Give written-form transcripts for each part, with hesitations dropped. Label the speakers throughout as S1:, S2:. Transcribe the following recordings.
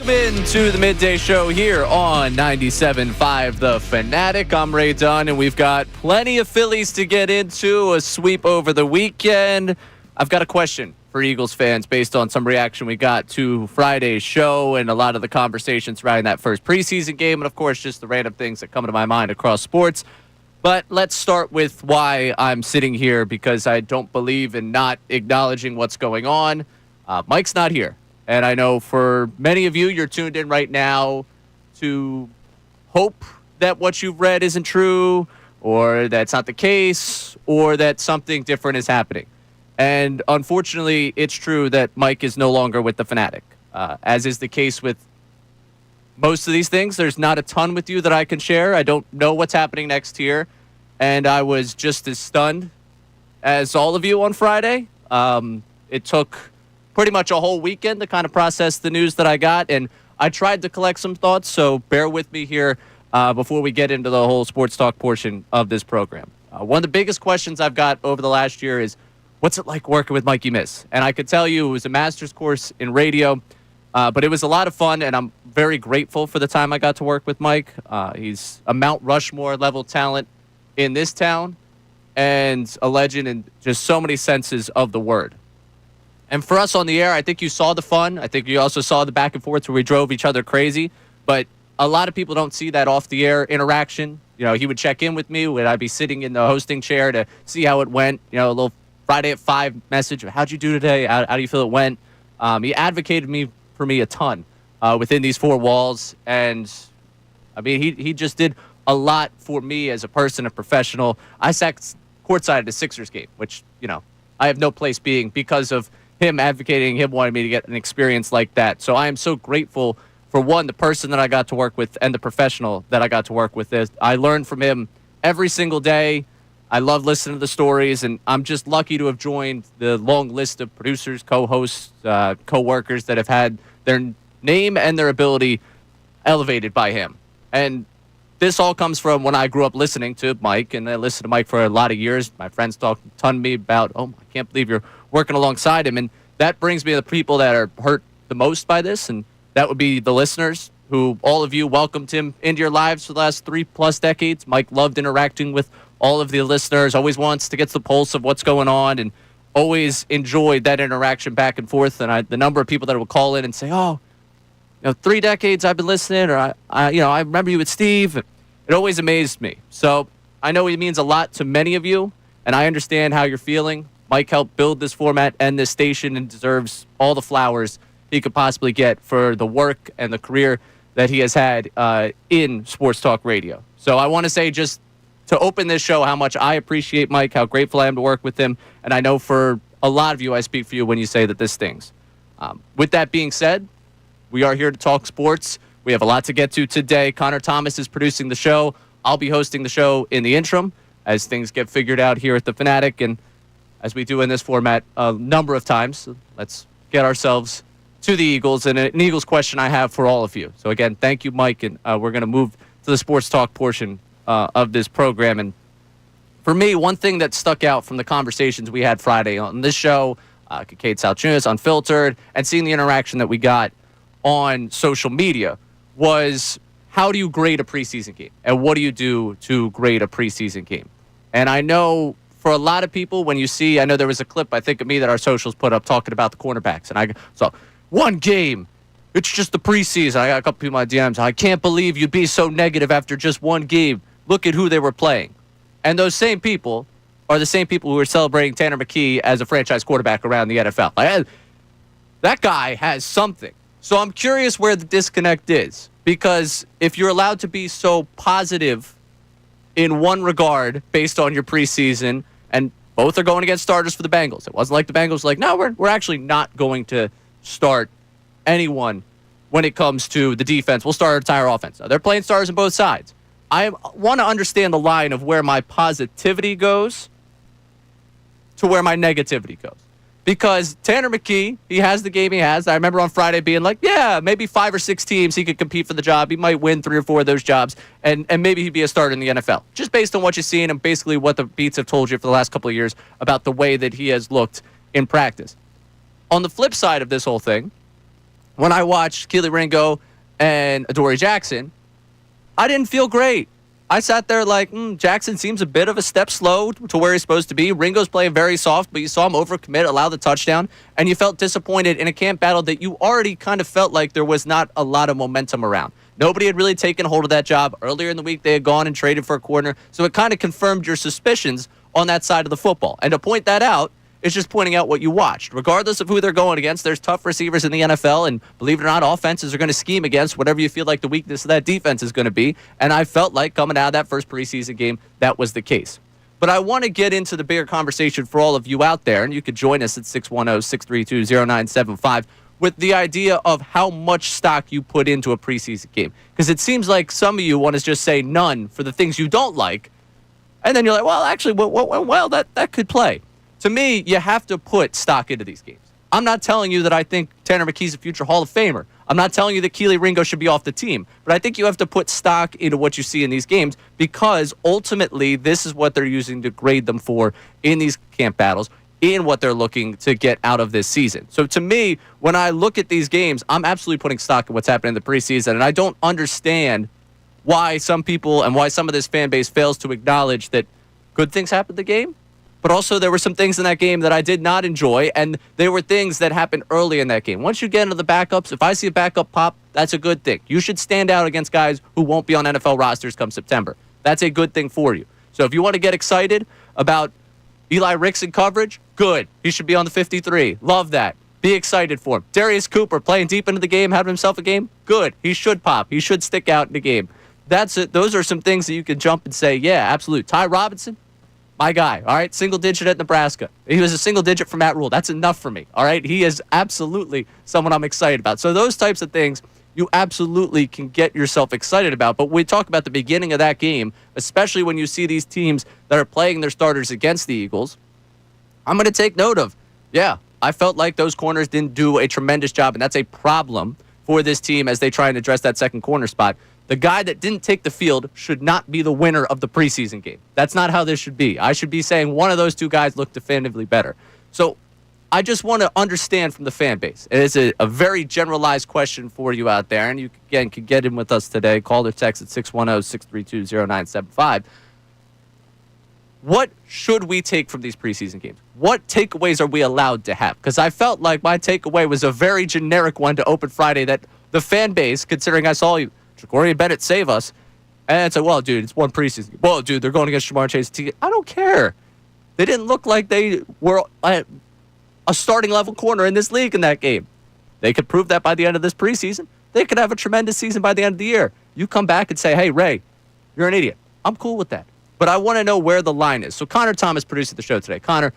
S1: Welcome into the midday show here on 97.5 The Fanatic. I'm Ray Dunn, and we've got plenty of Phillies to get into, a sweep over the weekend. I've got a question for Eagles fans based on some reaction we got to Friday's show and a lot of the conversations surrounding that first preseason game, and of course just the random things that come to my mind across sports. But let's start with why I'm sitting here, because I don't believe in not acknowledging what's going on. Mike's not here. And I know for many of you, you're tuned in right now to hope that what you've read isn't true, or that's not the case, or that something different is happening. And unfortunately, it's true that Mike is no longer with The Fanatic. As is the case with most of these things, there's not a ton with you that I can share. I don't know what's happening next year. And I was just as stunned as all of you on Friday. It took pretty much a whole weekend to kind of process the news that I got, and I tried to collect some thoughts, so bear with me here before we get into the whole sports talk portion of this program. One of the biggest questions I've got over the last year is, what's it like working with Mikey Miss? And I could tell you it was a master's course in radio, but it was a lot of fun, and I'm very grateful for the time I got to work with Mike. He's a Mount Rushmore level talent in this town, and a legend in just so many senses of the word. And for us on the air, I think you saw the fun. I think you also saw the back and forth where we drove each other crazy. But a lot of people don't see that off-the-air interaction. You know, he would check in with me. Would I be sitting in the hosting chair to see how it went? You know, a little Friday at 5 message. How'd you do today? How do you feel it went? He advocated for me a ton within these four walls. And, I mean, he just did a lot for me as a person, a professional. I sat courtside at a Sixers game, which, you know, I have no place being because of him advocating, him wanting me to get an experience like that. So I am so grateful for, one, the person that I got to work with and the professional that I got to work with. I learned from him every single day. I love listening to the stories, and I'm just lucky to have joined the long list of producers, co-hosts, co-workers that have had their name and their ability elevated by him. And this all comes from when I grew up listening to Mike, and I listened to Mike for a lot of years. My friends talked a ton to me about, I can't believe you're working alongside him. And that brings me to the people that are hurt the most by this, and that would be the listeners, who all of you welcomed him into your lives for the last 3+ decades. Mike loved interacting with all of the listeners, always wants to get the pulse of what's going on, and always enjoyed that interaction back and forth. And the number of people that would call in and say, 3 decades I've been listening, or I remember you with Steve. It always amazed me. So I know he means a lot to many of you, and I understand how you're feeling. Mike helped build this format and this station and deserves all the flowers he could possibly get for the work and the career that he has had in sports talk radio. So I want to say, just to open this show, how much I appreciate Mike, how grateful I am to work with him. And I know for a lot of you, I speak for you when you say that this stings. With that being said, we are here to talk sports. We have a lot to get to today. Connor Thomas is producing the show. I'll be hosting the show in the interim as things get figured out here at The Fanatic. And as we do in this format a number of times, let's get ourselves to the Eagles. And an Eagles question I have for all of you. So again, thank you, Mike. And we're going to move to the sports talk portion of this program. And for me, one thing that stuck out from the conversations we had Friday on this show, Kincade, Salciunas, Unfiltered, and seeing the interaction that we got on social media, was how do you grade a preseason game? And what do you do to grade a preseason game? And I know for a lot of people, when you see, I know there was a clip, I think, of me that our socials put up talking about the cornerbacks. And I saw, one game, it's just the preseason. I got a couple people in my DMs. I can't believe you'd be so negative after just one game. Look at who they were playing. And those same people are the same people who are celebrating Tanner McKee as a franchise quarterback around the NFL. That guy has something. So I'm curious where the disconnect is. Because if you're allowed to be so positive in one regard based on your preseason, and both are going against starters for the Bengals. It wasn't like the Bengals were like, no, we're actually not going to start anyone when it comes to the defense. We'll start our entire offense. Now, they're playing stars on both sides. I want to understand the line of where my positivity goes to where my negativity goes. Because Tanner McKee, he has the game he has. I remember on Friday being like, yeah, maybe 5 or 6 teams he could compete for the job. He might win 3 or 4 of those jobs, and maybe he'd be a starter in the NFL. Just based on what you've seen and basically what the beats have told you for the last couple of years about the way that he has looked in practice. On the flip side of this whole thing, when I watched Keely Ringo and Adoree Jackson, I didn't feel great. I sat there like, Jackson seems a bit of a step slow to where he's supposed to be. Ringo's playing very soft, but you saw him overcommit, allow the touchdown, and you felt disappointed in a camp battle that you already kind of felt like there was not a lot of momentum around. Nobody had really taken hold of that job. Earlier in the week, they had gone and traded for a corner, so it kind of confirmed your suspicions on that side of the football. And to point that out, it's just pointing out what you watched. Regardless of who they're going against, there's tough receivers in the NFL, and believe it or not, offenses are going to scheme against whatever you feel like the weakness of that defense is going to be, and I felt like coming out of that first preseason game, that was the case. But I want to get into the bigger conversation for all of you out there, and you could join us at 610-632-0975 with the idea of how much stock you put into a preseason game. Because it seems like some of you want to just say none for the things you don't like, and then you're like, well, actually, that could play. To me, you have to put stock into these games. I'm not telling you that I think Tanner McKee's a future Hall of Famer. I'm not telling you that Keely Ringo should be off the team. But I think you have to put stock into what you see in these games because ultimately this is what they're using to grade them for in these camp battles, in what they're looking to get out of this season. So to me, when I look at these games, I'm absolutely putting stock in what's happening in the preseason, and I don't understand why some people and why some of this fan base fails to acknowledge that good things happen in the game. But also there were some things in that game that I did not enjoy, and there were things that happened early in that game. Once you get into the backups, if I see a backup pop, that's a good thing. You should stand out against guys who won't be on NFL rosters come September. That's a good thing for you. So if you want to get excited about Eli Ricks in coverage, good. He should be on the 53. Love that. Be excited for him. Darius Cooper playing deep into the game, having himself a game, good. He should pop. He should stick out in the game. That's it. Those are some things that you can jump and say, yeah, absolutely. Ty Robinson, my guy, all right? Single digit at Nebraska. He was a single digit for Matt Rule. That's enough for me, all right? He is absolutely someone I'm excited about. So those types of things you absolutely can get yourself excited about. But we talk about the beginning of that game, especially when you see these teams that are playing their starters against the Eagles, I'm going to take note of, yeah, I felt like those corners didn't do a tremendous job, and that's a problem for this team as they try and address that second corner spot. The guy that didn't take the field should not be the winner of the preseason game. That's not how this should be. I should be saying one of those two guys looked definitively better. So I just want to understand from the fan base. It is a very generalized question for you out there, and you, again, can get in with us today. Call or text at 610-632-0975. What should we take from these preseason games? What takeaways are we allowed to have? Because I felt like my takeaway was a very generic one to open Friday that the fan base, considering I saw you, Ja'Cory Bennett save us. And it's like, well, dude, it's one preseason. Well, dude, they're going against Jamar Chase. I don't care. They didn't look like they were a starting level corner in this league in that game. They could prove that by the end of this preseason. They could have a tremendous season by the end of the year. You come back and say, hey, Ray, you're an idiot. I'm cool with that. But I want to know where the line is. So Connor Thomas produced the show today. Connor,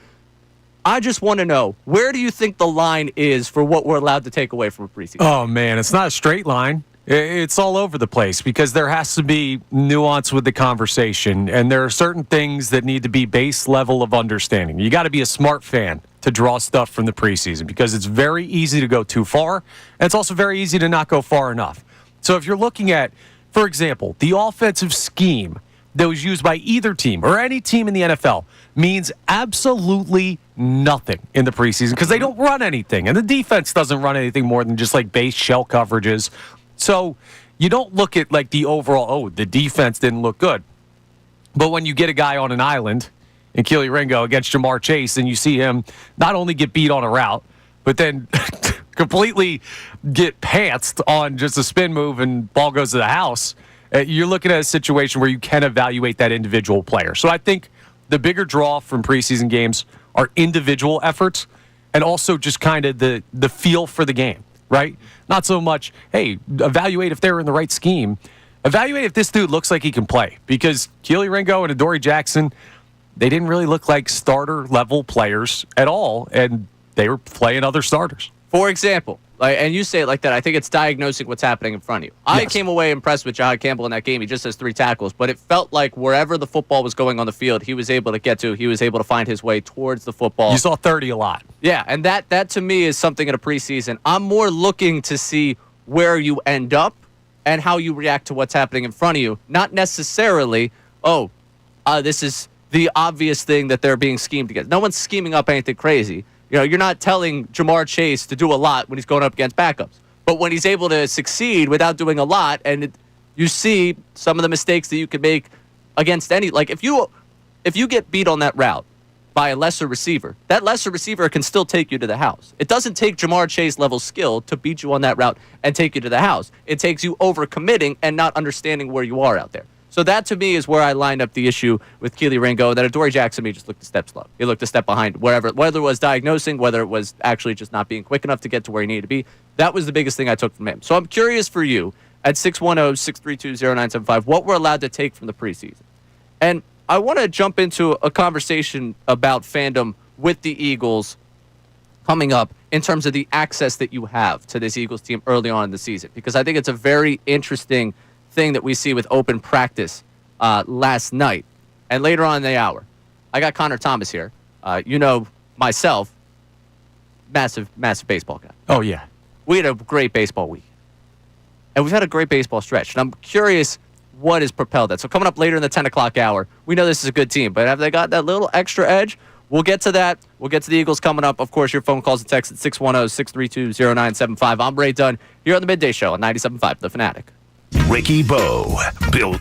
S1: I just want to know, where do you think the line is for what we're allowed to take away from a preseason?
S2: Oh, man, it's not a straight line. It's all over the place because there has to be nuance with the conversation, and there are certain things that need to be base level of understanding. You got to be a smart fan to draw stuff from the preseason because it's very easy to go too far, and it's also very easy to not go far enough. So if you're looking at, for example, the offensive scheme that was used by either team or any team in the NFL means absolutely nothing in the preseason because they don't run anything, and the defense doesn't run anything more than just like base shell coverages. So you don't look at like the overall, the defense didn't look good. But when you get a guy on an island in Keely Ringo against Jamar Chase and you see him not only get beat on a route, but then completely get pantsed on just a spin move and ball goes to the house, you're looking at a situation where you can evaluate that individual player. So I think the bigger draw from preseason games are individual efforts and also just kind of the feel for the game. Right? Not so much, hey, evaluate if they're in the right scheme. Evaluate if this dude looks like he can play. Because Keely Ringo and Adoree Jackson, they didn't really look like starter-level players at all, and they were playing other starters.
S1: For example, and you say it like that, I think it's diagnosing what's happening in front of you. I came away impressed with Jahad Campbell in that game. He just has 3 tackles, but it felt like wherever the football was going on the field, he was able to get to. He was able to find his way towards the football.
S2: You saw 30 a lot.
S1: Yeah, and that to me is something in a preseason. I'm more looking to see where you end up and how you react to what's happening in front of you, not necessarily, this is the obvious thing that they're being schemed against. No one's scheming up anything crazy. You know, you're not telling Jamar Chase to do a lot when he's going up against backups. But when he's able to succeed without doing a lot, and you see some of the mistakes that you could make against any, like if you get beat on that route by a lesser receiver, that lesser receiver can still take you to the house. It doesn't take Jamar Chase level skill to beat you on that route and take you to the house. It takes you overcommitting and not understanding where you are out there. So that, to me, is where I lined up the issue with Keely Ringo, that Adoree Jackson to me just looked a step slow. He looked a step behind, whether it was diagnosing, whether it was actually just not being quick enough to get to where he needed to be. That was the biggest thing I took from him. So I'm curious for you, at 610-632-0975, what we're allowed to take from the preseason. And I want to jump into a conversation about fandom with the Eagles coming up in terms of the access that you have to this Eagles team early on in the season, because I think it's a very interesting thing that we see with open practice last night and later on in the hour. I got Connor Thomas here. Myself, massive baseball guy.
S2: Oh, yeah.
S1: We had a great baseball week. And we've had a great baseball stretch. And I'm curious what has propelled that. So coming up later in the 10 o'clock hour, we know this is a good team, but have they got that little extra edge? We'll get to that. We'll get to the Eagles coming up. Of course, your phone calls and texts at 610-632-0975. I'm Ray Dunn here on the Midday Show on 97.5 The Fanatic.
S3: Ricky Bo, Bill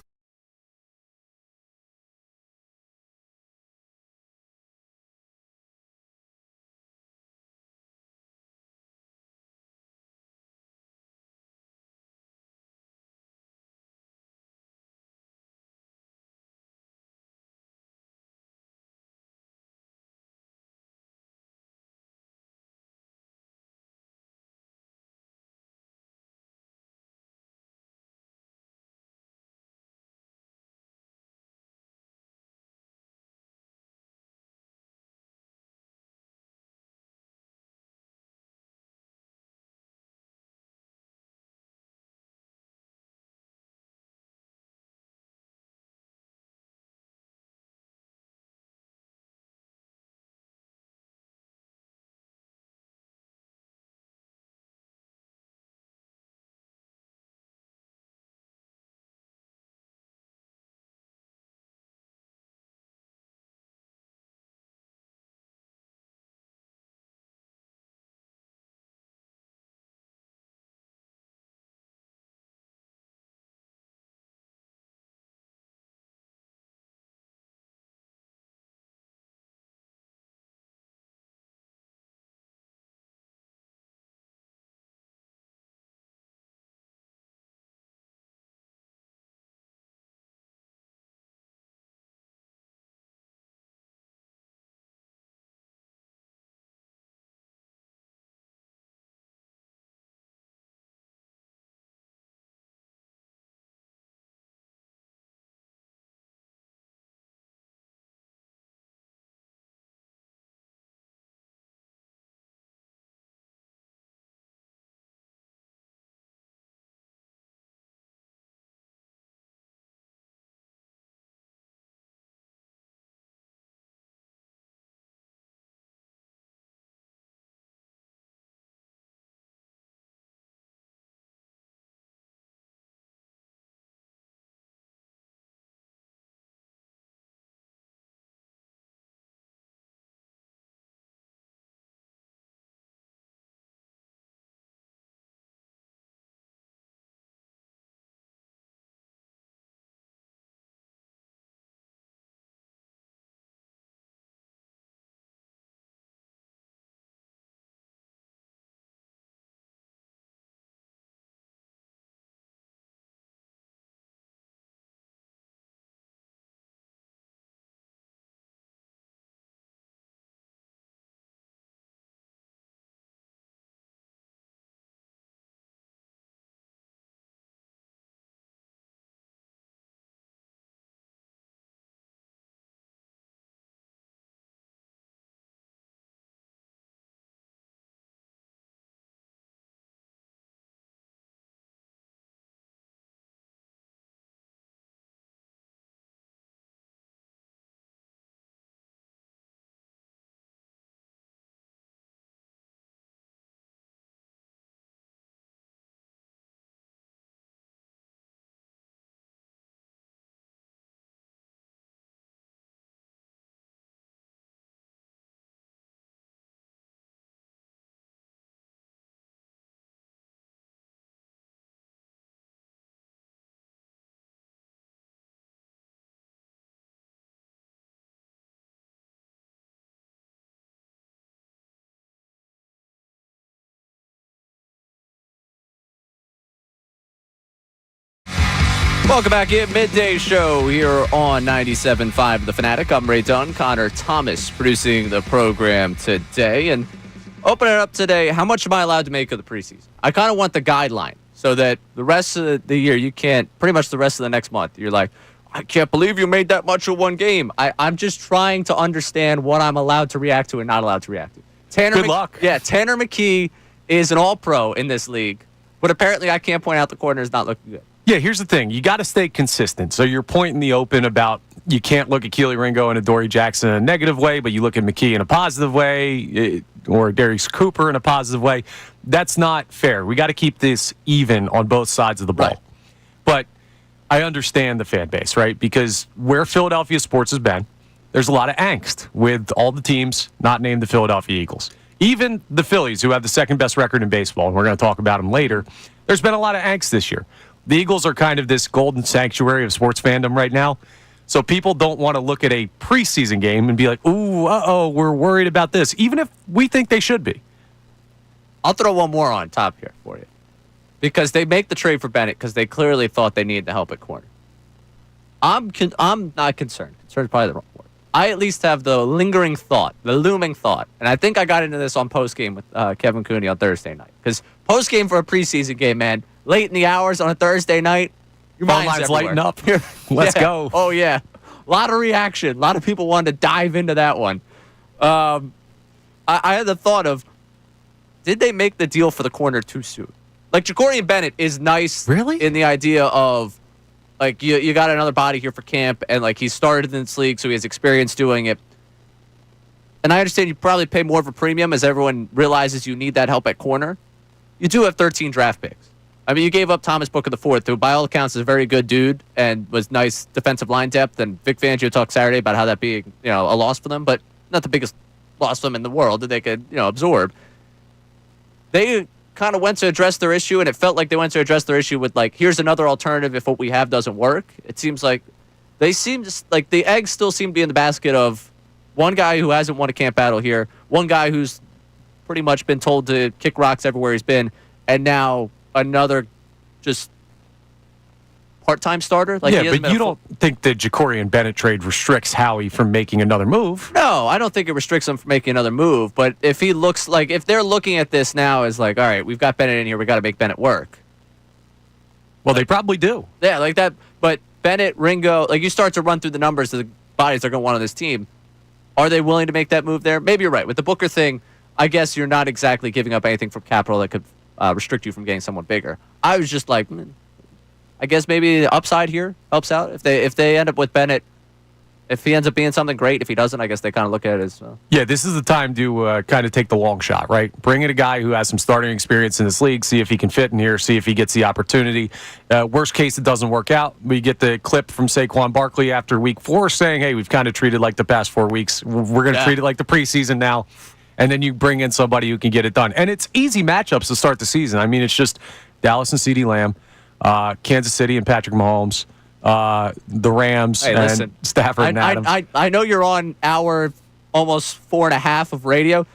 S1: Welcome back in. Midday show here on 97.5 The Fanatic. I'm Ray Dunn. Connor Thomas producing the program today. And opening it up today, how much am I allowed to make of the preseason? I kind of want the guideline so that the rest of the year, you can't, pretty much the rest of the next month, you're like, I can't believe you made that much of one game. I'm just trying to understand what I'm allowed to react to and not allowed to react to.
S2: Good luck.
S1: Yeah, Tanner McKee is an all-pro in this league, but apparently I can't point out the corner is not looking good.
S2: Yeah, here's the thing. You got to stay consistent. So your point in the open about you can't look at Keely Ringo and Adoree Jackson in a negative way, but you look at McKee in a positive way, or Darius Cooper in a positive way. That's not fair. We got to keep this even on both sides of the ball.
S1: Right.
S2: But I understand the fan base, right? Because where Philadelphia sports has been, there's a lot of angst with all the teams not named the Philadelphia Eagles. Even the Phillies, who have the second best record in baseball, and we're going to talk about them later, there's been a lot of angst this year. The Eagles are kind of this golden sanctuary of sports fandom right now. So people don't want to look at a preseason game and be like, ooh, we're worried about this, even if we think they should be.
S1: I'll throw one more on top here for you. Because they make the trade for Bennett because they clearly thought they needed the help at corner. I'm not concerned. Concerned is probably the wrong word. I at least have the lingering thought, the looming thought. And I think I got into this on postgame with Kevin Cooney on Thursday night. Because postgame for a preseason game, man, late in the hours on a Thursday night, your
S2: Phone
S1: mind's
S2: lines
S1: everywhere.
S2: lighting up. Let's go.
S1: Oh, yeah. A lot of reaction. A lot of people wanted to dive into that one. I had the thought of, did they make the deal for the corner too soon? Like, Jacorian Bennett is nice in the idea of, like, you got another body here for camp, and, like, he started in this league, so he has experience doing it. And I understand you probably pay more of a premium as everyone realizes you need that help at corner. You do have 13 draft picks. I mean, you gave up Thomas Booker IV, who by all accounts is a very good dude and was nice defensive line depth. And Vic Fangio talked Saturday about how that being, a loss for them, but not the biggest loss for them in the world that they could, absorb. They kind of went to address their issue, and it felt like they went to address their issue with, like, here's another alternative if what we have doesn't work. It seems like like the eggs still seem to be in the basket of one guy who hasn't won a camp battle here, one guy who's pretty much been told to kick rocks everywhere he's been, and now another just part-time starter. Like,
S2: yeah, but you don't think the Jacorian Bennett trade restricts Howie from making another move?
S1: No, I don't think it restricts him from making another move. But if he looks like, if they're looking at this now as like, all right, we've got Bennett in here, we got to make Bennett work.
S2: Well, they probably do.
S1: Yeah, like that. But Bennett, Ringo, like, you start to run through the numbers of the bodies they're going to want on this team. Are they willing to make that move there? Maybe you're right. With the Booker thing, I guess you're not exactly giving up anything from capital that could restrict you from getting someone bigger. I was just like, I guess maybe the upside here helps out. If they end up with Bennett, if he ends up being something great, if he doesn't, I guess they kind of look at it as
S2: yeah, this is the time to kind of take the long shot, right? Bring in a guy who has some starting experience in this league, see if he can fit in here, see if he gets the opportunity. Worst case, it doesn't work out. We get the clip from Saquon Barkley after week 4 saying, hey, we've kind of treated like the past 4 weeks. We're going to treat it like the preseason now. And then you bring in somebody who can get it done. And it's easy matchups to start the season. I mean, it's just Dallas and CeeDee Lamb, Kansas City and Patrick Mahomes, the Rams and Stafford and Adams.
S1: I know you're on hour almost 4.5 of radio.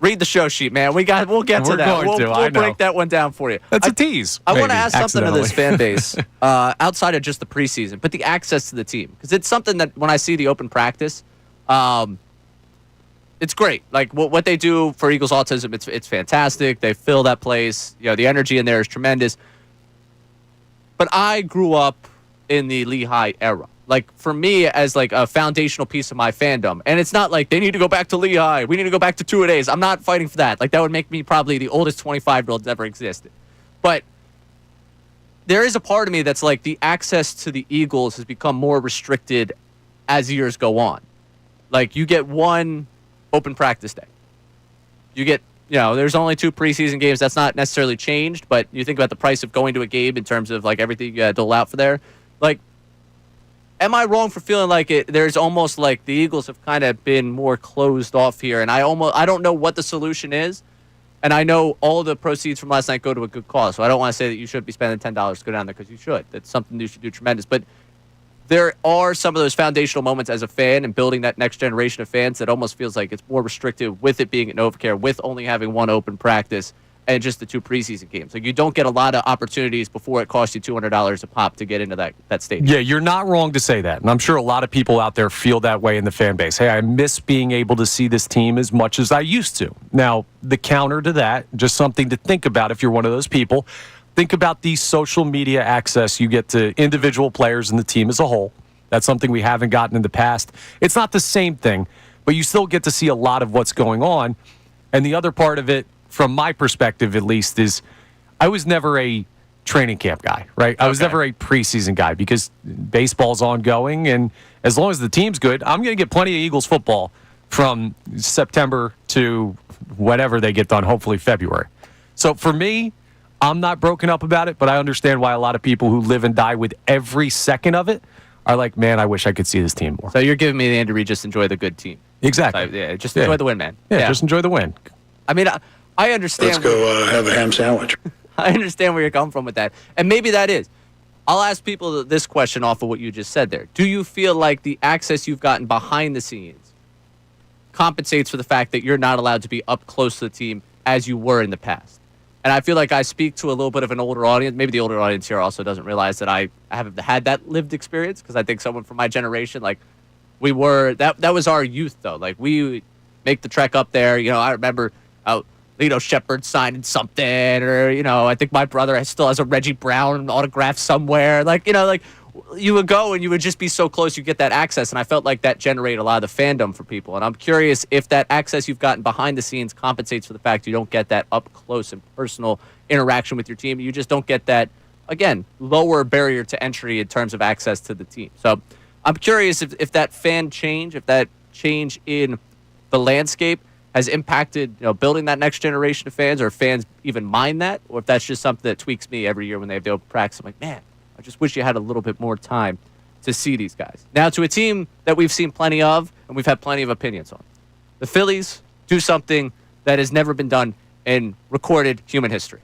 S1: Read the show sheet, man. We'll get to that. We'll break that one down for you.
S2: That's a tease.
S1: I want to ask something to this fan base outside of just the preseason, but the access to the team. Because it's something that when I see the open practice, it's great. Like, what they do for Eagles Autism, it's fantastic. They fill that place. The energy in there is tremendous. But I grew up in the Lehigh era. Like, for me, as like a foundational piece of my fandom. And it's not like they need to go back to Lehigh. We need to go back to two-a-days. I'm not fighting for that. Like, that would make me probably the oldest 25-year-old that ever existed. But there is a part of me that's like, the access to the Eagles has become more restricted as years go on. Like, you get one open practice day. You get, there's only 2 preseason games. That's not necessarily changed, but you think about the price of going to a game in terms of, like, everything you dole out for there. Like, am I wrong for feeling like there's almost like the Eagles have kind of been more closed off here, and I don't know what the solution is, and I know all the proceeds from last night go to a good cause, so I don't want to say that you should be spending $10 to go down there, because you should. That's something you should do tremendous, but there are some of those foundational moments as a fan and building that next generation of fans that almost feels like it's more restricted with it being at NovaCare, with only having one open practice. and just the 2 preseason games. Like, you don't get a lot of opportunities before it costs you $200 a pop to get into that stadium.
S2: Yeah, you're not wrong to say that. And I'm sure a lot of people out there feel that way in the fan base. Hey, I miss being able to see this team as much as I used to. Now, the counter to that, just something to think about if you're one of those people, think about the social media access you get to individual players and the team as a whole. That's something we haven't gotten in the past. It's not the same thing, but you still get to see a lot of what's going on. And the other part of it, from my perspective at least, is I was never a training camp guy, right? I was never a preseason guy because baseball's ongoing, and as long as the team's good, I'm going to get plenty of Eagles football from September to whenever they get done, hopefully February. So for me, I'm not broken up about it, but I understand why a lot of people who live and die with every second of it are like, man, I wish I could see this team more.
S1: So you're giving me the Andy Reid, just enjoy the good team.
S2: Exactly.
S1: Just enjoy the win, man.
S2: Yeah, just enjoy the win.
S1: I mean, I understand.
S4: Let's go have a ham sandwich.
S1: I understand where you're coming from with that. And maybe that is. I'll ask people this question off of what you just said there. Do you feel like the access you've gotten behind the scenes compensates for the fact that you're not allowed to be up close to the team as you were in the past? And I feel like I speak to a little bit of an older audience. Maybe the older audience here also doesn't realize that I haven't had that lived experience, because I think someone from my generation, like, that was our youth, though. Like, we make the trek up there. You know, I remember Shepard signing something, or, I think my brother still has a Reggie Brown autograph somewhere. Like, you would go and you would just be so close, you get that access. And I felt like that generated a lot of the fandom for people. And I'm curious if that access you've gotten behind the scenes compensates for the fact you don't get that up close and personal interaction with your team. You just don't get that, again, lower barrier to entry in terms of access to the team. So I'm curious if that fan change, if that change in the landscape has impacted, building that next generation of fans, or fans even mind that, or if that's just something that tweaks me every year when they have the open practice. I'm like, man, I just wish you had a little bit more time to see these guys. Now, to a team that we've seen plenty of and we've had plenty of opinions on. The Phillies do something that has never been done in recorded human history.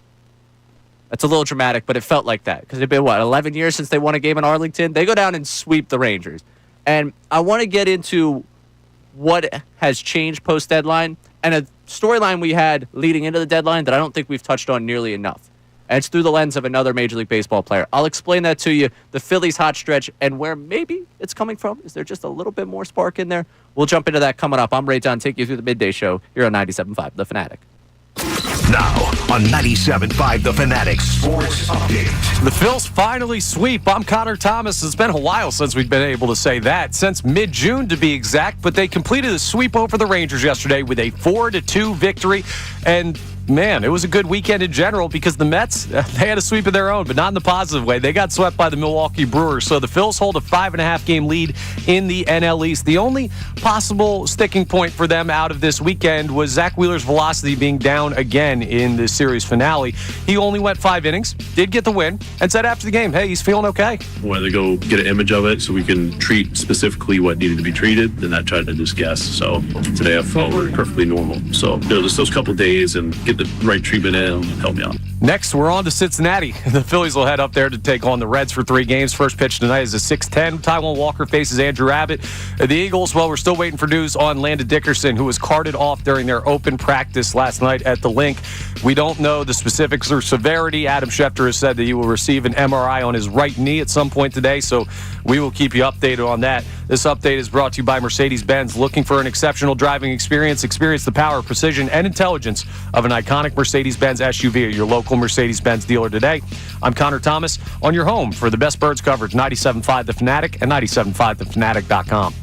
S1: That's a little dramatic, but it felt like that, because it's been, 11 years since they won a game in Arlington? They go down and sweep the Rangers. And I want to get into what has changed post-deadline, and a storyline we had leading into the deadline that I don't think we've touched on nearly enough. And it's through the lens of another Major League Baseball player. I'll explain that to you, the Phillies' hot stretch, and where maybe it's coming from. Is there just a little bit more spark in there? We'll jump into that coming up. I'm Ray Dunn, take you through the midday show here on 97.5 The Fanatic.
S3: Now on 97.5 The Fanatic Sports Update.
S2: The Phils finally sweep. I'm Connor Thomas. It's been a while since we've been able to say that, since mid-June to be exact, but they completed a sweep over the Rangers yesterday with a 4-2 victory. And man, it was a good weekend in general, because the Mets, they had a sweep of their own, but not in the positive way. They got swept by the Milwaukee Brewers. So the Phils hold a 5.5-game lead in the NL East. The only possible sticking point for them out of this weekend was Zach Wheeler's velocity being down again in the series finale. He only went 5 innings, did get the win, and said after the game, hey, he's feeling okay.
S5: Wanted to go get an image of it so we can treat specifically what needed to be treated, and not try to just guess. So today I felt perfectly normal. So just those couple of days and get the right treatment in and help me out.
S2: Next, we're on to Cincinnati. The Phillies will head up there to take on the Reds for 3 games. First pitch tonight is a 6:10. Taijuan Walker faces Andrew Abbott. The Eagles, well, we're still waiting for news on Landon Dickerson, who was carted off during their open practice last night at the Link. We don't know the specifics or severity. Adam Schefter has said that he will receive an MRI on his right knee at some point today, so we will keep you updated on that. This update is brought to you by Mercedes-Benz. Looking for an exceptional driving experience? Experience the power, precision, and intelligence of an iconic Mercedes-Benz SUV at your local Mercedes-Benz dealer today. I'm Connor Thomas on your home for the best birds coverage, 97.5 The Fanatic and 97.5thefanatic.com.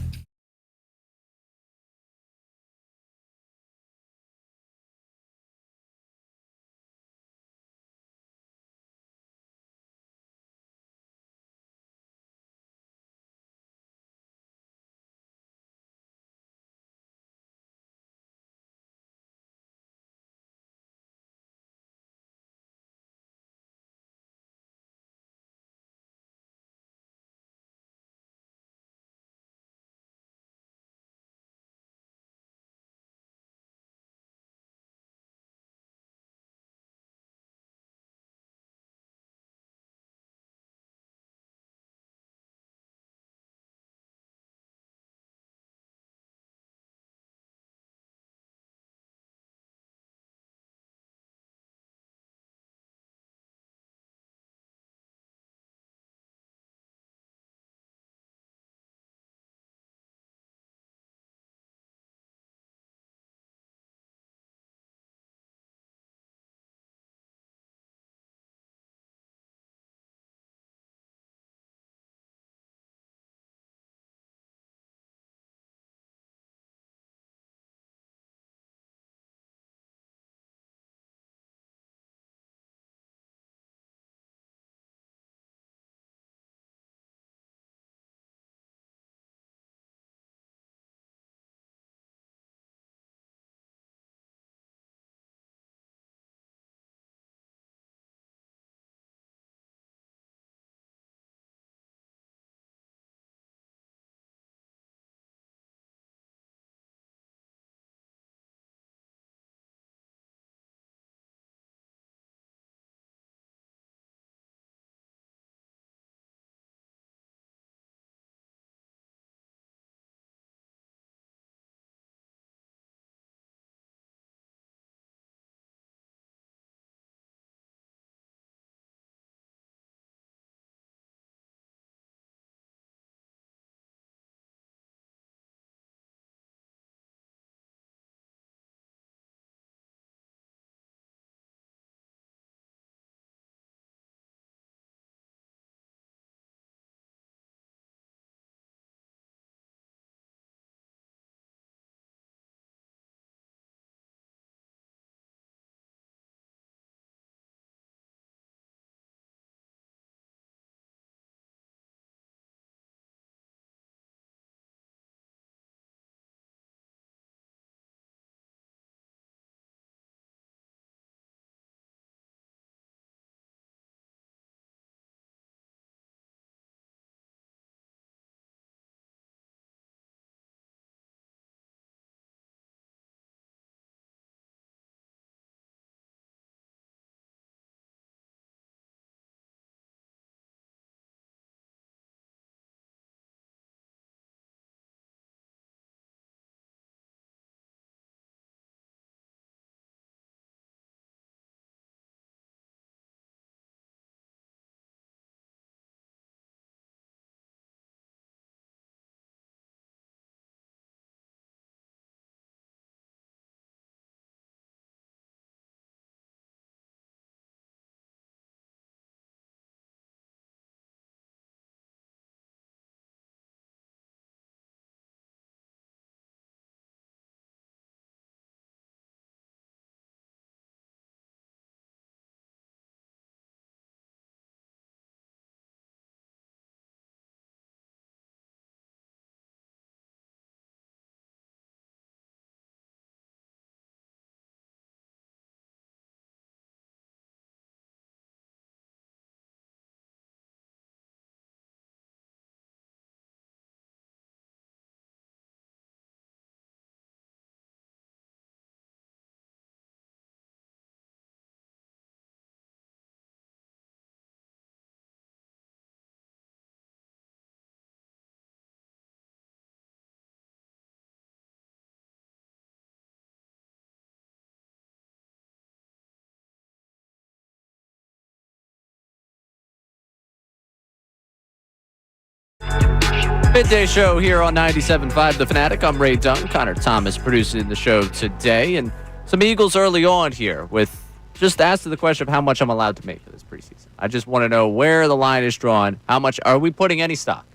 S1: Midday show here on 97.5 The Fanatic. I'm Ray Dunn. Connor Thomas producing the show today. And some Eagles early on here with just asking the question of how much I'm allowed to make for this preseason. I just want to know where the line is drawn. How much are we putting any stock?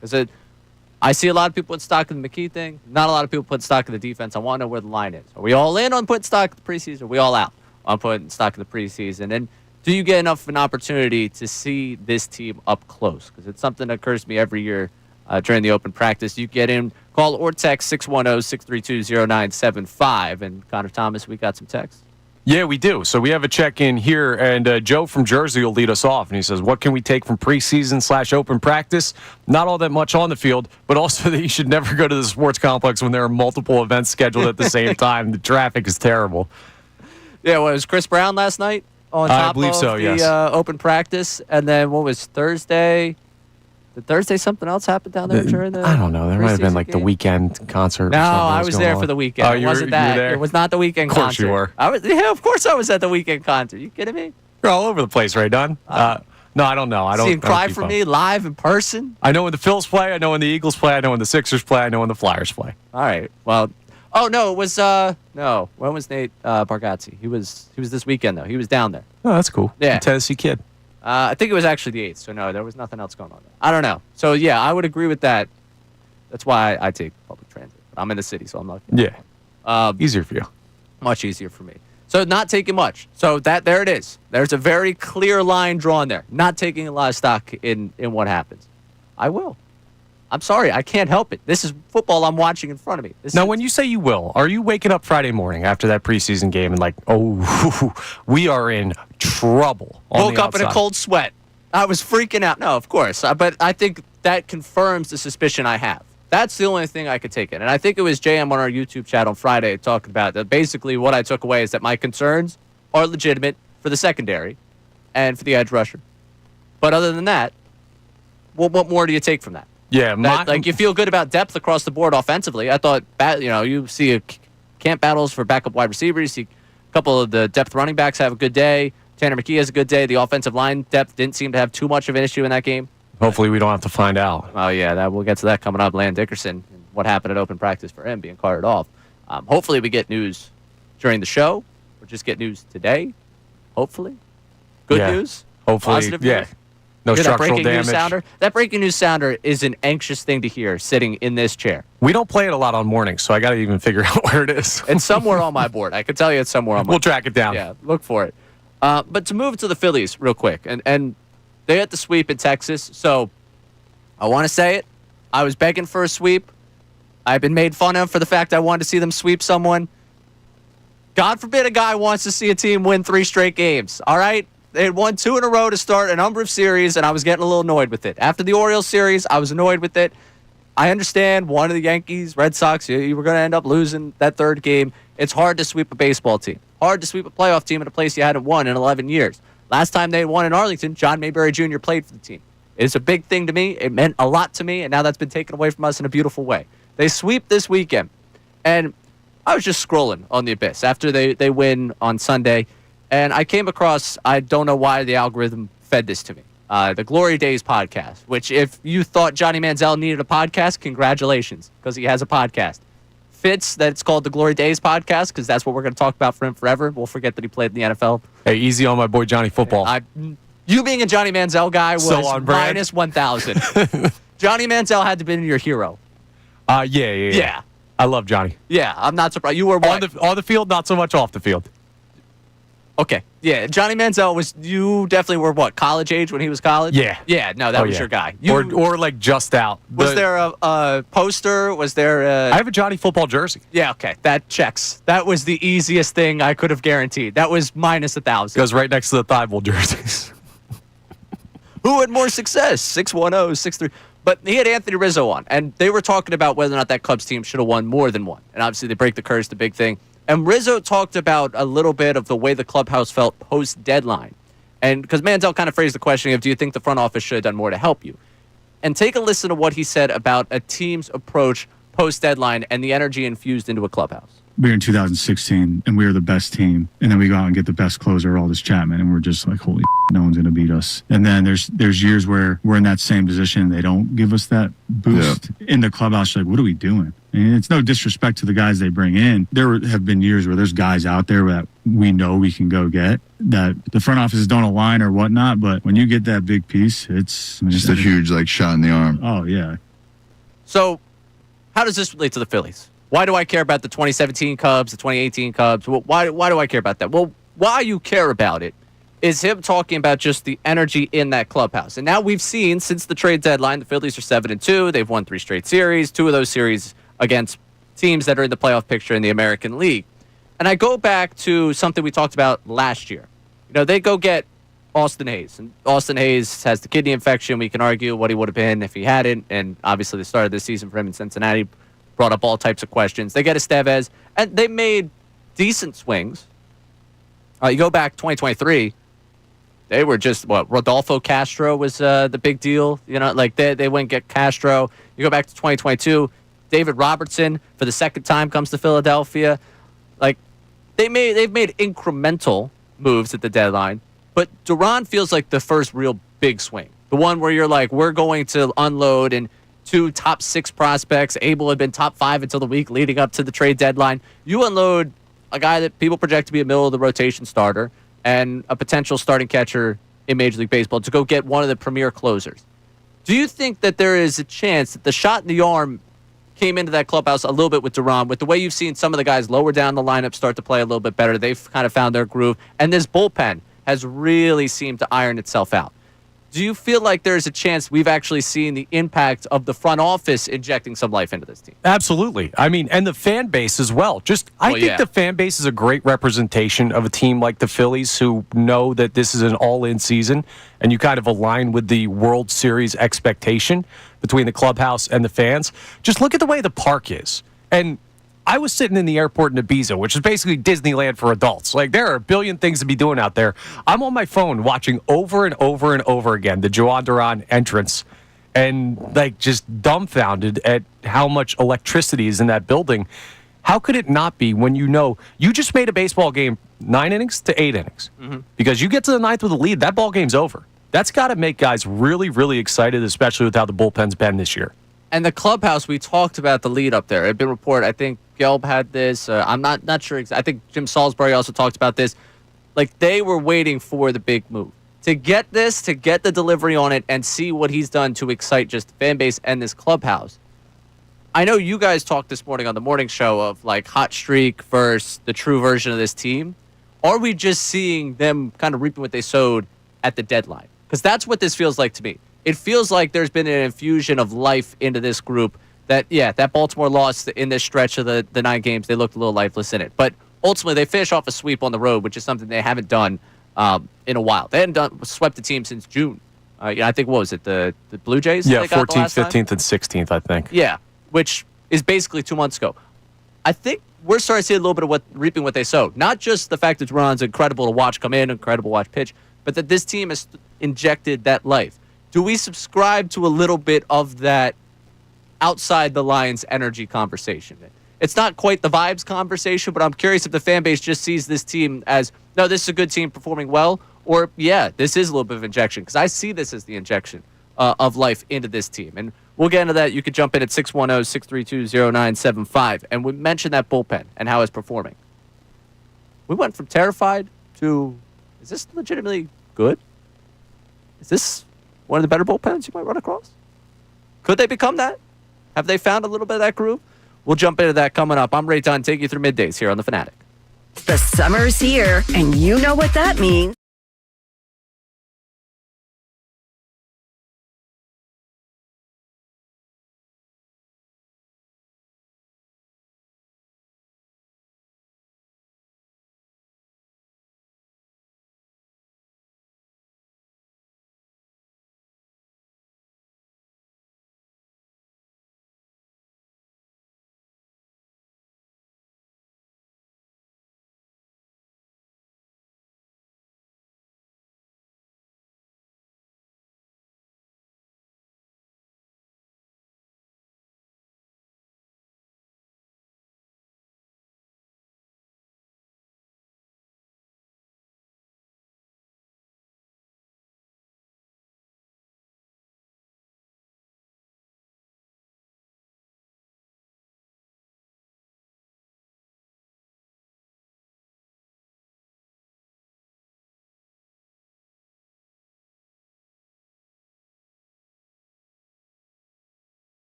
S1: Because I see a lot of people put stock in the McKee thing. Not a lot of people put stock in the defense. I want to know where the line is. Are we all in on putting stock in the preseason? Are we all out on putting stock in the preseason? And do you get enough of an opportunity to see this team up close? Because it's something that occurs to me every year during the open practice. You get in, call or text 610-632-0975. And Connor Thomas, we got some text.
S2: Yeah, we do. So we have a check-in here, and Joe from Jersey will lead us off. And he says, what can we take from preseason/open practice? Not all that much on the field, but also that you should never go to the sports complex when there are multiple events scheduled at the same time. The traffic is terrible.
S1: Yeah, well, it was Chris Brown last night on top of
S2: yes.
S1: Open practice. And then what was Thursday? Did Thursday something else happen down there during the
S2: I don't know. There might have been like
S1: game?
S2: the weekend concert.
S1: No, I was there for the weekend.
S2: Oh,
S1: it wasn't that.
S2: You were there?
S1: It was not the weekend concert.
S2: Of course you were.
S1: Yeah, of course I was at the weekend concert. You kidding me?
S2: You're all over the place, Ray Dunn. No, I don't know. I don't.
S1: See him cry
S2: keep
S1: for
S2: up.
S1: me live in person.
S2: I know when the Phillies play. I know when the Eagles play. I know when the Sixers play. I know when the Flyers play.
S1: All right. Well, oh no, it was no. When was Nate Bargatze? He was this weekend though. He was down there.
S2: Oh, that's cool.
S1: Yeah.
S2: A Tennessee kid.
S1: I think it was actually the 8th, so no, there was nothing else going on there. I don't know. So, yeah, I would agree with that. That's why I take public transit. I'm in the city, so I'm not.
S2: Yeah. Easier for you.
S1: Much easier for me. So, not taking much. So, there it is. There's a very clear line drawn there. Not taking a lot of stock in what happens. I will. I'm sorry. I can't help it. This is football I'm watching in front of me.
S2: Now, when you say you will, are you waking up Friday morning after that preseason game and like, oh, we are in trouble?
S1: Woke up in a cold sweat. I was freaking out. No, of course. But I think that confirms the suspicion I have. That's the only thing I could take it. And I think it was JM on our YouTube chat on Friday talking about that. Basically, what I took away is that my concerns are legitimate for the secondary and for the edge rusher. But other than that, what more do you take from that?
S2: Yeah,
S1: you feel good about depth across the board offensively. I thought, you see camp battles for backup wide receivers. You see a couple of the depth running backs have a good day. Tanner McKee has a good day. The offensive line depth didn't seem to have too much of an issue in that game.
S2: Hopefully we don't have to find out.
S1: Oh, yeah, we'll get to that coming up. Landon Dickerson, and what happened at open practice for him being carted off. Hopefully we get news during the show or just get news today. Hopefully. Good news.
S2: Hopefully.
S1: Positive news.
S2: Yeah. No structural damage.
S1: That breaking news sounder is an anxious thing to hear sitting in this chair.
S2: We don't play it a lot on mornings, so I got to even figure out where it is.
S1: It's somewhere on my board. I can tell you it's somewhere on my board.
S2: We'll track it down.
S1: Yeah, look for it. But to move to the Phillies real quick, and they had the sweep in Texas, so I want to say it. I was begging for a sweep. I've been made fun of for the fact I wanted to see them sweep someone. God forbid a guy wants to see a team win 3 straight games, all right? They had won 2 in a row to start a number of series, and I was getting a little annoyed with it. After the Orioles series, I was annoyed with it. I understand one of the Yankees, Red Sox, you were going to end up losing that 3rd game. It's hard to sweep a baseball team. Hard to sweep a playoff team in a place you hadn't won in 11 years. Last time they won in Arlington, John Mayberry Jr. played for the team. It's a big thing to me. It meant a lot to me, and now that's been taken away from us in a beautiful way. They sweep this weekend, and I was just scrolling on the Abyss after they win on Sunday, and I came across, I don't know why the algorithm fed this to me, the Glory Days podcast, which if you thought Johnny Manziel needed a podcast, congratulations, because he has a podcast. Fits that it's called the Glory Days podcast, because that's what we're going to talk about for him forever. We'll forget that he played in the NFL.
S2: Hey, easy on my boy Johnny Football.
S1: You being a Johnny Manziel guy was minus 1,000. Johnny Manziel had to be your hero.
S2: Yeah. I love Johnny.
S1: Yeah, I'm not surprised. You were what?
S2: On the field, not so much off the field.
S1: Okay. Yeah, Johnny Manziel you definitely were what, college age when he was college?
S2: Yeah.
S1: Yeah, no, that was your guy.
S2: Or like just out.
S1: Was there a poster? Was there
S2: I have a Johnny Football jersey.
S1: Yeah, okay. That checks. That was the easiest thing I could have guaranteed. That was minus 1,000.
S2: Goes right next to the Thibault jerseys.
S1: Who had more success? 610, 63. But he had Anthony Rizzo on, and they were talking about whether or not that Cubs team should have won more than one. And obviously they break the curse, the big thing. And Rizzo talked about a little bit of the way the clubhouse felt post-deadline. And because Manziel kind of phrased the question of, do you think the front office should have done more to help you? And take a listen to what he said about a team's approach post-deadline and the energy infused into a clubhouse.
S6: we were in 2016 and we were the best team, and then we go out and get the best closer, Aroldis Chapman, and we're just like, holy no one's gonna beat us. And then there's years where we're in that same position, they don't give us that boost in the clubhouse. You're like, what are we doing? And it's no disrespect to the guys they bring in. There have been years where there's guys out there that we know we can go get, that the front offices don't align or whatnot, but when you get that big piece, it's
S7: just a huge shot in the arm.
S6: Oh yeah.
S1: So how does this relate to the Phillies? Why do I care about the 2017 Cubs, the 2018 Cubs? Why do I care about that? Well, why you care about it is him talking about just the energy in that clubhouse. And now we've seen since the trade deadline, the Phillies are 7-2. They've won 3 straight series, 2 of those series against teams that are in the playoff picture in the American League. And I go back to something we talked about last year. They go get Austin Hayes. And Austin Hayes has the kidney infection. We can argue what he would have been if he hadn't. And obviously the start of this season for him in Cincinnati brought up all types of questions. They get Estevez, and they made decent swings. You go back 2023, they were just, Rodolfo Castro was the big deal. They went and get Castro. You go back to 2022, David Robertson, for the second time, comes to Philadelphia. They've made incremental moves at the deadline, but Duran feels like the first real big swing. The one where you're like, we're going to unload, and 2 top 6 prospects. Abel had been top 5 until the week leading up to the trade deadline. You unload a guy that people project to be a middle-of-the-rotation starter and a potential starting catcher in Major League Baseball to go get one of the premier closers. Do you think that there is a chance that the shot in the arm came into that clubhouse a little bit with Duran, with the way you've seen some of the guys lower down the lineup start to play a little bit better? They've kind of found their groove, and this bullpen has really seemed to iron itself out. Do you feel like there's a chance we've actually seen the impact of the front office injecting some life into this team?
S2: Absolutely. I mean, and the fan base as well. I think the fan base is a great representation of a team like the Phillies, who know that this is an all-in season, and you kind of align with the World Series expectation between the clubhouse and the fans. Just look at the way the park is. And I was sitting in the airport in Ibiza, which is basically Disneyland for adults. There are a billion things to be doing out there. I'm on my phone watching over and over and over again the Joan Duran entrance, and just dumbfounded at how much electricity is in that building. How could it not be when you just made a baseball game 9 innings to 8 innings? Mm-hmm. Because you get to the 9th with a lead, that ball game's over. That's got to make guys really, really excited, especially with how the bullpen's been this year.
S1: And the clubhouse, we talked about the lead up there. It had been reported, I think Gelb had this. I'm not sure. I think Jim Salisbury also talked about this. They were waiting for the big move. To get the delivery on it and see what he's done to excite just the fan base and this clubhouse. I know you guys talked this morning on the morning show of hot streak versus the true version of this team. Are we just seeing them kind of reaping what they sowed at the deadline? Because that's what this feels like to me. It feels like there's been an infusion of life into this group that Baltimore loss in this stretch of the 9 games, they looked a little lifeless in it. But ultimately, they finish off a sweep on the road, which is something they haven't done in a while. They hadn't swept the team since June. I think, what was it, the Blue Jays?
S2: Yeah, 14th, 15th, and 16th, I think.
S1: Yeah, which is basically 2 months ago. I think we're starting to see a little bit of reaping what they sowed. Not just the fact that Duran's incredible to watch come in, incredible to watch pitch, but that this team has injected that life. Do we subscribe to a little bit of that outside the Lions energy conversation? It's not quite the vibes conversation, but I'm curious if the fan base just sees this team as, no, this is a good team performing well, or, this is a little bit of injection, because I see this as the injection of life into this team. And we'll get into that. You could jump in at 610-632-0975. And we mentioned that bullpen and how it's performing. We went from terrified to, is this legitimately good? Is this one of the better bullpens you might run across? Could they become that? Have they found a little bit of that groove? We'll jump into that coming up. I'm Ray Dunn, taking you through middays here on The Fanatic.
S8: The summer's here, and you know what that means.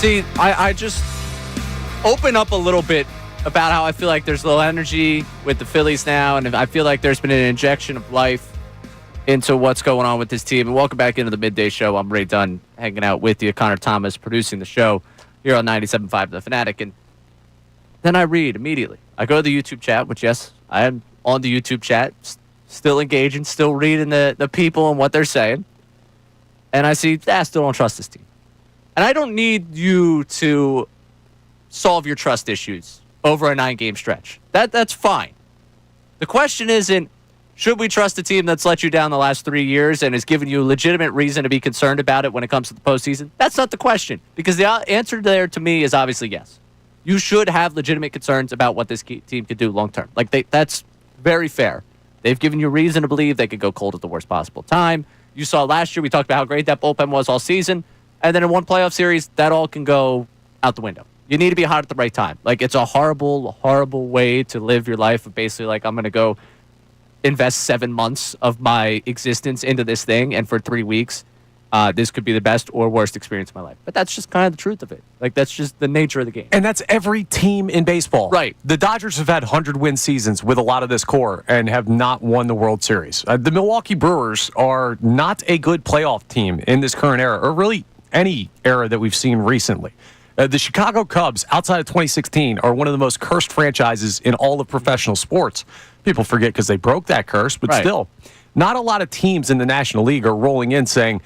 S1: See, I just open up a little bit about how I feel like there's low energy with the Phillies now, and I feel like there's been an injection of life into what's going on with this team. And welcome back into the Midday Show. I'm Ray Dunn, hanging out with you. Connor Thomas producing the show here on 97.5 The Fanatic. And then I read immediately. I go to the YouTube chat, which, yes, I am on the YouTube chat, still engaging, still reading the people and what they're saying. And I see, still don't trust this team. And I don't need you to solve your trust issues over a 9-game stretch. That's fine. The question isn't, should we trust a team that's let you down the last 3 years and has given you a legitimate reason to be concerned about it when it comes to the postseason? That's not the question, because the answer there to me is obviously yes. You should have legitimate concerns about what this team could do long term. That's very fair. They've given you reason to believe they could go cold at the worst possible time. You saw last year, we talked about how great that bullpen was all season, and then in one playoff series, that all can go out the window. You need to be hot at the right time. It's a horrible, horrible way to live your life of basically I'm going to go invest 7 months of my existence into this thing, and for 3 weeks, this could be the best or worst experience of my life. But that's just kind of the truth of it. That's just the nature of the game.
S2: And that's every team in baseball.
S1: Right.
S2: The Dodgers have had 100-win seasons with a lot of this core and have not won the World Series. The Milwaukee Brewers are not a good playoff team in this current era, or really any era that we've seen recently. The Chicago Cubs, outside of 2016, are one of the most cursed franchises in all of professional sports. People forget because they broke that curse, but still, not a lot of teams in the National League are rolling in saying,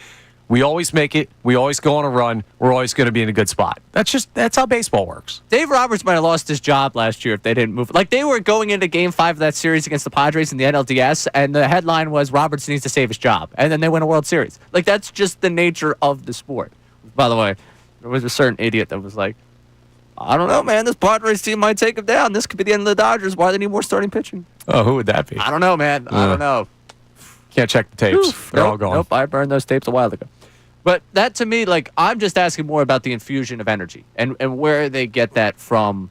S2: we always make it, we always go on a run, we're always going to be in a good spot. That's how baseball works.
S1: Dave Roberts might have lost his job last year if they didn't move. They were going into Game 5 of that series against the Padres in the NLDS, and the headline was, Roberts needs to save his job. And then they win a World Series. That's just the nature of the sport. By the way, there was a certain idiot that was like, I don't know, man. This Padres team might take him down. This could be the end of the Dodgers. Why do they need more starting pitching?
S2: Oh, who would that be?
S1: I don't know, man. I don't know.
S2: Can't check the tapes. They're all gone.
S1: Nope, I burned those tapes a while ago. But that, to me, I'm just asking more about the infusion of energy and where they get that from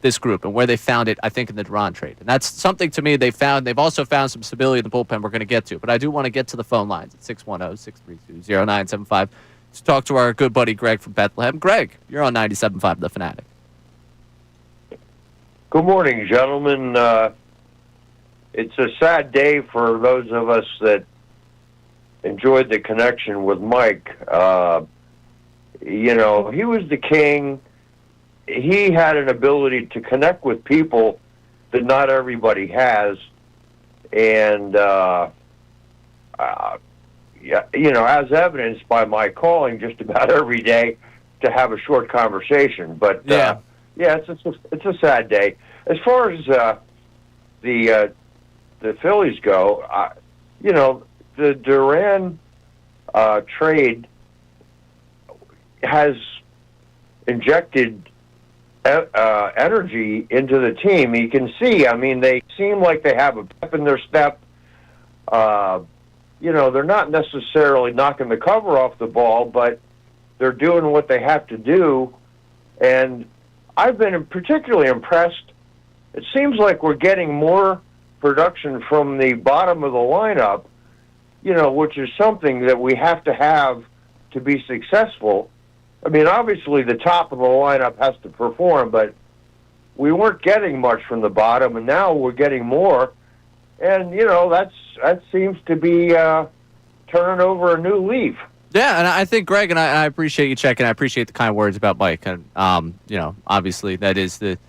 S1: this group and where they found it, I think, in the Duran trade. And that's something, to me, they found. They've also found some stability in the bullpen we're going to get to. But I do want to get to the phone lines at 610-632-0975 to talk to our good buddy Greg from Bethlehem. Greg, you're on 97.5 The Fanatic.
S9: Good morning, gentlemen. It's a sad day for those of us that enjoyed the connection with Mike. He was the king. He had an ability to connect with people that not everybody has. And, as evidenced by my calling just about every day to have a short conversation. But, it's a sad day. As far as the Phillies go, the Duran trade has injected energy into the team. You can see, they seem like they have a pep in their step. They're not necessarily knocking the cover off the ball, but they're doing what they have to do. And I've been particularly impressed. It seems like we're getting more production from the bottom of the lineup, which is something that we have to be successful. Obviously the top of the lineup has to perform, but we weren't getting much from the bottom, and now we're getting more. And, that seems to be turning over a new leaf.
S1: Yeah, and I think, Greg, and I appreciate you checking. I appreciate the kind words about Mike. And, obviously that is the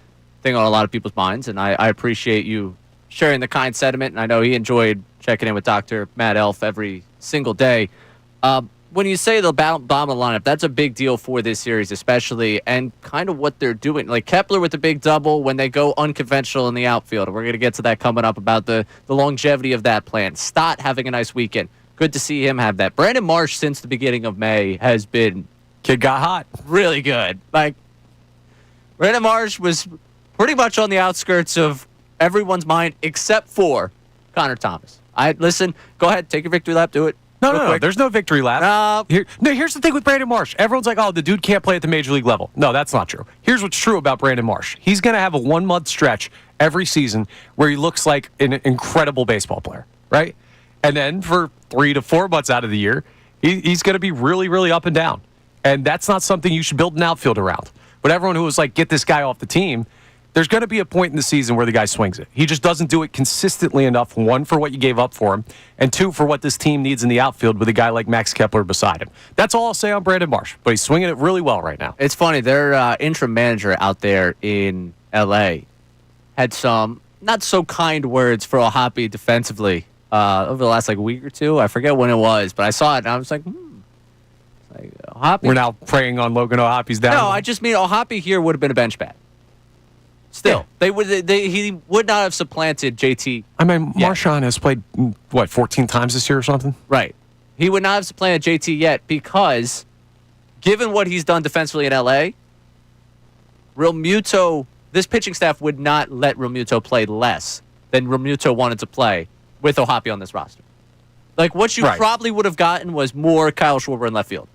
S1: thing on a lot of people's minds, and I appreciate you sharing the kind sentiment. And I know he enjoyed checking in with Dr. Matt Elf every single day. When you say the bottom of the lineup, that's a big deal for this series, especially, and kind of what they're doing. Kepler with the big double when they go unconventional in the outfield. We're going to get to that coming up about the longevity of that plan. Stott having a nice weekend. Good to see him have that. Brandon Marsh, since the beginning of May, has been...
S2: Kid got hot.
S1: Really good. Brandon Marsh was pretty much on the outskirts of everyone's mind except for Connor Thomas. Listen, go ahead, take your victory lap, do it.
S2: No, there's no victory lap. Here's the thing with Brandon Marsh. Everyone's like, oh, the dude can't play at the major league level. No, that's not true. Here's what's true about Brandon Marsh. He's going to have a 1-month stretch every season where he looks like an incredible baseball player, right? And then for 3 to 4 months out of the year, he's going to be really, really up and down. And that's not something you should build an outfield around. But everyone who was like, get this guy off the team, there's going to be a point in the season where the guy swings it. He just doesn't do it consistently enough, one, for what you gave up for him, and two, for what this team needs in the outfield with a guy like Max Kepler beside him. That's all I'll say on Brandon Marsh, but he's swinging it really well right now.
S1: It's funny. Their interim manager out there in L.A. had some not so kind words for Ohapi defensively over the last week or two. I forget when it was, but I saw it and I was like, Ohapi.
S2: We're now preying on Logan Ohapi's down.
S1: No, I just mean Ohapi here would have been a bench bat. Still, he would not have supplanted JT.
S2: I mean, Marshawn has played, 14 times this year or something?
S1: Right. He would not have supplanted JT yet because, given what he's done defensively in L.A., Realmuto, this pitching staff would not let Realmuto play less than Realmuto wanted to play with Ohapi on this roster. What you probably would have gotten was more Kyle Schwarber in left field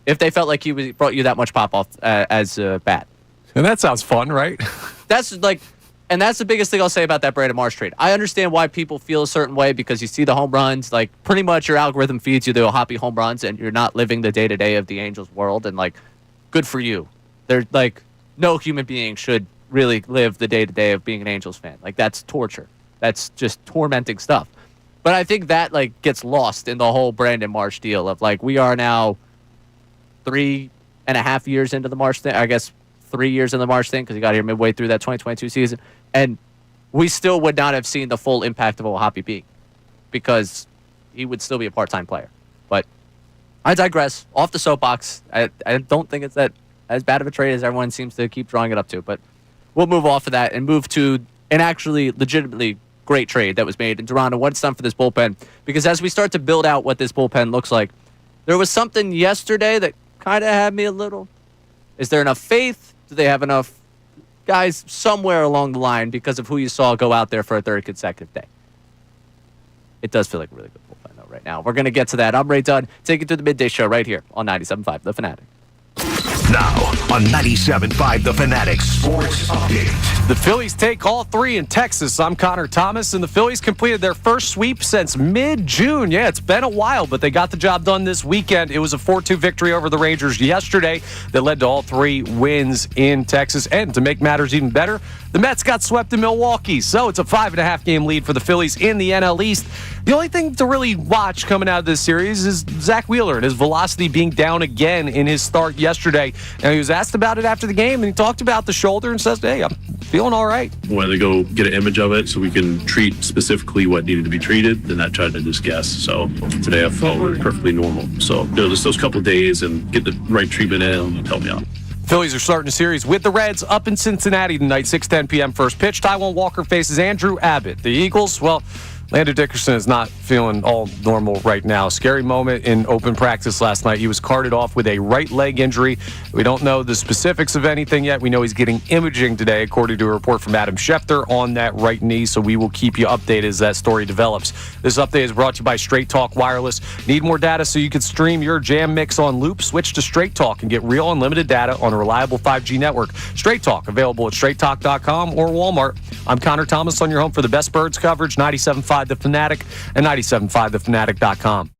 S1: if they felt like he brought you that much pop-off as a bat.
S2: And that sounds fun, right?
S1: That's the biggest thing I'll say about that Brandon Marsh trade. I understand why people feel a certain way because you see the home runs. Pretty much your algorithm feeds you the Ohapi home runs, and you're not living the day-to-day of the Angels world. And good for you. There's no human being should really live the day-to-day of being an Angels fan. That's torture. That's just tormenting stuff. But I think that gets lost in the whole Brandon Marsh deal of we are now 3.5 years into the Marsh thing. I guess 3 years in the Marsh thing because he got here midway through that 2022 season. And we still would not have seen the full impact of Ohapi being because he would still be a part-time player. But I digress. Off the soapbox. I don't think it's that as bad of a trade as everyone seems to keep drawing it up to. But we'll move off of that and move to an actually legitimately great trade that was made in Toronto. What it's done for this bullpen. Because as we start to build out what this bullpen looks like, there was something yesterday that kind of had me a little. Is there enough faith? Do they have enough guys somewhere along the line because of who you saw go out there for a third consecutive day? It does feel like a really good bullpen, though, right now. We're going to get to that. I'm Ray Dunn. Take it to the midday show right here on 97.5 The Fanatic.
S3: Now on 97.5 The Fanatic Sports Update.
S2: The Phillies take all three in Texas. I'm Connor Thomas, and the Phillies completed their first sweep since mid-June. Yeah, it's been a while, but they got the job done this weekend. It was a 4-2 victory over the Rangers yesterday that led to all three wins in Texas. And to make matters even better, the Mets got swept in Milwaukee, so it's a 5.5-game lead for the Phillies in the NL East. The only thing to really watch coming out of this series is Zach Wheeler and his velocity being down again in his start yesterday. Now, he was asked about it after the game, and he talked about the shoulder and says, hey, I'm feeling all right.
S5: Wanted to go get an image of it so we can treat specifically what needed to be treated, and not try to just guess. So today I felt perfectly normal. So just those couple of days and get the right treatment in help me out.
S2: Phillies are starting a series with the Reds up in Cincinnati tonight, 6:10 p.m. first pitch. Taijuan Walker faces Andrew Abbott. The Eagles, well, Landon Dickerson is not feeling all normal right now. Scary moment in open practice last night. He was carted off with a right leg injury. We don't know the specifics of anything yet. We know he's getting imaging today, according to a report from Adam Schefter on that right knee, so we will keep you updated as that story develops. This update is brought to you by Straight Talk Wireless. Need more data so you can stream your jam mix on loop? Switch to Straight Talk and get real unlimited data on a reliable 5G network. Straight Talk, available at straighttalk.com or Walmart. I'm Connor Thomas on your home for the best birds coverage, 97.5 The Fanatic and 97.5thefanatic.com.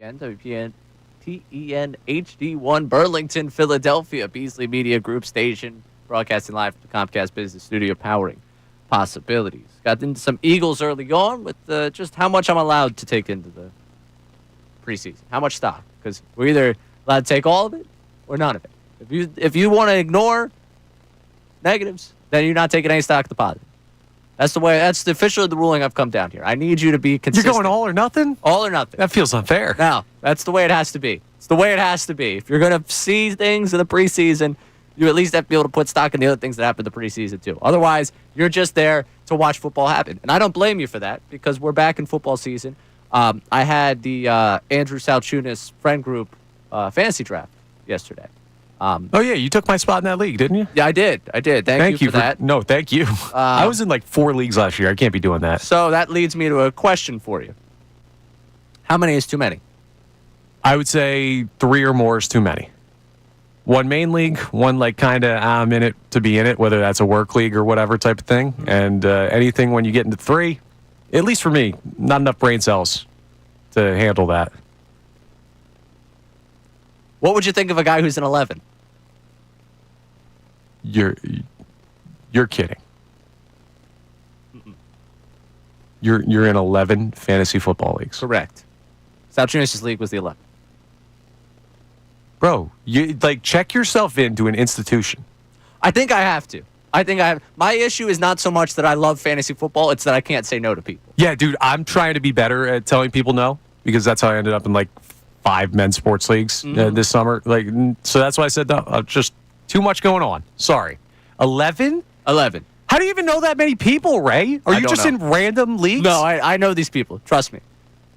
S1: WPN TEN HD1 Burlington, Philadelphia, Beasley Media Group station, broadcasting live from the Comcast Business Studio, powering possibilities. Got into some Eagles early on with just how much I'm allowed to take into the preseason, how much stock, because we're either allowed to take all of it or none of it. If you want to ignore negatives, then you're not taking any stock of the positive. That's officially the ruling I've come down here. I need you to be consistent.
S2: You're going all or nothing?
S1: All or nothing.
S2: That feels unfair.
S1: No, that's the way it has to be. It's the way it has to be. If you're going to see things in the preseason, you at least have to be able to put stock in the other things that happen in the preseason too. Otherwise, you're just there to watch football happen. And I don't blame you for that because we're back in football season. I had the Andrew Salciunas friend group fantasy draft yesterday.
S2: Oh, yeah, you took my spot in that league, didn't you?
S1: Yeah, I did. Thank you for that.
S2: No, thank you. I was in like 4 leagues last year. I can't be doing that.
S1: So that leads me to a question for you. How many is too many?
S2: I would say 3 or more is too many. 1 main league, 1 like kind of I'm in it to be in it, whether that's a work league or whatever type of thing. And anything when you get into 3, at least for me, not enough brain cells to handle that.
S1: What would you think of a guy who's in 11?
S2: You're kidding. You're in 11 fantasy football leagues.
S1: Correct. Salciunas' league was the 11.
S2: Bro, you like check yourself into an institution.
S1: I think I have to. My issue is not so much that I love fantasy football, it's that I can't say no to people.
S2: Yeah, dude, I'm trying to be better at telling people no because that's how I ended up in like 5 men's sports leagues this summer. Like, so that's why I said no. Just too much going on. Sorry. 11?
S1: 11.
S2: How do you even know that many people, Ray? Are you just in random leagues?
S1: No, I know these people. Trust me.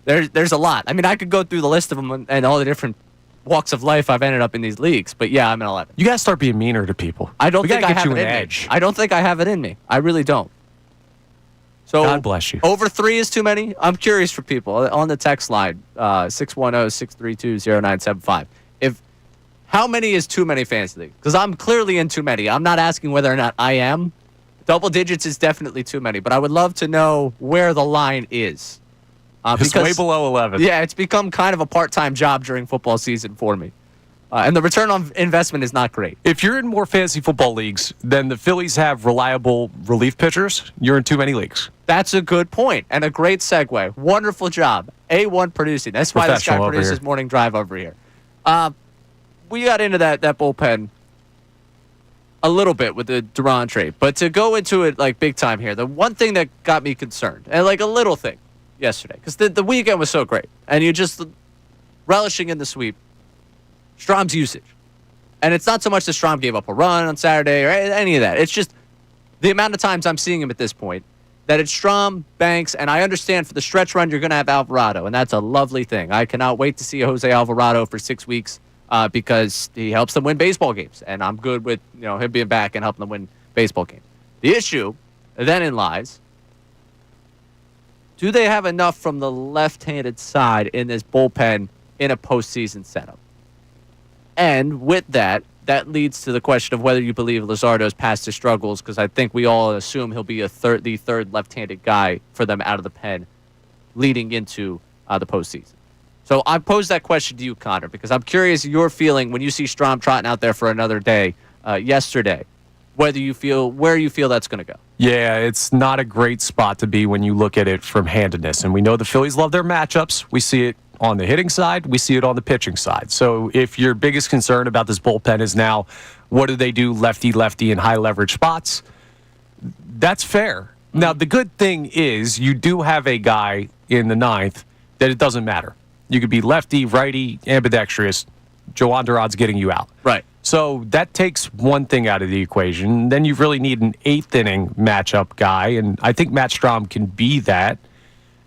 S1: There's a lot. I mean, I could go through the list of them and all the different walks of life I've ended up in these leagues. But yeah, I'm in 11.
S2: You got to start being meaner to people.
S1: I don't think I have
S2: you
S1: it
S2: an
S1: in
S2: edge.
S1: me. I don't think I have it in me. I really don't. So
S2: God bless you.
S1: Over 3 is too many? I'm curious for people on the text line, 610-632-0975. How many is too many fantasy leagues? Because I'm clearly in too many. I'm not asking whether or not I am. Double digits is definitely too many, but I would love to know where the line is.
S2: It's way below 11.
S1: Yeah, it's become kind of a part-time job during football season for me. And the return on investment is not great.
S2: If you're in more fantasy football leagues, then the Phillies have reliable relief pitchers. You're in too many leagues.
S1: That's a good point and a great segue. Wonderful job. A1 producing. That's why this guy produces Morning Drive over here. We got into that bullpen a little bit with the Duran trade, but to go into it like big time here, the one thing that got me concerned, and like a little thing yesterday, because the weekend was so great, and you just relishing in the sweep, Strom's usage. And it's not so much that Strom gave up a run on Saturday or any of that. It's just the amount of times I'm seeing him at this point, that it's Strom, Banks, and I understand for the stretch run you're going to have Alvarado, and that's a lovely thing. I cannot wait to see Jose Alvarado for 6 weeks. Because he helps them win baseball games, and I'm good with him being back and helping them win baseball games. The issue then lies: do they have enough from the left-handed side in this bullpen in a postseason setup? And with that leads to the question of whether you believe Luzardo's past his struggles, because I think we all assume he'll be the third left-handed guy for them out of the pen leading into the postseason. So I posed that question to you, Connor, because I'm curious your feeling when you see Strom trotting out there for another day yesterday, where you feel that's going to go.
S2: Yeah, it's not a great spot to be when you look at it from handedness. And we know the Phillies love their matchups. We see it on the hitting side. We see it on the pitching side. So if your biggest concern about this bullpen is now what do they do lefty in high leverage spots, that's fair. Now, the good thing is you do have a guy in the 9th that it doesn't matter. You could be lefty, righty, ambidextrous. Joan Duran's getting you out.
S1: Right.
S2: So that takes one thing out of the equation. Then you really need an 8th inning matchup guy, and I think Matt Strom can be that.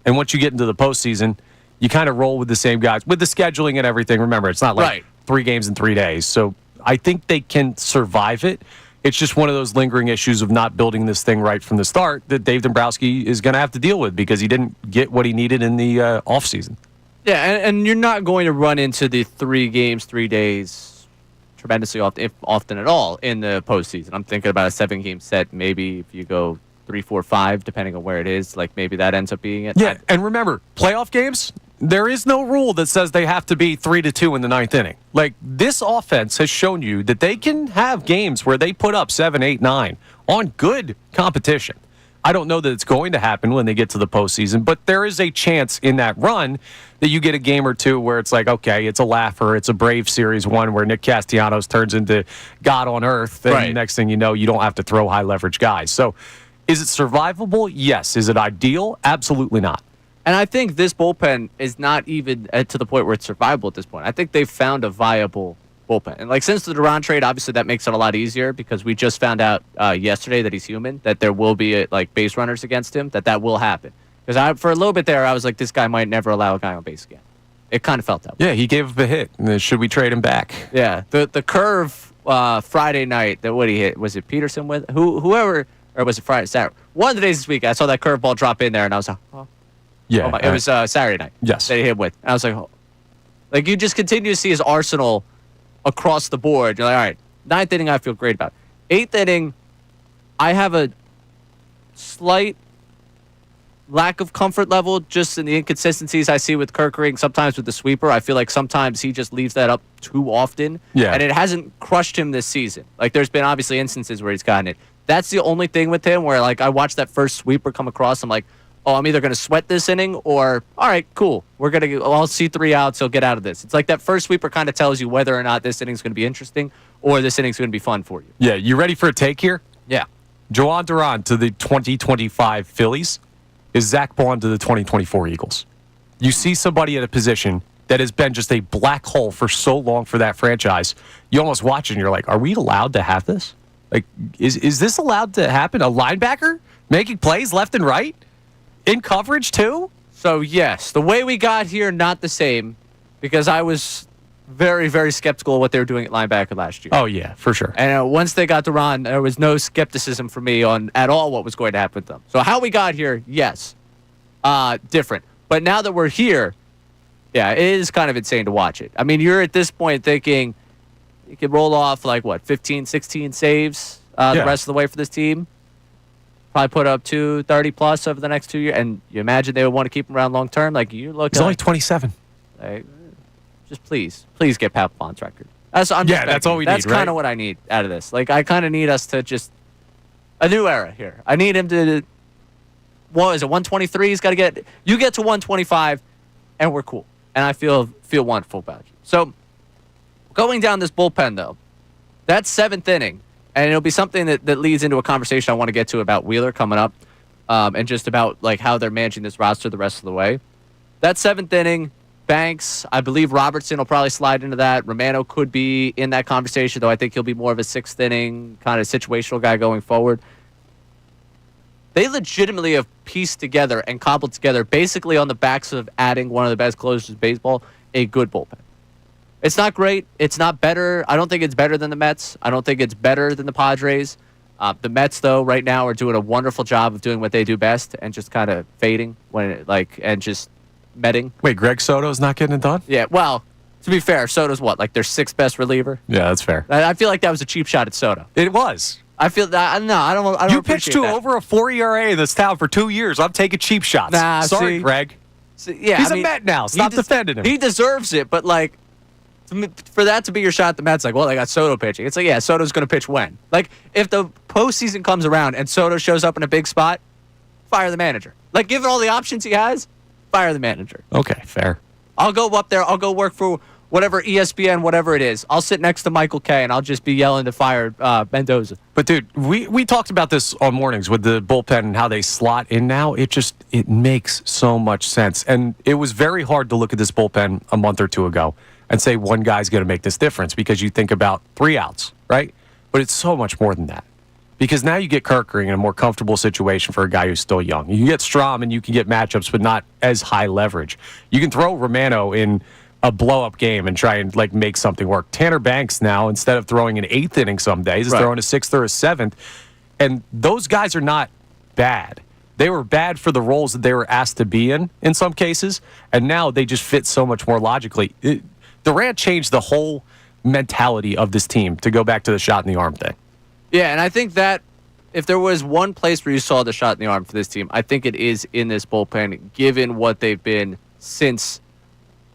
S2: And once you get into the postseason, you kind of roll with the same guys. With the scheduling and everything, remember, it's not like 3 games in 3 days. So I think they can survive it. It's just one of those lingering issues of not building this thing right from the start that Dave Dombrowski is going to have to deal with because he didn't get what he needed in the offseason.
S1: Yeah, and you're not going to run into the 3 games, 3 days tremendously often, if often at all, in the postseason. I'm thinking about a 7-game set. Maybe if you go 3, 4, 5, depending on where it is, like maybe that ends up being it.
S2: Yeah, and remember, playoff games, there is no rule that says they have to be 3-2 in the ninth inning. Like, this offense has shown you that they can have games where they put up 7, 8, 9 on good competition. I don't know that it's going to happen when they get to the postseason, but there is a chance in that run that you get a game or two where it's like, okay, it's a laugher, it's a Brave Series 1 where Nick Castellanos turns into God on earth, and the next thing you know, you don't have to throw high-leverage guys. So is it survivable? Yes. Is it ideal? Absolutely not.
S1: And I think this bullpen is not even to the point where it's survivable at this point. I think they've found a viable bullpen. And, like, since the Duran trade, obviously that makes it a lot easier because we just found out yesterday that he's human, that there will be, base runners against him, that will happen. Because for a little bit there, I was like, this guy might never allow a guy on base again. It kind of felt that way.
S2: Yeah, he gave up a hit. Should we trade him back?
S1: Yeah. The curve Friday night, that what he hit, was it Peterson with? Whoever, or was it Friday, Saturday? One of the days this week, I saw that curveball drop in there, and I was like, oh.
S2: Yeah.
S1: It was Saturday night.
S2: Yes.
S1: That he hit with. And I was like, oh. Like, you just continue to see his arsenal across the board. You're like, all right, ninth inning, I feel great about. Eighth inning, I have a slight lack of comfort level just in the inconsistencies I see with Kerkering. Sometimes with the sweeper, I feel like sometimes he just leaves that up too often.
S2: Yeah.
S1: And it hasn't crushed him this season. Like, there's been obviously instances where he's gotten it. That's the only thing with him where, like, I watched that first sweeper come across. I'm like, oh, I'm either going to sweat this inning or, all right, cool. I'll see 3 outs. He'll get out of this. It's like that first sweeper kind of tells you whether or not this inning's going to be interesting or this inning's going to be fun for you.
S2: Yeah, you ready for a take here?
S1: Yeah.
S2: Joan Duran to the 2025 Phillies is Zach Bond to the 2024 Eagles. You see somebody at a position that has been just a black hole for so long for that franchise. You almost watch it and you're like, are we allowed to have this? Like, is this allowed to happen? A linebacker making plays left and right? In coverage, too?
S1: So, yes, the way we got here, not the same, because I was very, very skeptical of what they were doing at linebacker last year.
S2: Oh, yeah, for sure.
S1: And once they got Duran, there was no skepticism for me on at all what was going to happen with them. So how we got here, yes, different. But now that we're here, yeah, it is kind of insane to watch it. I mean, you're at this point thinking you could roll off, 15, 16 saves the rest of the way for this team. Probably put up 230+ over the next 2 years. And you imagine they would want to keep him around long term? Like, you look
S2: He's only 27.
S1: Just please get Pat Bond's record. That's all we need.
S2: That's
S1: kind of what I need out of this. Like, I kind of need us to just a new era here. I need him to. What is it? 123. He's got to get. You get to 125, and we're cool. And I feel wonderful about you. So, going down this bullpen though, that seventh inning, and it'll be something that leads into a conversation I want to get to about Wheeler coming up, and just about how they're managing this roster the rest of the way. That seventh inning. Banks, I believe Robertson will probably slide into that. Romano could be in that conversation, though I think he'll be more of a sixth inning kind of situational guy going forward. They legitimately have pieced together and cobbled together, basically on the backs of adding one of the best closers in baseball, a good bullpen. It's not great. It's not better. I don't think it's better than the Mets. I don't think it's better than the Padres. The Mets, though, right now are doing a wonderful job of doing what they do best and just kind of fading and just metting.
S2: Wait, Greg Soto's not getting it done?
S1: Yeah, well, to be fair, Soto's their sixth best reliever?
S2: Yeah, that's fair.
S1: I feel like that was a cheap shot at Soto.
S2: It was.
S1: I feel that. No, I don't.
S2: You pitched to over a 4 ERA in this town for 2 years. I'm taking cheap shots.
S1: Nah,
S2: sorry, Greg.
S1: Yeah,
S2: he's a Met now. Stop defending him.
S1: He deserves it, but for that to be your shot, the Mets they got Soto pitching. It's Soto's going to pitch when? If the postseason comes around and Soto shows up in a big spot, fire the manager. Given all the options he has, fire the manager.
S2: Okay, fair.
S1: I'll go up there. I'll go work for whatever ESPN, whatever it is. I'll sit next to Michael Kay, and I'll just be yelling to fire Mendoza.
S2: But, dude, we talked about this on mornings with the bullpen and how they slot in now. It makes so much sense. And it was very hard to look at this bullpen a month or two ago and say one guy's going to make this difference because you think about 3 outs, right? But it's so much more than that. Because now you get Kerkering in a more comfortable situation for a guy who's still young. You can get Strom and you can get matchups, but not as high leverage. You can throw Romano in a blow-up game and try and make something work. Tanner Banks now, instead of throwing an 8th inning some days, is throwing a 6th or a 7th. And those guys are not bad. They were bad for the roles that they were asked to be in some cases, and now they just fit so much more logically. Durant changed the whole mentality of this team, to go back to the shot in the arm thing.
S1: Yeah, and I think that if there was one place where you saw the shot in the arm for this team, I think it is in this bullpen, given what they've been since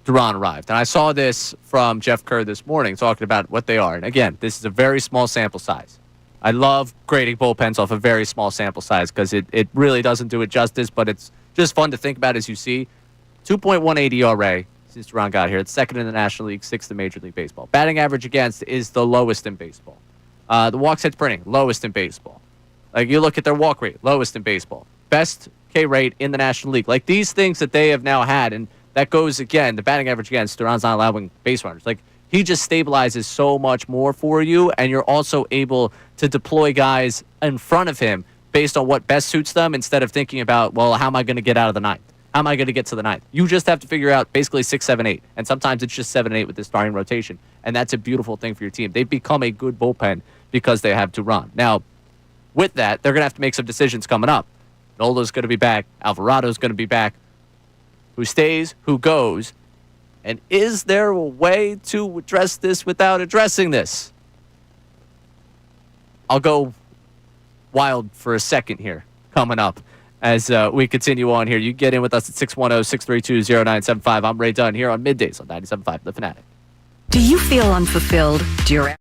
S1: Duran arrived. And I saw this from Jeff Kerr this morning talking about what they are. And again, this is a very small sample size. I love grading bullpens off a very small sample size because it really doesn't do it justice, but it's just fun to think about as you see. 2.18 ERA since Duran got here. It's second in the National League, sixth in Major League Baseball. Batting average against is the lowest in baseball. The walks hits per inning, lowest in baseball. Like, you look at their walk rate, lowest in baseball. Best K rate in the National League. Like, these things that they have now had, and that goes, again, the batting average against, Duran's not allowing base runners. Like, he just stabilizes so much more for you, and you're also able to deploy guys in front of him based on what best suits them instead of thinking about, well, how am I going to get out of the ninth? How am I going to get to the ninth? You just have to figure out basically 6, 7, 8. And sometimes it's just 7 and 8 with the starting rotation. And that's a beautiful thing for your team. They've become a good bullpen because they have Duran. Now, with that, they're going to have to make some decisions coming up. Nola's going to be back. Alvarado's going to be back. Who stays? Who goes? And is there a way to address this without addressing this? I'll go wild for a second here coming up as we continue on here. You get in with us at 610-632-0975. I'm Ray Dunn here on Middays on 97.5 The Fanatic.
S8: Do you feel unfulfilled? Do your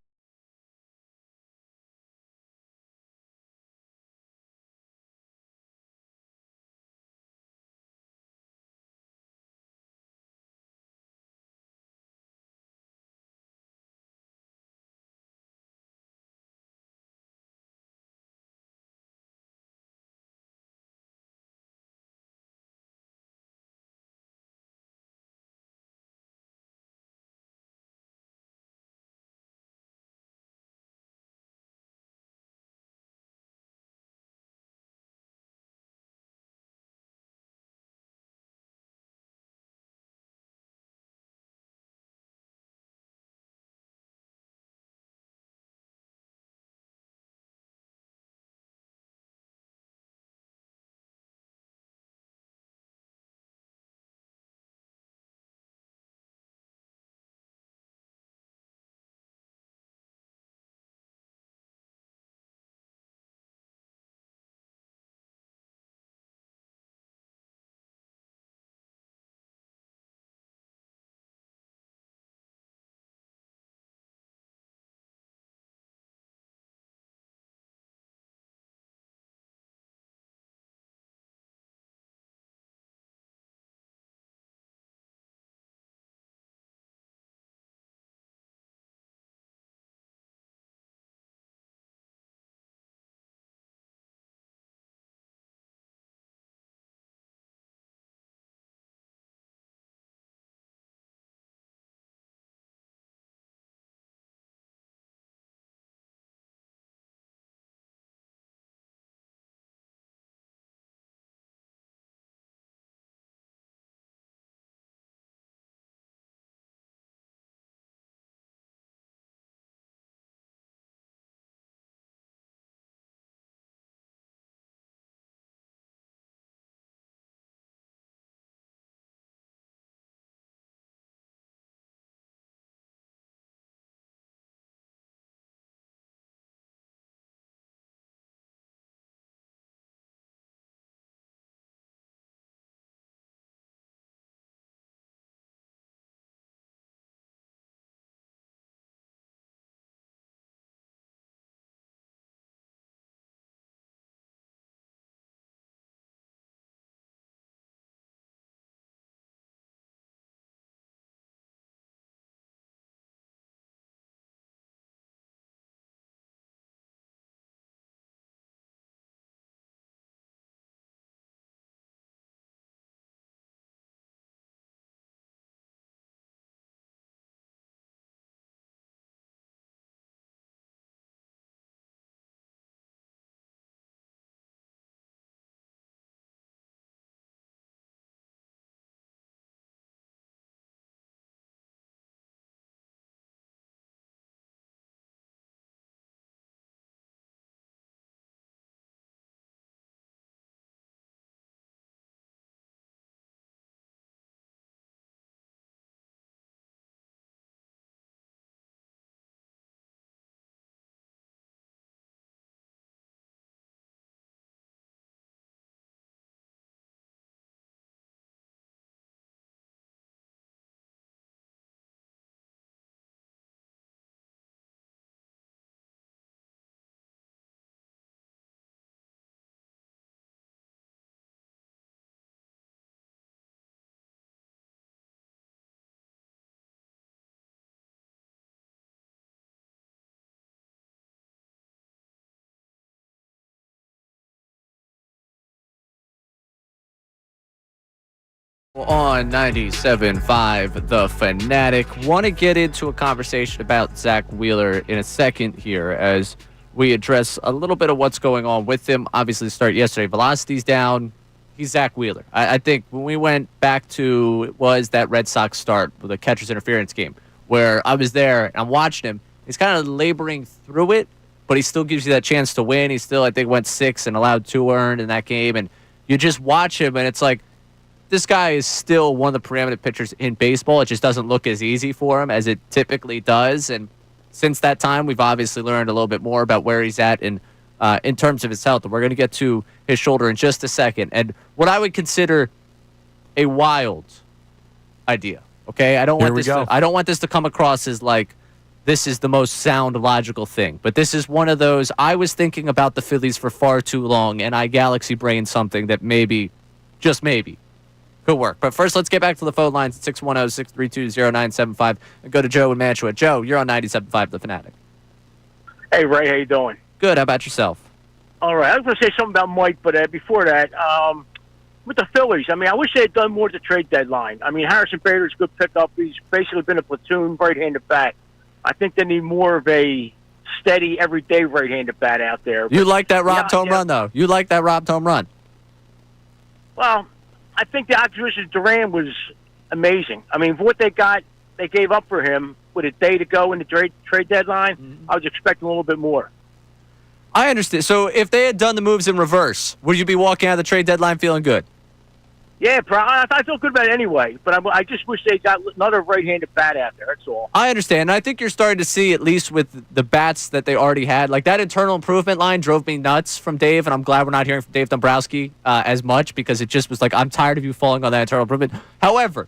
S1: On 97.5, The Fanatic. Want to get into a conversation about Zach Wheeler in a second here as we address a little bit of what's going on with him. Obviously, the start yesterday, velocity's down. He's Zach Wheeler. I think when we went back to, it was that Red Sox start with the catcher's interference game where I was there and I'm watching him. He's kind of laboring through it, but he still gives you that chance to win. He still, I think, went 6 and allowed 2 earned in that game. And you just watch him, and it's like, this guy is still one of the preeminent pitchers in baseball. It just doesn't look as easy for him as it typically does. And since that time, we've obviously learned a little bit more about where he's at in terms of his health. And we're going to get to his shoulder in just a second. And what I would consider a wild idea. Okay, I don't want this to come across as like this is the most sound, logical thing. But this is one of those. I was thinking about the Phillies for far too long, and I galaxy brained something that maybe, just maybe, could work. But first, let's get back to the phone lines at 610-632-0975 and go to Joe in Mantua. Joe, you're on 97.5 The Fanatic.
S10: Hey, Ray, how you doing?
S1: Good. How about yourself?
S10: All right. I was going to say something about Mike, but before that, with the Phillies, I mean, I wish they had done more at the trade deadline. I mean, Harrison Bader's a good pickup. He's basically been a platoon right-handed bat. I think they need more of a steady, everyday right-handed bat out there.
S1: You like that robbed home run, though? You like that robbed home run?
S10: Well, I think the acquisition of Duran was amazing. I mean, for what they got, they gave up for him with a day to go in the trade deadline. I was expecting a little bit more.
S1: I understand. So if they had done the moves in reverse, would you be walking out of the trade deadline feeling good?
S10: Yeah, I feel good about it anyway, but I just wish they got another right-handed bat out there, that's all.
S1: I understand, and I think you're starting to see, at least with the bats that they already had, like that internal improvement line drove me nuts from Dave, and I'm glad we're not hearing from Dave Dombrowski as much, because it just was like, I'm tired of you falling on that internal improvement. However,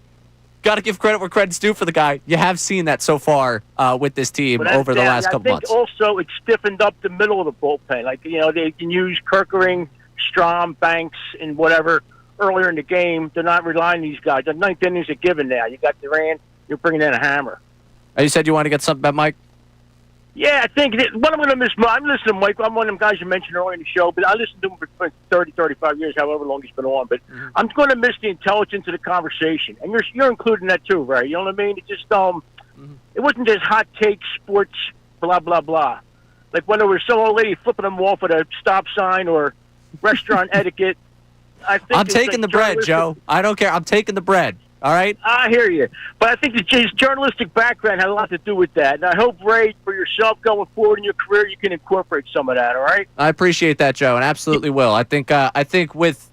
S1: got to give credit where credit's due for the guy. You have seen that so far with this team over the last couple months.
S10: I think also it stiffened up the middle of the bullpen. Like, you know, they can use Kerkering, Strom, Banks, and whatever earlier in the game. They're not relying on these guys. The ninth inning's a given now. You got Duran, you're bringing in a hammer.
S1: You said you want to get something about Mike?
S10: Yeah, I think what I'm going to miss. I'm listening to Mike. I'm one of them guys you mentioned earlier in the show, but I listened to him for 30, 35 years, however long he's been on. But I'm going to miss the intelligence of the conversation, and you're including that too, right? You know what I mean? It just it wasn't just hot take sports, blah blah blah. Like when there was some old lady flipping them off at a stop sign or restaurant etiquette.
S1: I'm taking the bread, Joe. I don't care. I'm taking the bread. All right?
S10: I hear you. But I think his journalistic background had a lot to do with that. And I hope, Ray, for yourself going forward in your career, you can incorporate some of that, all right?
S1: I appreciate that, Joe, and absolutely will. I think with,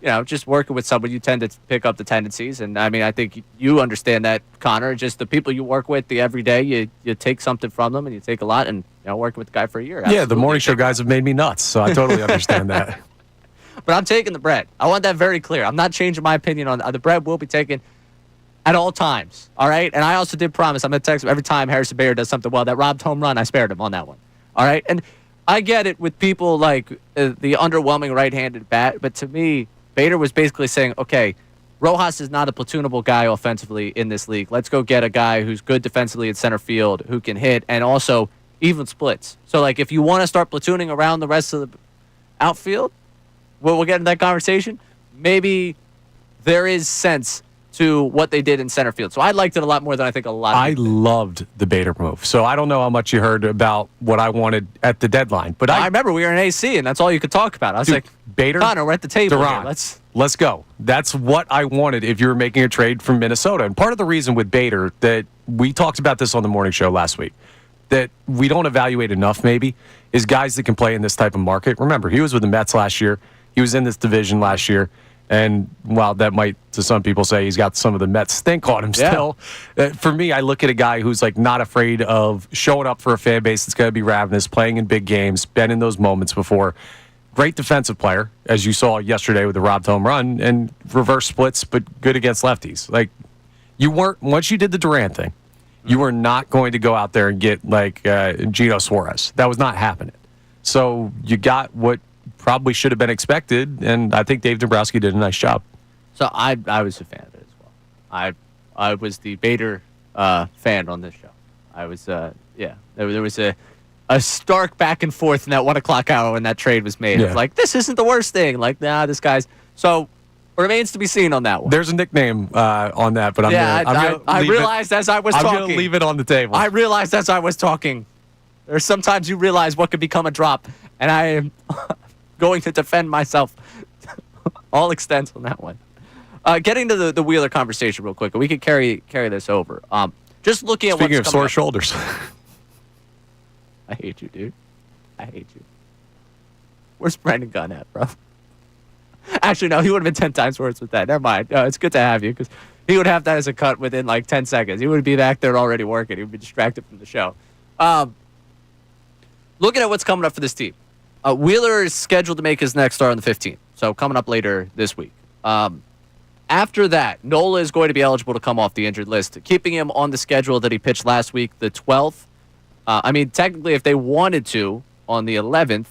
S1: just working with someone, you tend to pick up the tendencies. And, I mean, I think you understand that, Connor. Just the people you work with the every day, you take something from them, and you take a lot. And, working with the guy for a year.
S2: Yeah, the morning show guys have made me nuts, so I totally understand that.
S1: But I'm taking the bread. I want that very clear. I'm not changing my opinion on the bread. Will be taken at all times. All right? And I also did promise I'm going to text him every time Harrison Bader does something well. That robbed home run, I spared him on that one. All right? And I get it with people like the underwhelming right-handed bat. But to me, Bader was basically saying, okay, Rojas is not a platoonable guy offensively in this league. Let's go get a guy who's good defensively in center field, who can hit, and also even splits. So, like, if you want to start platooning around the rest of the outfield, we'll get into that conversation. Maybe there is sense to what they did in center field. So I liked it a lot more than I think a lot of people did.
S2: Loved the Bader move. So I don't know how much you heard about what I wanted at the deadline. But I
S1: remember we were in AC, and that's all you could talk about. I was like,
S2: Bader,
S1: Connor, we're at the table
S2: Duran,
S1: here.
S2: Let's go. That's what I wanted if you were making a trade from Minnesota. And part of the reason with Bader that we talked about this on the morning show last week, that we don't evaluate enough maybe, is guys that can play in this type of market. Remember, he was with the Mets last year. He was in this division last year. And while that might, to some people, say he's got some of the Mets stink on him still, for me, I look at a guy who's like not afraid of showing up for a fan base that's going to be ravenous, playing in big games, been in those moments before. Great defensive player, as you saw yesterday with the robbed home run, and reverse splits, but good against lefties. Like, you weren't, once you did the Durant thing, you were not going to go out there and get like Gino Suarez. That was not happening. So you got what probably should have been expected, and I think Dave Dombrowski did a nice job.
S1: So I was a fan of it as well. I was the Bader fan on this show. I was there was a stark back and forth in that 1 o'clock hour when that trade was made. Of like, this isn't the worst thing. Like, nah, this guy's. So Remains to be seen on that one.
S2: There's a nickname on that, but
S1: I realized as I was talking.
S2: I'm going to leave it on the table.
S1: I realized as I was talking. There's sometimes you realize what could become a drop, and I am going to defend myself all extent on that one. Getting to the Wheeler conversation real quick, we could carry this over. Just looking at
S2: Speaking
S1: what's
S2: of sore
S1: up.
S2: shoulders.
S1: I hate you, dude. I hate you. Where's Brandon Gunn at, bro? Actually, no, he would have been 10 times worse with that. Never mind. It's good to have you because he would have that as a cut within like 10 seconds. He would be back there already working. He would be distracted from the show. Looking at what's coming up for this team. Wheeler is scheduled to make his next start on the 15th, so coming up later this week. After that, Nola is going to be eligible to come off the injured list, keeping him on the schedule that he pitched last week, the 12th. Technically, if they wanted to, on the 11th,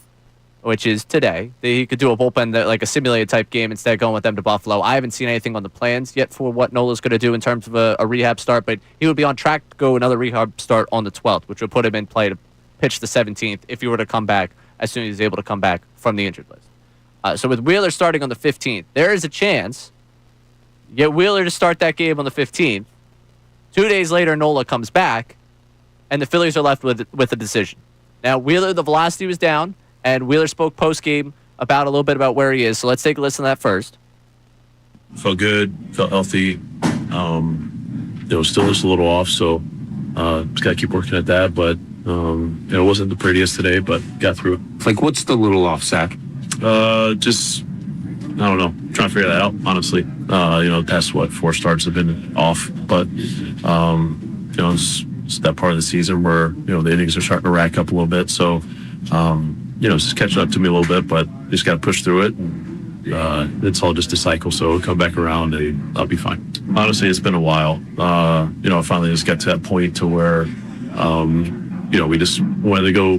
S1: which is today, he could do a bullpen, like a simulated type game, instead of going with them to Buffalo. I haven't seen anything on the plans yet for what Nola's going to do in terms of a rehab start, but he would be on track to go another rehab start on the 12th, which would put him in play to pitch the 17th if he were to come back as soon as he's able to come back from the injured list. So with Wheeler starting on the 15th, there is a chance you get Wheeler to start that game on the 15th. 2 days later, Nola comes back, and the Phillies are left with a decision. Now, Wheeler, the velocity was down, and Wheeler spoke post-game about a little bit about where he is. So let's take a listen to that first.
S5: Felt good, felt healthy. Still just a little off, so just got to keep working at that. But it wasn't the prettiest today, but got through it.
S11: Like, what's the little off, Zach?
S5: Just, I don't know, trying to figure that out, honestly. The past, 4 starts have been off, but, it's that part of the season where, the innings are starting to rack up a little bit. So, it's just catching up to me a little bit, but just got to push through it. It's all just a cycle, so it'll come back around and I'll be fine. Honestly, it's been a while. I finally just got to that point to where, we just wanted to go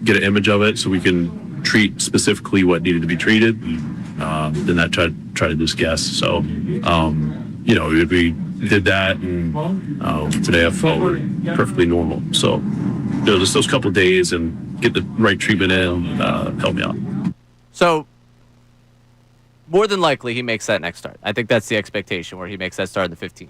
S5: get an image of it so we can treat specifically what needed to be treated. Then that try to just guess. So, we did that, and today I felt perfectly normal. So, just those couple of days and get the right treatment in, help me out.
S1: So, more than likely, he makes that next start. I think that's the expectation, where he makes that start on the 15th.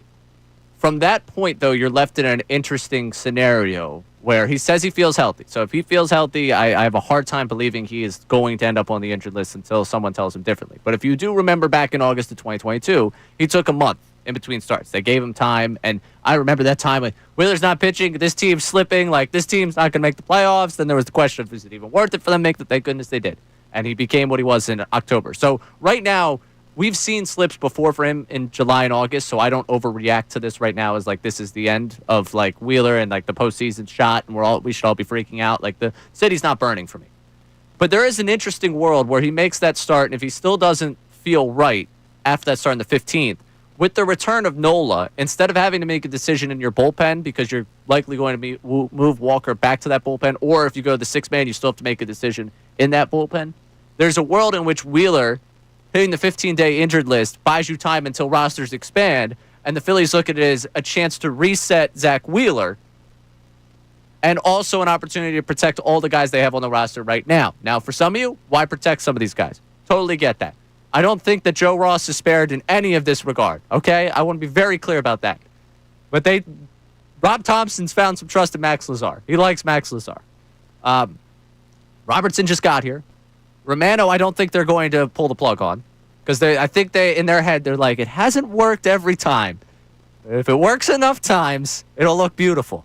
S1: From that point, though, you're left in an interesting scenario where he says he feels healthy. So if he feels healthy, I have a hard time believing he is going to end up on the injured list until someone tells him differently. But if you do remember back in August of 2022, he took a month in between starts. They gave him time, and I remember that time, like, Wheeler's not pitching, this team's slipping, like, this team's not going to make the playoffs. Then there was the question of, is it even worth it for them to make the, thank goodness they did. And he became what he was in October. So right now, we've seen slips before for him in July and August, so I don't overreact to this right now as, like, this is the end of, like, Wheeler and, like, the postseason shot, and we should all be freaking out. Like, the city's not burning for me. But there is an interesting world where he makes that start, and if he still doesn't feel right after that start on the 15th, with the return of Nola, instead of having to make a decision in your bullpen because you're likely going to move Walker back to that bullpen, or if you go to the 6-man, you still have to make a decision in that bullpen, there's a world in which Wheeler hitting the 15-day injured list buys you time until rosters expand, and the Phillies look at it as a chance to reset Zach Wheeler and also an opportunity to protect all the guys they have on the roster right now. Now, for some of you, why protect some of these guys? Totally get that. I don't think that Joe Ross is spared in any of this regard, okay? I want to be very clear about that. But Rob Thompson's found some trust in Max Lazar. He likes Max Lazar. Robertson just got here. Romano, I don't think they're going to pull the plug on, because I think in their head, they're like, it hasn't worked every time. If it works enough times, it'll look beautiful.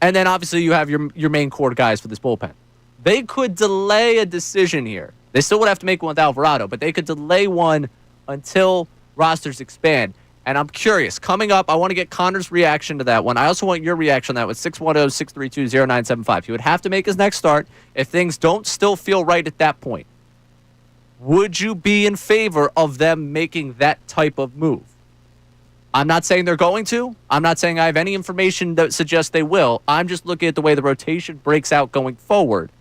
S1: And then obviously you have your main core guys for this bullpen. They could delay a decision here. They still would have to make one with Alvarado, but they could delay one until rosters expand. And I'm curious. Coming up, I want to get Connor's reaction to that one. I also want your reaction to that with 610-632-0975. He would have to make his next start if things don't still feel right at that point. Would you be in favor of them making that type of move? I'm not saying they're going to. I'm not saying I have any information that suggests they will. I'm just looking at the way the rotation breaks out going forward,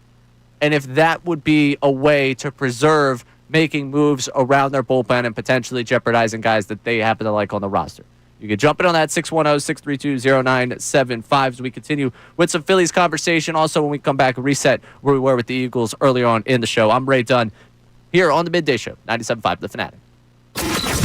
S1: and if that would be a way to preserve making moves around their bullpen and potentially jeopardizing guys that they happen to like on the roster. You can jump in on that 610-632-0975 as we continue with some Phillies conversation. Also, when we come back, reset where we were with the Eagles earlier on in the show. I'm Ray Dunn here on the Midday Show, 97.5 The Fanatic.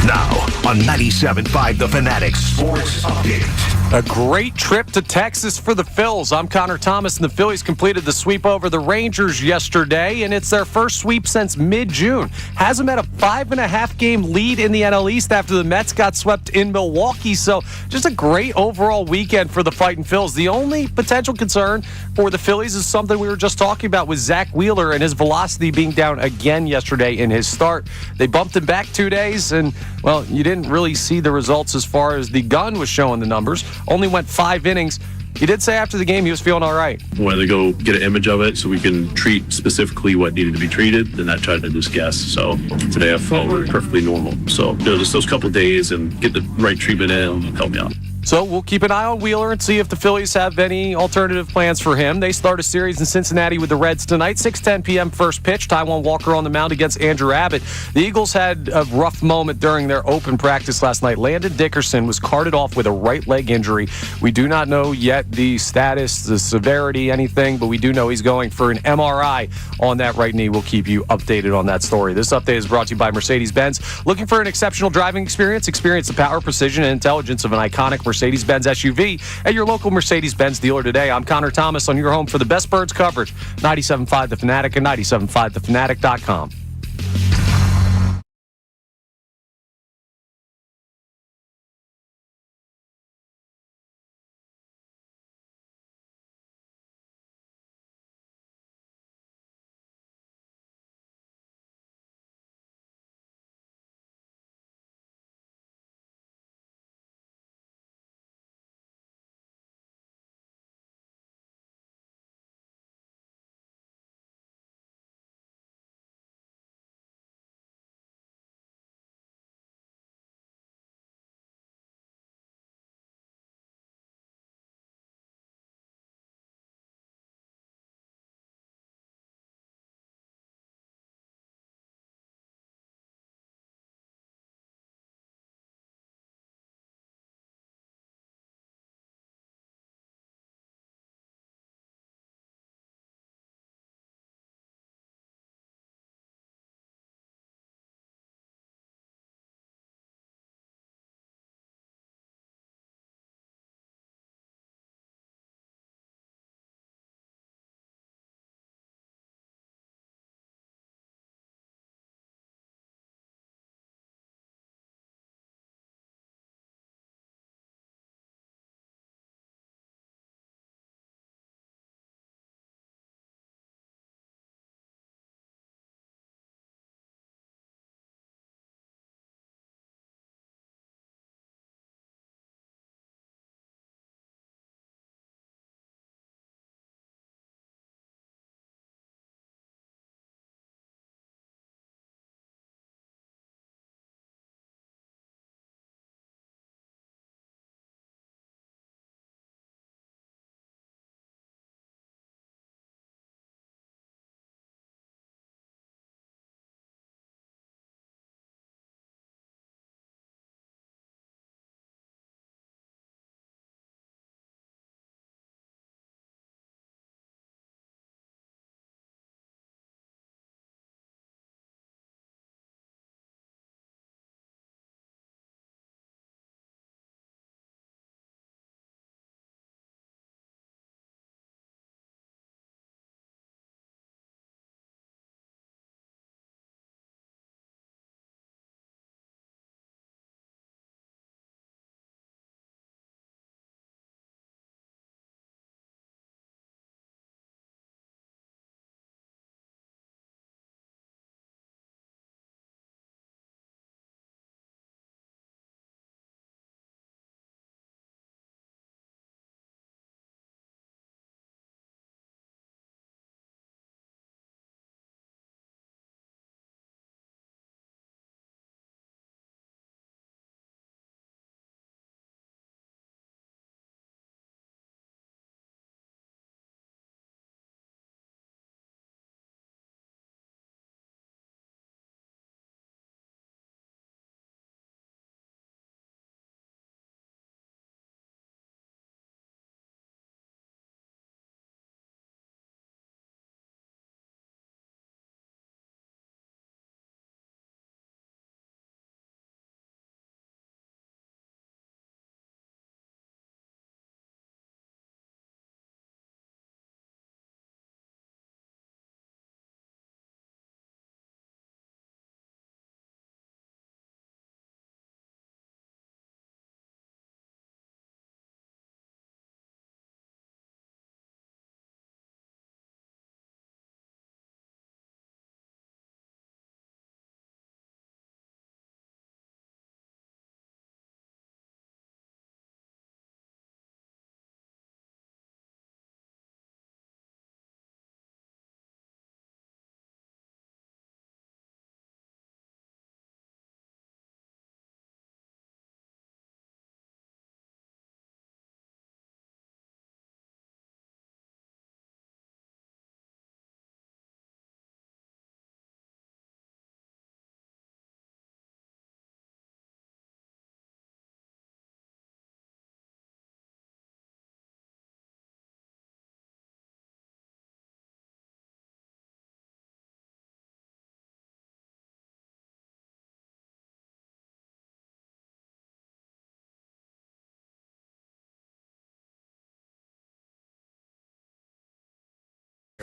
S3: Now on 97.5 The Fanatic Sports Update.
S2: A great trip to Texas for the Phils. I'm Connor Thomas, and the Phillies completed the sweep over the Rangers yesterday, and it's their first sweep since mid-June. Has them at a 5.5-game lead in the NL East after the Mets got swept in Milwaukee. So just a great overall weekend for the Fightin' Phils. The only potential concern for the Phillies is something we were just talking about with Zach Wheeler and his velocity being down again yesterday in his start. They bumped him back 2 days, and, well, you didn't really see the results as far as the gun was showing the numbers. Only went 5 innings. He did say after the game he was feeling all right.
S5: Wanted to go get an image of it so we can treat specifically what needed to be treated and not try to just guess. So today I felt perfectly normal. So just those couple of days and get the right treatment in helped me out.
S2: So we'll keep an eye on Wheeler and see if the Phillies have any alternative plans for him. They start a series in Cincinnati with the Reds tonight, 6:10 p.m. first pitch. Taijuan Walker on the mound against Andrew Abbott. The Eagles had a rough moment during their open practice last night. Landon Dickerson was carted off with a right leg injury. We do not know yet the status, the severity, anything, but we do know he's going for an MRI on that right knee. We'll keep you updated on that story. This update is brought to you by Mercedes-Benz. Looking for an exceptional driving experience? Experience the power, precision, and intelligence of an iconic Mercedes-Benz SUV at your local Mercedes-Benz dealer today. I'm Connor Thomas on your home for the best birds coverage. 97.5 The Fanatic and 97.5thefanatic.com.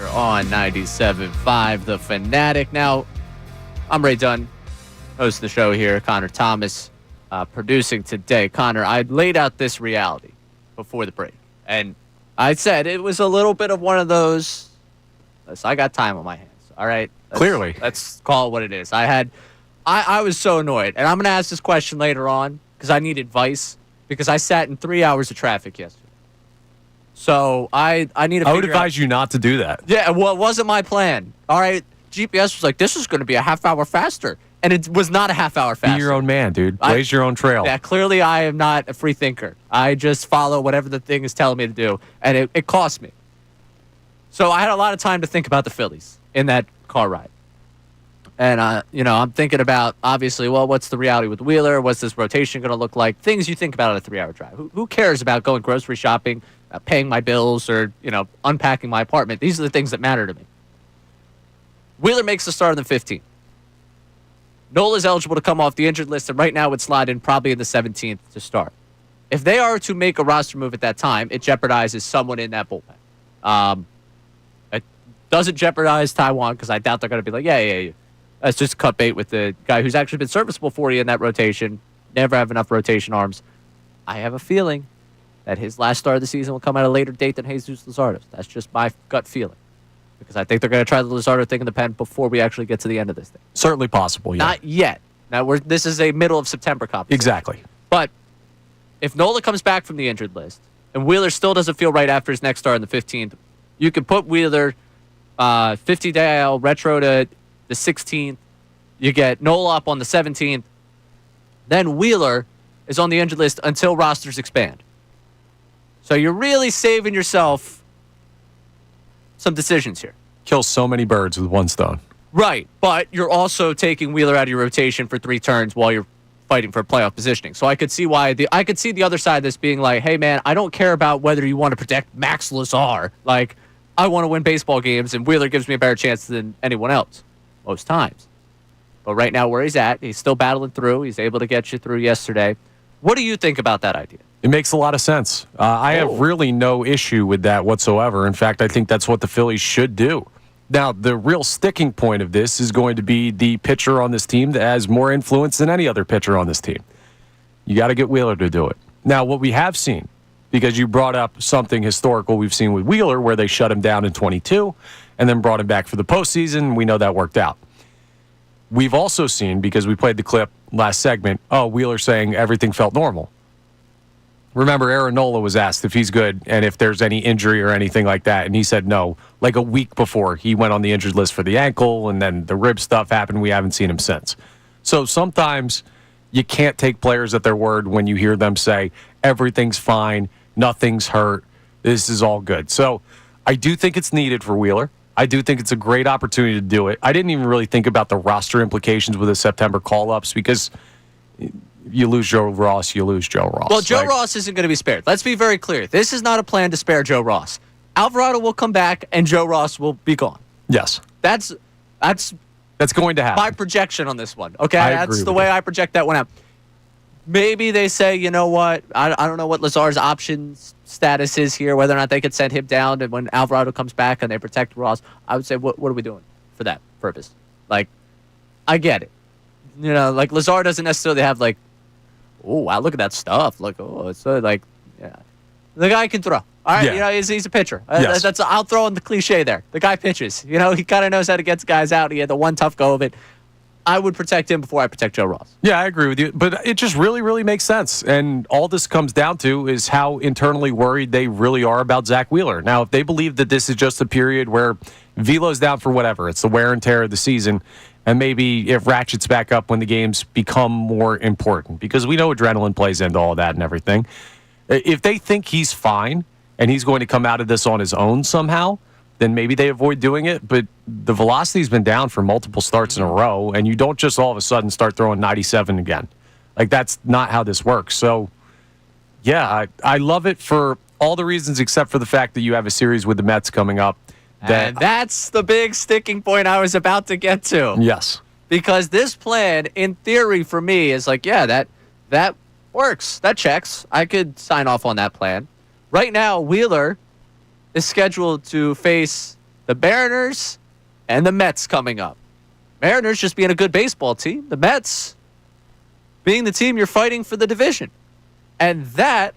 S1: You're on 97.5 The Fanatic. Now, I'm Ray Dunn, host of the show here. Connor Thomas producing today. Connor, I laid out this reality before the break, and I said it was a little bit of one of those. Listen, I got time on my hands. All right,
S2: Clearly,
S1: let's call it what it is. I was so annoyed, and I'm going to ask this question later on because I need advice because I sat in 3 hours of traffic yesterday. So I need to.
S2: I would advise you not to do that.
S1: Yeah, well, it wasn't my plan. All right, GPS was like, this is going to be a half hour faster, and it was not a half hour faster.
S2: Be your own man, dude. Blaze your own trail.
S1: Yeah, clearly I am not a free thinker. I just follow whatever the thing is telling me to do, and it cost me. So I had a lot of time to think about the Phillies in that car ride. And, I'm thinking about, obviously, well, what's the reality with Wheeler? What's this rotation going to look like? Things you think about on a 3-hour drive. Who cares about going grocery shopping, paying my bills, or, unpacking my apartment? These are the things that matter to me. Wheeler makes the start on the 15th. Nola's eligible to come off the injured list, and right now would slide in probably in the 17th to start. If they are to make a roster move at that time, it jeopardizes someone in that bullpen. It doesn't jeopardize Taiwan because I doubt they're going to be like, yeah. Let's just cut bait with the guy who's actually been serviceable for you in that rotation. Never have enough rotation arms. I have a feeling that his last start of the season will come at a later date than Jesus Luzardo's. That's just my gut feeling. Because I think they're going to try the Luzardo thing in the pen before we actually get to the end of this thing.
S2: Certainly possible, yeah.
S1: Not yet. Now, this is a middle of September competition.
S2: Exactly.
S1: But if Nola comes back from the injured list and Wheeler still doesn't feel right after his next start on the 15th, you can put Wheeler 50-day IL retro to the 16th. You get Nola up on the 17th. Then Wheeler is on the injured list until rosters expand. So you're really saving yourself some decisions here.
S2: Kill so many birds with one stone.
S1: Right, but you're also taking Wheeler out of your rotation for 3 turns while you're fighting for playoff positioning. So I could see I could see the other side of this being like, hey man, I don't care about whether you want to protect Max Lazar. Like, I want to win baseball games, and Wheeler gives me a better chance than anyone else most times. But right now, where he's at, he's still battling through. He's able to get you through yesterday. What do you think about that idea?
S2: It makes a lot of sense. I have really no issue with that whatsoever. In fact, I think that's what the Phillies should do. Now, the real sticking point of this is going to be the pitcher on this team that has more influence than any other pitcher on this team. You got to get Wheeler to do it. Now, what we have seen, because you brought up something historical we've seen with Wheeler where they shut him down in 22 and then brought him back for the postseason. We know that worked out. We've also seen, because we played the clip last segment, Wheeler saying everything felt normal. Remember, Aaron Nola was asked if he's good and if there's any injury or anything like that, and he said no. Like a week before, he went on the injured list for the ankle, and then the rib stuff happened. We haven't seen him since. So sometimes you can't take players at their word when you hear them say everything's fine, nothing's hurt, this is all good. So I do think it's needed for Wheeler. I do think it's a great opportunity to do it. I didn't even really think about the roster implications with the September call-ups because you lose Joe Ross, you lose Joe Ross.
S1: Well, Joe Ross isn't going to be spared. Let's be very clear. This is not a plan to spare Joe Ross. Alvarado will come back, and Joe Ross will be gone.
S2: Yes.
S1: That's
S2: going to happen.
S1: My projection on this one. Okay,
S2: That's
S1: the way I project that one out. Maybe they say, you know what? I don't know what Lazar's options status is here, whether or not they could send him down, and when Alvarado comes back and they protect Ross, I would say, what are we doing for that purpose? Like, I get it. Like Lazar doesn't necessarily have like, oh wow, look at that stuff. Like, it's like, yeah, the guy can throw. All right,
S2: Yeah.
S1: He's a pitcher.
S2: Yes.
S1: I'll throw in the cliche there. The guy pitches. He kind of knows how to get guys out. He had the one tough go of it. I would protect him before I protect Joe Ross.
S2: Yeah, I agree with you. But it just really, really makes sense. And all this comes down to is how internally worried they really are about Zach Wheeler. Now, if they believe that this is just a period where Velo's down for whatever, it's the wear and tear of the season, and maybe it ratchets back up when the games become more important, because we know adrenaline plays into all of that and everything. If they think he's fine and he's going to come out of this on his own somehow, then maybe they avoid doing it. But the velocity's been down for multiple starts in a row, and you don't just all of a sudden start throwing 97 again. Like, that's not how this works. So, yeah, I love it for all the reasons except for the fact that you have a series with the Mets coming up.
S1: And that's the big sticking point I was about to get to.
S2: Yes.
S1: Because this plan, in theory, for me, is like, yeah, that works. That checks. I could sign off on that plan. Right now, Wheeler is scheduled to face the Mariners and the Mets coming up. Mariners just being a good baseball team. The Mets being the team you're fighting for the division. And that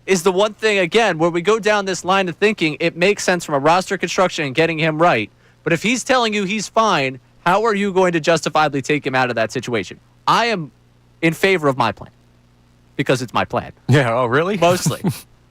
S1: is the one thing, again, where we go down this line of thinking, it makes sense from a roster construction and getting him right. But if he's telling you he's fine, how are you going to justifiably take him out of that situation? I am in favor of my plan because it's my plan.
S2: Yeah, oh, really?
S1: Mostly.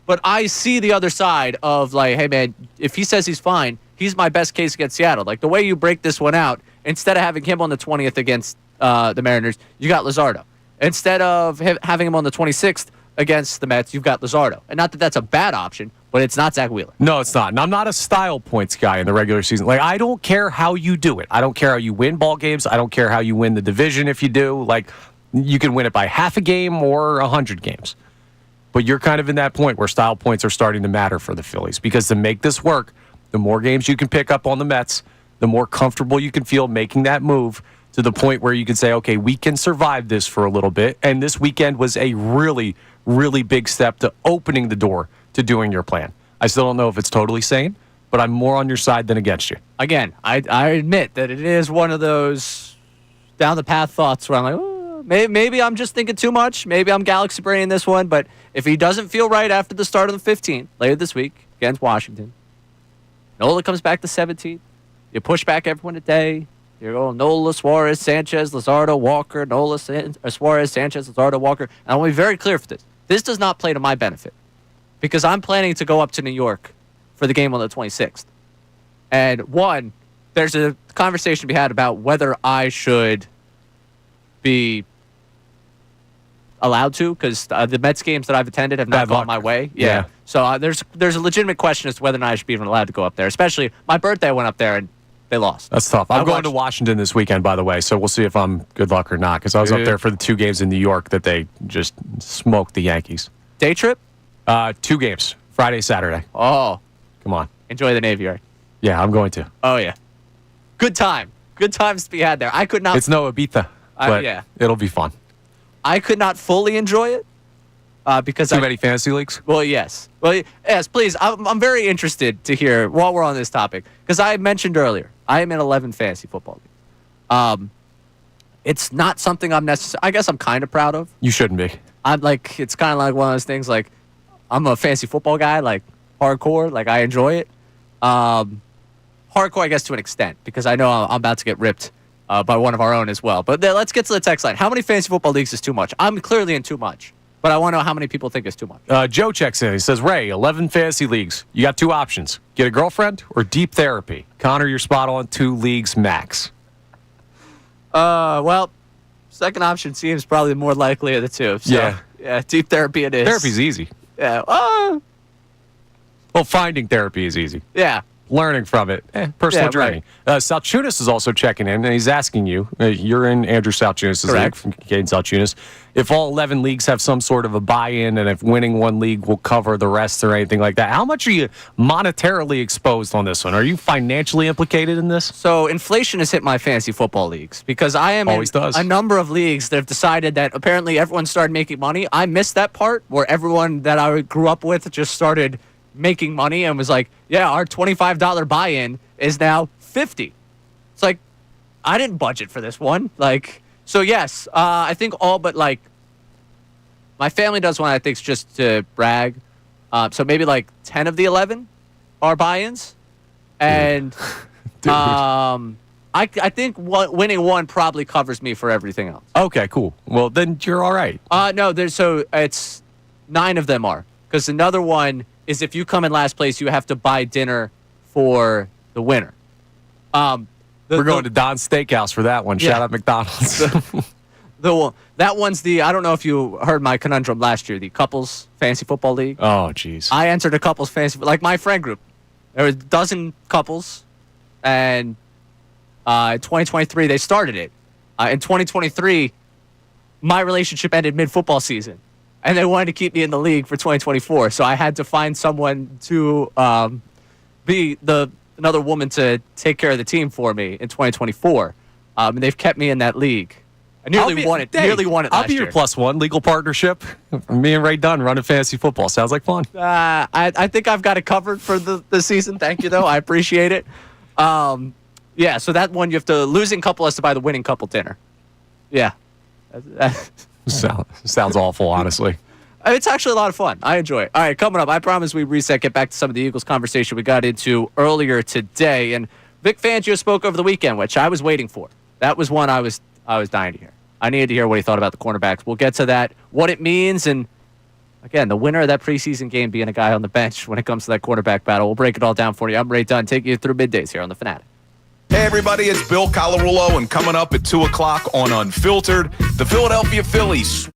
S1: But I see the other side of like, hey, man, if he says he's fine, he's my best case against Seattle. Like the way you break this one out, instead of having him on the 20th against the Mariners, you got Luzardo. Instead of having him on the 26th against the Mets, you've got Luzardo. And not that that's a bad option, but it's not Zach Wheeler.
S2: No, it's not. And I'm not a style points guy in the regular season. Like, I don't care how you do it. I don't care how you win ball games. I don't care how you win the division if you do. Like, you can win it by half a game or 100 games. But you're kind of in that point where style points are starting to matter for the Phillies. Because to make this work, the more games you can pick up on the Mets, the more comfortable you can feel making that move to the point where you can say, okay, we can survive this for a little bit. And this weekend was a really, really big step to opening the door to doing your plan. I still don't know if it's totally sane, but I'm more on your side than against you.
S1: Again, I admit that it is one of those down the path thoughts where I'm like, oh, maybe I'm just thinking too much. Maybe I'm galaxy braining this one. But if he doesn't feel right after the start of the 15th, later this week against Washington, Nola comes back the 17th. You push back everyone a day. You go Nola, Suarez, Sanchez, Luzardo, Walker, Nola, Suarez, Sanchez, Luzardo, Walker. And I want to be very clear for this. This does not play to my benefit because I'm planning to go up to New York for the game on the 26th. And one, there's a conversation to be had about whether I should be allowed to because the Mets games that I've attended have not gone my way. Yeah. So there's a legitimate question as to whether or not I should be even allowed to go up there, especially my birthday went up there and they lost.
S2: That's tough. I'm going to Washington this weekend, by the way, so we'll see if I'm good luck or not, because I was up there for the 2 games in New York that they just smoked the Yankees.
S1: Day trip?
S2: 2 games, Friday, Saturday.
S1: Oh.
S2: Come on.
S1: Enjoy the Navy Yard.
S2: Yeah, I'm going to.
S1: Oh, yeah. Good time. Good times to be had there. I could not.
S2: It's no Ibiza, but it'll be fun.
S1: I could not fully enjoy it because
S2: Too many fantasy leagues?
S1: Well, yes. Well, yes, please. I'm very interested to hear while we're on this topic because I mentioned earlier, I am in 11 fantasy football leagues. It's not something I'm I guess I'm kind of proud of.
S2: You shouldn't be.
S1: I'm like, it's kind of like one of those things like I'm a fantasy football guy, like hardcore, like I enjoy it. Hardcore, I guess, to an extent because I know I'm about to get ripped by one of our own as well. But let's get to the text line. How many fantasy football leagues is too much? I'm clearly in too much. But I want to know how many people think it's too much.
S2: Joe checks in. He says, Ray, 11 fantasy leagues. You got 2 options. Get a girlfriend or deep therapy. Connor, you're spot on. 2 leagues max.
S1: Well, second option seems probably more likely of the 2. So, yeah, deep therapy it is.
S2: Therapy's easy.
S1: Yeah.
S2: Well, finding therapy is easy.
S1: Yeah.
S2: Learning from it, personal journey. Right. Salciunas is also checking in, and he's asking you, you're in Andrew Salciunas' league from Kincade Salciunas, if all 11 leagues have some sort of a buy-in and if winning one league will cover the rest or anything like that, how much are you monetarily exposed on this one? Are you financially implicated in this?
S1: So inflation has hit my fantasy football leagues because I am in a number of leagues that have decided that apparently everyone started making money. I missed that part where everyone that I grew up with just started making money and was like, yeah, our $25 buy-in is now $50. It's like, I didn't budget for this one. Like, so yes, I think all but like my family does one I think is just to brag. So maybe like 10 of the 11 are buy-ins. And I think winning one probably covers me for everything else.
S2: Okay, cool. Well, then you're all right.
S1: No, it's 9 of them are. Because another one is if you come in last place, you have to buy dinner for the winner.
S2: We're going to Don's Steakhouse for that one. Yeah. Shout out McDonald's.
S1: That one's I don't know if you heard my conundrum last year, the couples fantasy football league.
S2: Oh, jeez.
S1: I entered a couples fantasy, like my friend group. There were a dozen couples, and in 2023, they started it. In 2023, my relationship ended mid-football season. And they wanted to keep me in the league for 2024, so I had to find someone to be another woman to take care of the team for me in 2024. And they've kept me in that league I nearly won it. Nearly won it last
S2: I'll be your
S1: year.
S2: +1 legal partnership. Me and Ray Dunn running fantasy football. Sounds like fun.
S1: I think I've got it covered for the season. Thank you, though. I appreciate it. Yeah, so that one you have to losing couple has to buy the winning couple dinner. Yeah.
S2: Sounds awful, honestly.
S1: It's actually a lot of fun. I enjoy it. All right, coming up, I promise we reset, get back to some of the Eagles conversation we got into earlier today. And Vic Fangio spoke over the weekend, which I was waiting for. That was one I was dying to hear. I needed to hear what he thought about the cornerbacks. We'll get to that, what it means, and again, the winner of that preseason game being a guy on the bench when it comes to that cornerback battle. We'll break it all down for you. I'm Ray Dunn, taking you through middays here on The Fanatic.
S11: Hey everybody, it's Bill Colarulo, and coming up at 2 o'clock on Unfiltered, the Philadelphia Phillies.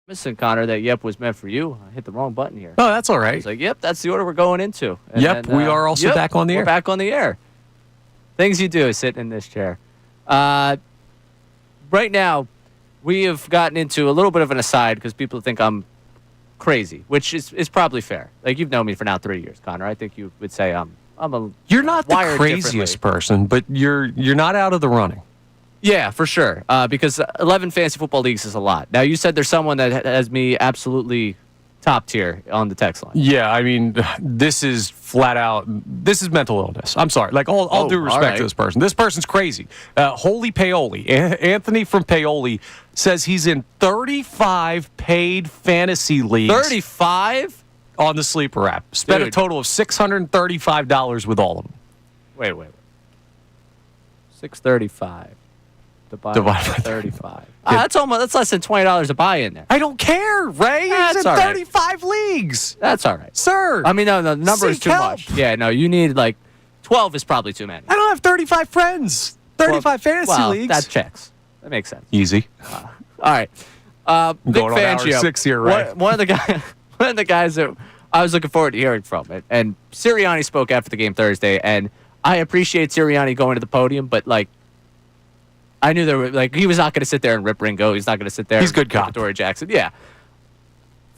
S1: Missing Connor, that yep was meant for you. I hit the wrong button here.
S2: Oh, that's all right.
S1: It's like, yep, that's the order we're going into. And
S2: Yep,
S1: then,
S2: we are also back on the air.
S1: We're back on the air. Things you do sitting in this chair. Right now, we have gotten into a little bit of an aside because people think I'm crazy, which is probably fair. Like, you've known me for now 3 years, Connor. I think you would say I'm a
S2: You're not the
S1: wired
S2: craziest
S1: differently.
S2: person, but you're not out of the running.
S1: Yeah, for sure. Because 11 fantasy football leagues is a lot. Now, you said there's someone that has me absolutely top tier on the text line.
S2: Yeah, I mean, this is flat out. This is mental illness. I'm sorry. Like, all due respect to this person. This person's crazy. Holy Paoli. Anthony from Paoli says he's in 35 paid fantasy leagues.
S1: 35?
S2: On the Sleeper app. Spent a total of $635 with all of them.
S1: Wait. 635 divided by 35. That's less than $20 to buy in there.
S2: I don't care, Ray.
S1: That's
S2: He's in
S1: all right.
S2: 35 leagues.
S1: That's all right.
S2: Sir.
S1: I mean, no, the number is
S2: seek
S1: too
S2: help.
S1: much. Yeah, no, you need like 12 is probably too many.
S2: I don't have 35 friends. 35 fantasy
S1: well,
S2: leagues.
S1: That checks. That makes sense.
S2: Easy.
S1: All right. Vic
S2: Going on hour
S1: Fangio.
S2: 6 here, Ray.
S1: One of the guys that I was looking forward to hearing from it. And Sirianni spoke after the game Thursday, and I appreciate Sirianni going to the podium, but like, I knew there were like he was not going to sit there and rip Ringo. He's not going to sit there.
S2: He's
S1: and
S2: good cop.
S1: Dory Jackson. Yeah.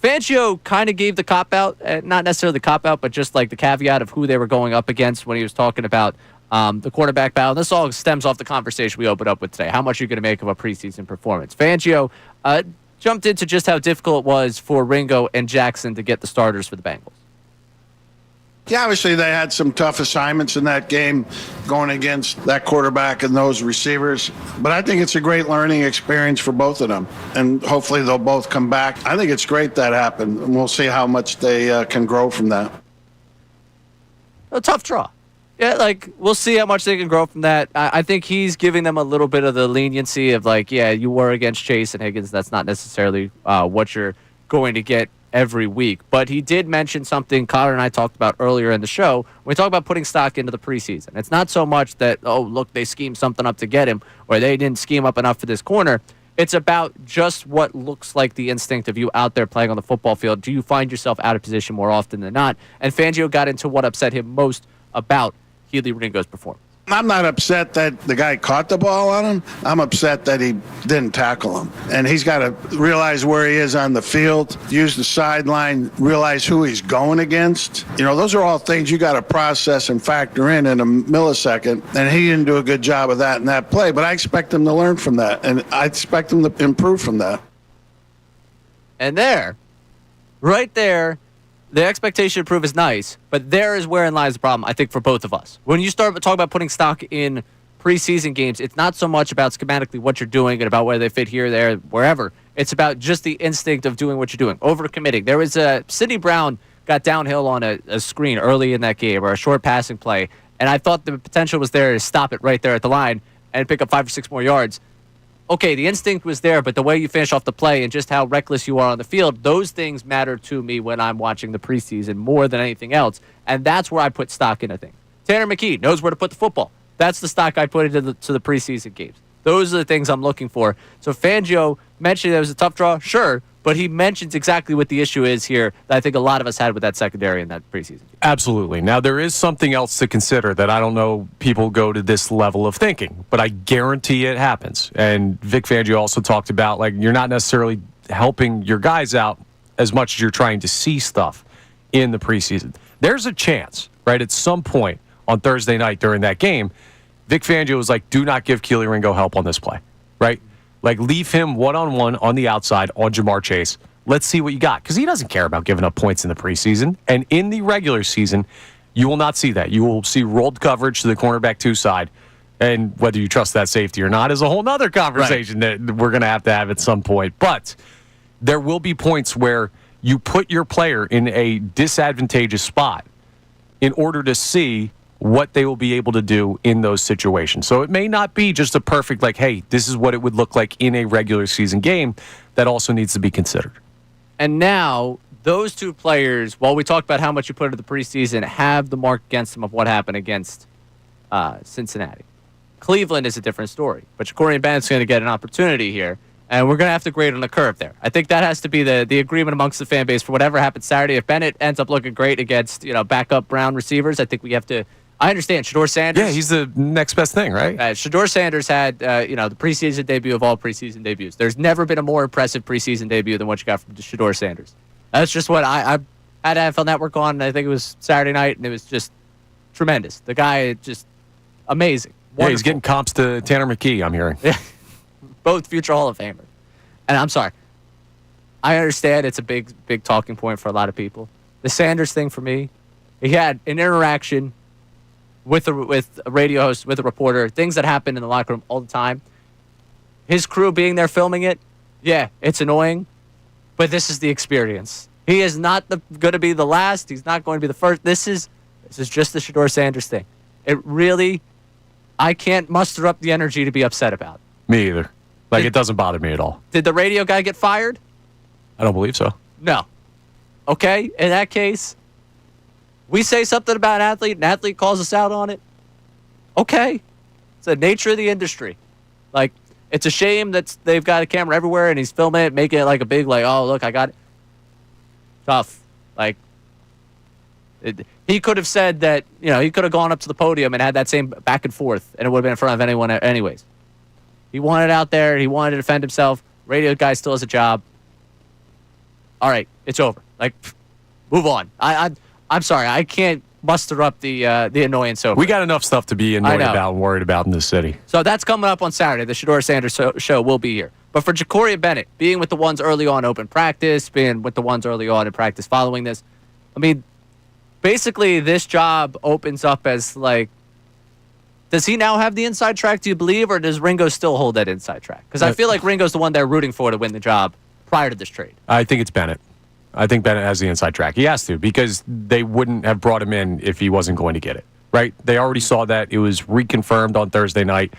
S1: Fangio kind of gave the cop out, not necessarily the cop out, but just like the caveat of who they were going up against when he was talking about the quarterback battle. This all stems off the conversation we opened up with today. How much are you going to make of a preseason performance? Fangio jumped into just how difficult it was for Ringo and Jackson to get the starters for the Bengals.
S12: Yeah, obviously they had some tough assignments in that game going against that quarterback and those receivers. But I think it's a great learning experience for both of them. And hopefully they'll both come back. I think it's great that happened. And we'll see how much they can grow from that.
S1: A tough draw. Yeah, like, we'll see how much they can grow from that. I think he's giving them a little bit of the leniency of, like, yeah, you were against Chase and Higgins. That's not necessarily what you're going to get every week. But he did mention something Connor and I talked about earlier in the show. When we talk about putting stock into the preseason, it's not so much that, oh, look, they schemed something up to get him, or they didn't scheme up enough for this corner. It's about just what looks like the instinct of you out there playing on the football field. Do you find yourself out of position more often than not? And Fangio got into what upset him most about Healy Ringo's performance.
S12: I'm not upset that the guy caught the ball on him. I'm upset that he didn't tackle him. And he's got to realize where he is on the field, use the sideline, realize who he's going against. You know, those are all things you got to process and factor in a millisecond. And he didn't do a good job of that in that play. But I expect him to learn from that. And I expect him to improve from that.
S1: And there, right there, the expectation to improve is nice, but there is wherein lies the problem, I think, for both of us. When you start talking about putting stock in preseason games, it's not so much about schematically what you're doing and about whether they fit here, there, wherever. It's about just the instinct of doing what you're doing, over-committing. There was Sidney Brown got downhill on a screen early in that game, or a short passing play, and I thought the potential was there to stop it right there at the line and pick up 5 or 6 more yards. Okay, the instinct was there, but the way you finish off the play and just how reckless you are on the field, those things matter to me when I'm watching the preseason more than anything else. And that's where I put stock in, I think. Tanner McKee knows where to put the football. That's the stock I put into the preseason games. Those are the things I'm looking for. So Fangio mentioned it was a tough draw, sure, but he mentions exactly what the issue is here that I think a lot of us had with that secondary in that preseason game.
S2: Absolutely. Now, there is something else to consider that I don't know people go to this level of thinking, but I guarantee it happens. And Vic Fangio also talked about, like, you're not necessarily helping your guys out as much as you're trying to see stuff in the preseason. There's a chance, right, at some point on Thursday night during that game, Vic Fangio was like, do not give Keely Ringo help on this play, right? Like, leave him one-on-one on the outside on Jamar Chase. Let's see what you got. Because he doesn't care about giving up points in the preseason. And in the regular season, you will not see that. You will see rolled coverage to the cornerback 2 side. And whether you trust that safety or not is a whole other conversation that we're going to have at some point. But there will be points where you put your player in a disadvantageous spot in order to see what they will be able to do in those situations. So it may not be just a perfect, like, hey, this is what it would look like in a regular season game. That also needs to be considered.
S1: And now, those 2 players, while we talked about how much you put into the preseason, have the mark against them of what happened against Cincinnati. Cleveland is a different story. But Ja'Cory Bennett's going to get an opportunity here, and we're going to have to grade on the curve there. I think that has to be the agreement amongst the fan base for whatever happens Saturday. If Bennett ends up looking great against backup Brown receivers, I think we have to I understand. Shador Sanders.
S2: Yeah, he's the next best thing, right?
S1: Shador Sanders had, the preseason debut of all preseason debuts. There's never been a more impressive preseason debut than what you got from Shador Sanders. That's just what I had NFL Network on, and I think it was Saturday night, and it was just tremendous. The guy, just amazing. Wonderful.
S2: Yeah, he's getting comps to Tanner McKee, I'm hearing.
S1: Both future Hall of Famers. And I'm sorry. I understand it's a big talking point for a lot of people. The Sanders thing for me, he had an interaction with a radio host, with a reporter, things that happen in the locker room all the time. His crew being there filming it, yeah, it's annoying, but this is the experience. He is not going to be the last. He's not going to be the first. This is just the Shador Sanders thing. It really, I can't muster up the energy to be upset about.
S2: Me either. It doesn't bother me at all.
S1: Did the radio guy get fired?
S2: I don't believe so.
S1: No. Okay, in that case, we say something about an athlete calls us out on it. Okay. It's the nature of the industry. It's a shame that they've got a camera everywhere and he's filming it, making it like a big, oh, look, I got it. Tough. He could have said that, he could have gone up to the podium and had that same back and forth, and it would have been in front of anyone anyways. He wanted out there. He wanted to defend himself. Radio guy still has a job. All right, it's over. Move on. I'm sorry. I can't muster up the annoyance over.
S2: We got enough stuff to be annoyed about and worried about in this city.
S1: So that's coming up on Saturday. The Shador Sanders show will be here. But for Ja'Cory Bennett, being with the ones early on open practice, being with the ones early on in practice following this, basically this job opens up as does he now have the inside track, do you believe, or does Ringo still hold that inside track? Because I feel like Ringo's the one they're rooting for to win the job prior to this trade.
S2: I think it's Bennett. I think Bennett has the inside track. He has to, because they wouldn't have brought him in if he wasn't going to get it, right? They already saw that. It was reconfirmed on Thursday night.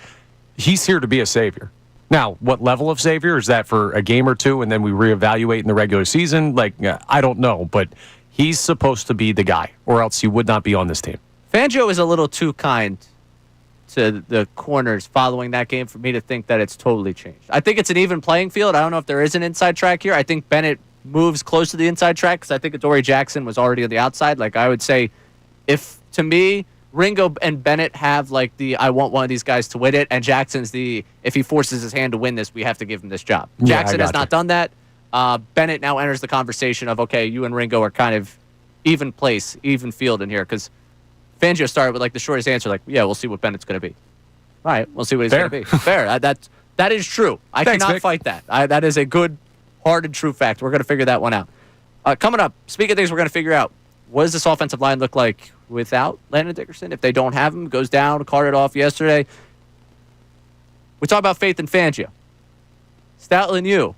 S2: He's here to be a savior. Now, what level of savior? Is that for a game or two and then we reevaluate in the regular season? I don't know, but he's supposed to be the guy, or else he would not be on this team.
S1: Fangio is a little too kind to the corners following that game for me to think that it's totally changed. I think it's an even playing field. I don't know if there is an inside track here. I think Bennett moves close to the inside track because I think Adoree Jackson was already on the outside. I would say, to me, Ringo and Bennett have I want one of these guys to win it, and Jackson's if he forces his hand to win this, we have to give him this job. Jackson has not done that. Bennett now enters the conversation of, okay, you and Ringo are kind of even place, even field in here, because Fangio started with the shortest answer, yeah, we'll see what Bennett's going to be. All right, we'll see what he's going to be. Fair. That is true.
S2: Thanks,
S1: cannot
S2: Vic.
S1: fight that. That is a good, hard and true fact. We're going to figure that one out. Coming up, speaking of things we're going to figure out, what does this offensive line look like without Landon Dickerson? If they don't have him, goes down, carted off yesterday. We talk about faith in Fangio. Stoutland U.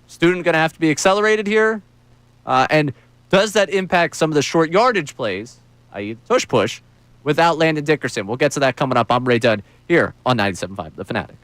S1: Student going to have to be accelerated here? And does that impact some of the short yardage plays, i.e. push, without Landon Dickerson? We'll get to that coming up. I'm Ray Dunn here on 97.5 The Fanatic.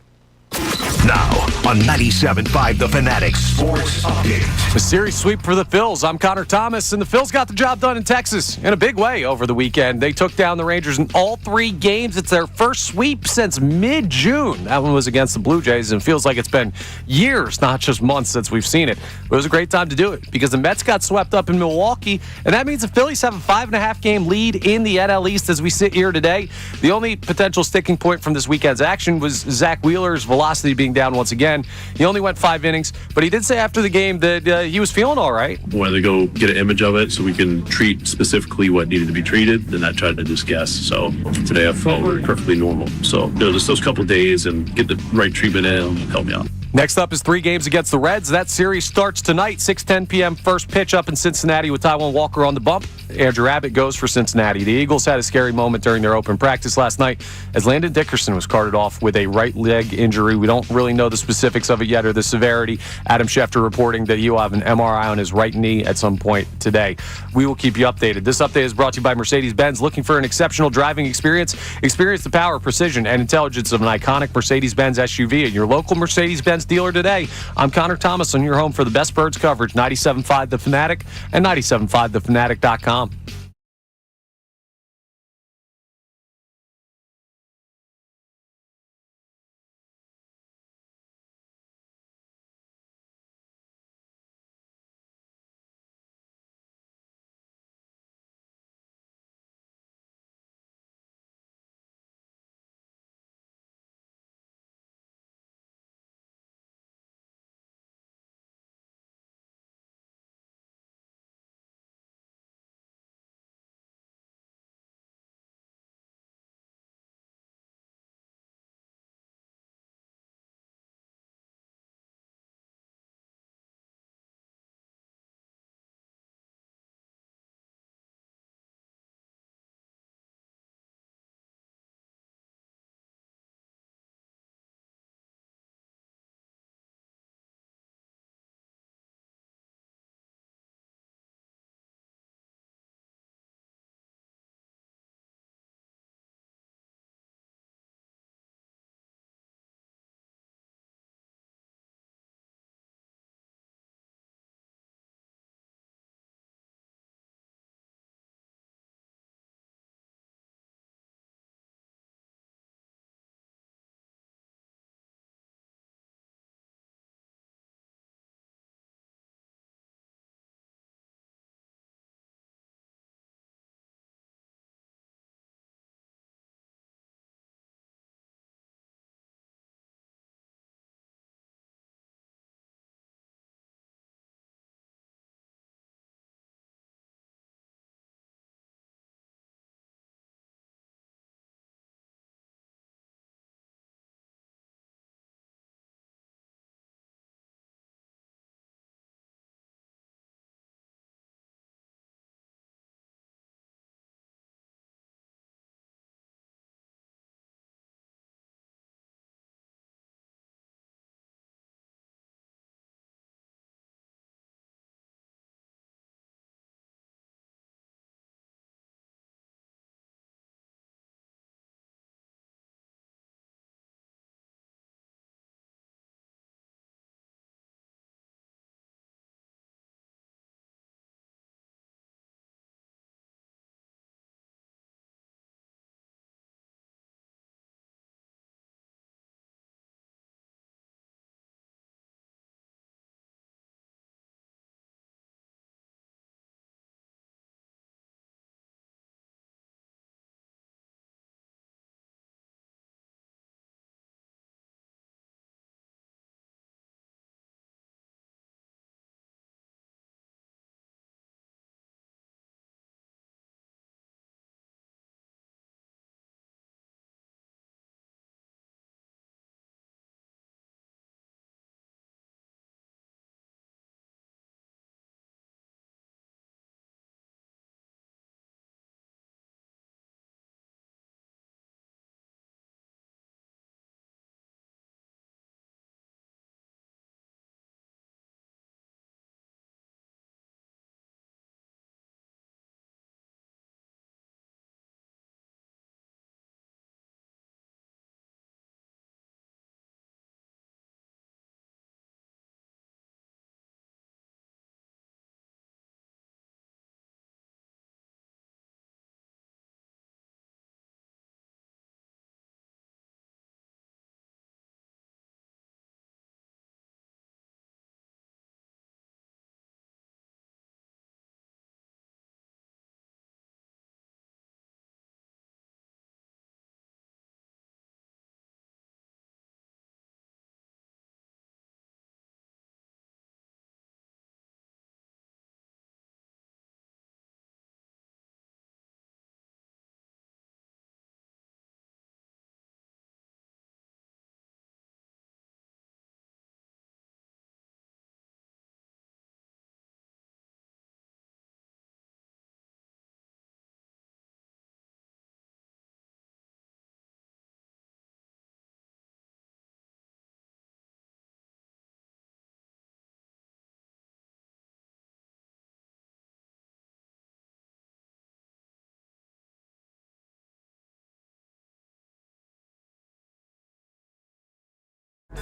S3: Now on 97.5 The Fanatic Sports Update.
S2: A series sweep for the Phils. I'm Connor Thomas, and the Phils got the job done in Texas in a big way over the weekend. They took down the Rangers in all 3 games. It's their first sweep since mid-June. That one was against the Blue Jays, and it feels like it's been years, not just months, since we've seen it. But it was a great time to do it because the Mets got swept up in Milwaukee, and that means the Phillies have a 5.5-game lead in the NL East as we sit here today. The only potential sticking point from this weekend's action was Zach Wheeler's velocity being down once again. He only went 5 innings, but he did say after the game that he was feeling all right.
S5: Wanted to go get an image of it so we can treat specifically what needed to be treated, and I tried to just guess. So today I felt perfectly normal. So just those couple of days and get the right treatment in help me out.
S2: Next up is 3 games against the Reds. That series starts tonight, 6:10 p.m. first pitch up in Cincinnati with Taijuan Walker on the bump. Andrew Abbott goes for Cincinnati. The Eagles had a scary moment during their open practice last night as Landon Dickerson was carted off with a right leg injury. We don't really know the specifics of it yet or the severity. Adam Schefter reporting that he will have an MRI on his right knee at some point today. We will keep you updated. This update is brought to you by Mercedes-Benz. Looking for an exceptional driving experience? Experience the power, precision, and intelligence of an iconic Mercedes-Benz SUV at your local Mercedes-Benz dealer today. I'm Connor Thomas on your home for the best birds coverage, 97.5 The Fanatic and 97.5thefanatic.com.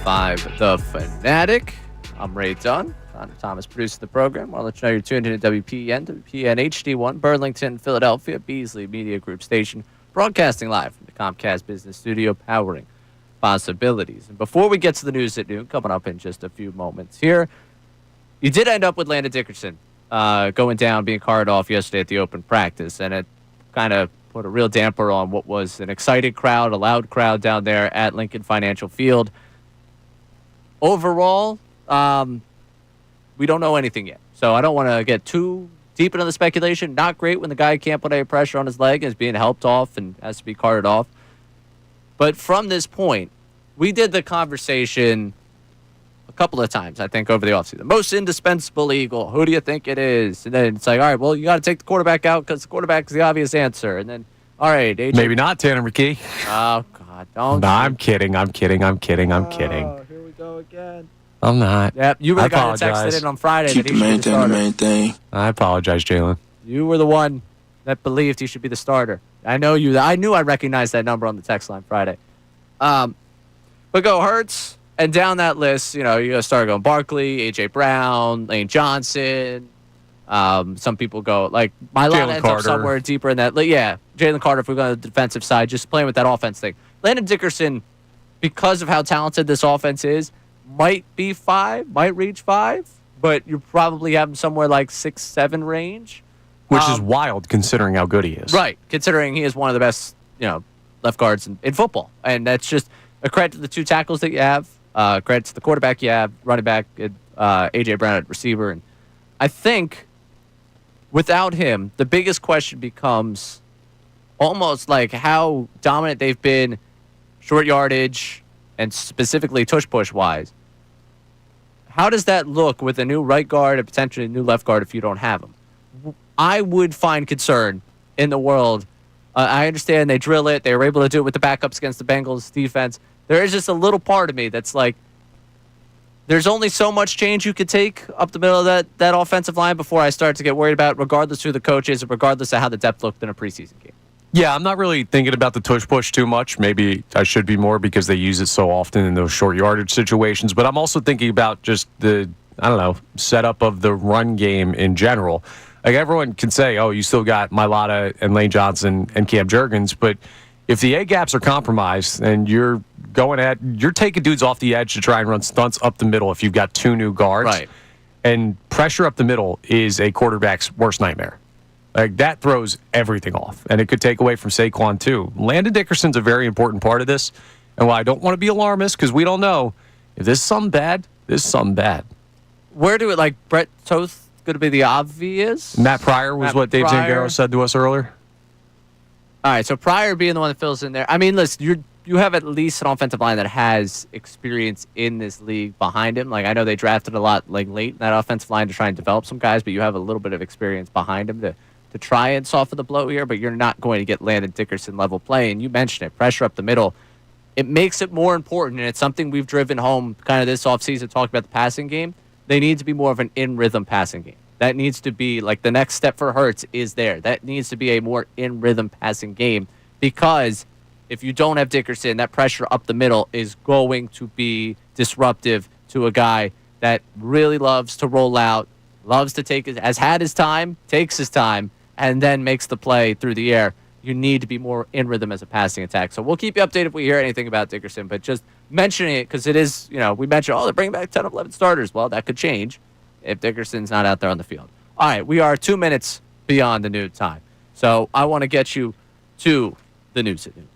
S1: 97.5 The Fanatic. I'm Ray Dunn. Connor Thomas producing the program. I'll let you know you're tuned in to WPN HD1, Burlington, Philadelphia, Beasley Media Group station, broadcasting live from the Comcast Business Studio, powering possibilities. And before we get to the news at noon, coming up in just a few moments here, you did end up with Landon Dickerson going down, being carted off yesterday at the open practice, and it kind of put a real damper on what was an excited crowd, a loud crowd down there at Lincoln Financial Field. Overall, we don't know anything yet, so I don't want to get too deep into the speculation. Not great when the guy can't put any pressure on his leg and is being helped off and has to be carted off. But from this point, we did the conversation a couple of times, I think, over the offseason. The most indispensable Eagle, who do you think it is? And then it's like, all right, well, you got to take the quarterback out because the quarterback is the obvious answer. And then, all right, AJ.
S2: Maybe not Tanner McKee.
S1: Oh, God, don't.
S2: No, I'm kidding. Here
S1: we go again.
S2: I'm not.
S1: Yep, you were the guy that texted in on Friday that he should be the starter.
S7: main thing.
S2: I apologize, Jalen.
S1: You were the one that believed he should be the starter. I know you. I knew I recognized that number on the text line Friday. But go Hurts, and down that list, you got to start going Barkley, A.J. Brown, Lane Johnson. Some people go, like, my line ends up somewhere deeper in that. Yeah, Jalen Carter, if we go on the defensive side, just playing with that offense thing. Landon Dickerson, because of how talented this offense is, might be 5, might reach 5, but you probably have him somewhere like 6-7 range.
S2: Which is wild considering how good he is.
S1: Right, considering he is one of the best, left guards in football. And that's just a credit to the 2 tackles that you have, credit to the quarterback you have, running back, A.J. Brown at receiver. And I think without him, the biggest question becomes almost like how dominant they've been short yardage and specifically tush-push wise. How does that look with a new right guard and potentially a new left guard if you don't have him? I would find concern in the world. I understand they drill it. They were able to do it with the backups against the Bengals defense. There is just a little part of me that's like, there's only so much change you could take up the middle of that offensive line before I start to get worried about, regardless who the coach is, regardless of how the depth looked in a preseason game.
S2: Yeah, I'm not really thinking about the tush push too much. Maybe I should be more because they use it so often in those short yardage situations. But I'm also thinking about just the, setup of the run game in general. Like, everyone can say, oh, you still got Mailata and Lane Johnson and Cam Jurgens, but if the A-gaps are compromised and you're taking dudes off the edge to try and run stunts up the middle if you've got 2 new guards.
S1: Right.
S2: And pressure up the middle is a quarterback's worst nightmare. Like, that throws everything off, and it could take away from Saquon too. Landon Dickerson's a very important part of this, and while I don't want to be alarmist because we don't know, if this is something bad, this is something bad.
S1: Where do it, like, Brett Toth going to be the obvious?
S2: Matt Pryor was what Dave Zangaro said to us earlier.
S1: All right, so Pryor being the one that fills in there. I mean, listen, you have at least an offensive line that has experience in this league behind him. Like, I know they drafted a lot, like, late in that offensive line to try and develop some guys, but you have a little bit of experience behind him to try and soften the blow here, but you're not going to get Landon Dickerson level play. And you mentioned it, pressure up the middle. It makes it more important, and it's something we've driven home kind of this offseason, talking about the passing game. They need to be more of an in-rhythm passing game. That needs to be, like, the next step for Hurts is there. That needs to be a more in-rhythm passing game, because if you don't have Dickerson, that pressure up the middle is going to be disruptive to a guy that really loves to roll out, loves to has had his time, takes his time, and then makes the play through the air. You need to be more in rhythm as a passing attack. So we'll keep you updated if we hear anything about Dickerson, but just mentioning it because it is, we mentioned, they're bringing back 10 of 11 starters. Well, that could change if Dickerson's not out there on the field. All right, we are 2 minutes beyond the noon time. So I want to get you to the news at noon.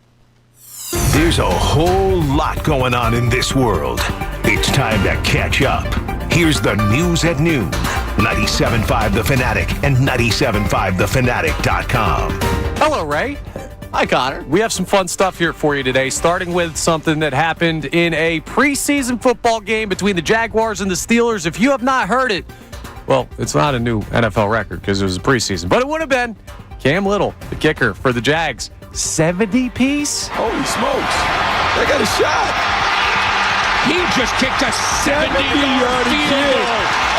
S3: There's a whole lot going on in this world. It's time to catch up. Here's the news at noon. 97.5 The Fanatic and 97.5thefanatic.com.
S2: Hello, Ray.
S1: Hi, Connor.
S2: We have some fun stuff here for you today, starting with something that happened in a preseason football game between the Jaguars and the Steelers. If you have not heard it, well, it's not a new NFL record because it was a preseason, but it would have been. Cam Little, the kicker for the Jags, 70-piece.
S11: Holy smokes. They got a shot.
S13: He just kicked a 70-yard field goal.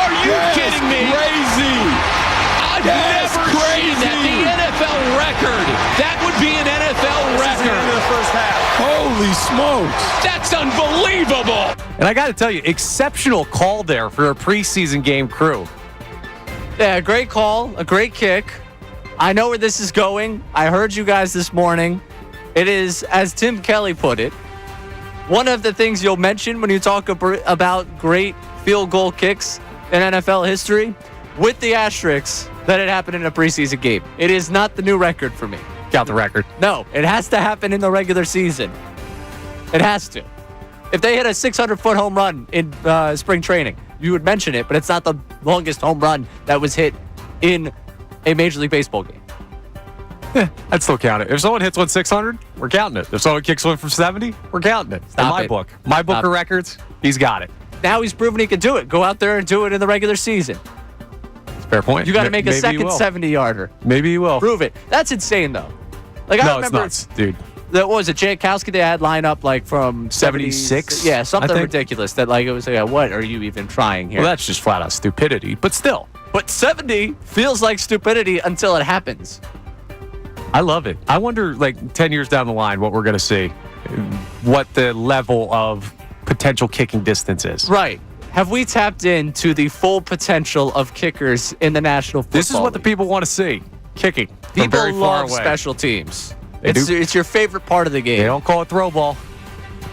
S13: Are you kidding me?
S11: Crazy.
S13: I've never seen that. The NFL record. That would be an NFL record.
S11: In the first half. Holy smokes.
S13: That's unbelievable.
S2: And I got to tell you, exceptional call there for a preseason game crew.
S1: Yeah, great call, a great kick. I know where this is going. I heard you guys this morning. It is, as Tim Kelly put it, one of the things you'll mention when you talk about great field goal kicks in NFL history, with the asterisks that it happened in a preseason game. It is not the new record for me.
S2: Count the record.
S1: No, it has to happen in the regular season. It has to. If they hit a 600-foot home run in spring training, you would mention it, but it's not the longest home run that was hit in a Major League Baseball game.
S2: I'd still count it. If someone hits one 600, we're counting it. If someone kicks one from 70, we're counting it. In my book. My book of records, he's got it.
S1: Now he's proven he can do it. Go out there and do it in the regular season.
S2: That's a fair point.
S1: You got to make a second 70-yarder.
S2: Maybe he will.
S1: Prove it. That's insane, though. Like, I remember,
S2: it's nuts, dude.
S1: What was it, Jankowski? They had line up like from
S2: 76?
S1: Yeah, something ridiculous. That like it was like, what are you even trying here?
S2: Well, that's just flat out stupidity. But still.
S1: But 70 feels like stupidity until it happens.
S2: I love it. I wonder, like, 10 years down the line, what we're going to see. What the level of potential kicking distance is.
S1: Right. Have we tapped into the full potential of kickers in the National Football
S2: This is what the people want to see. Kicking.
S1: People
S2: very far
S1: love
S2: away.
S1: special teams. It's your favorite part of the game.
S2: They don't call it throw ball.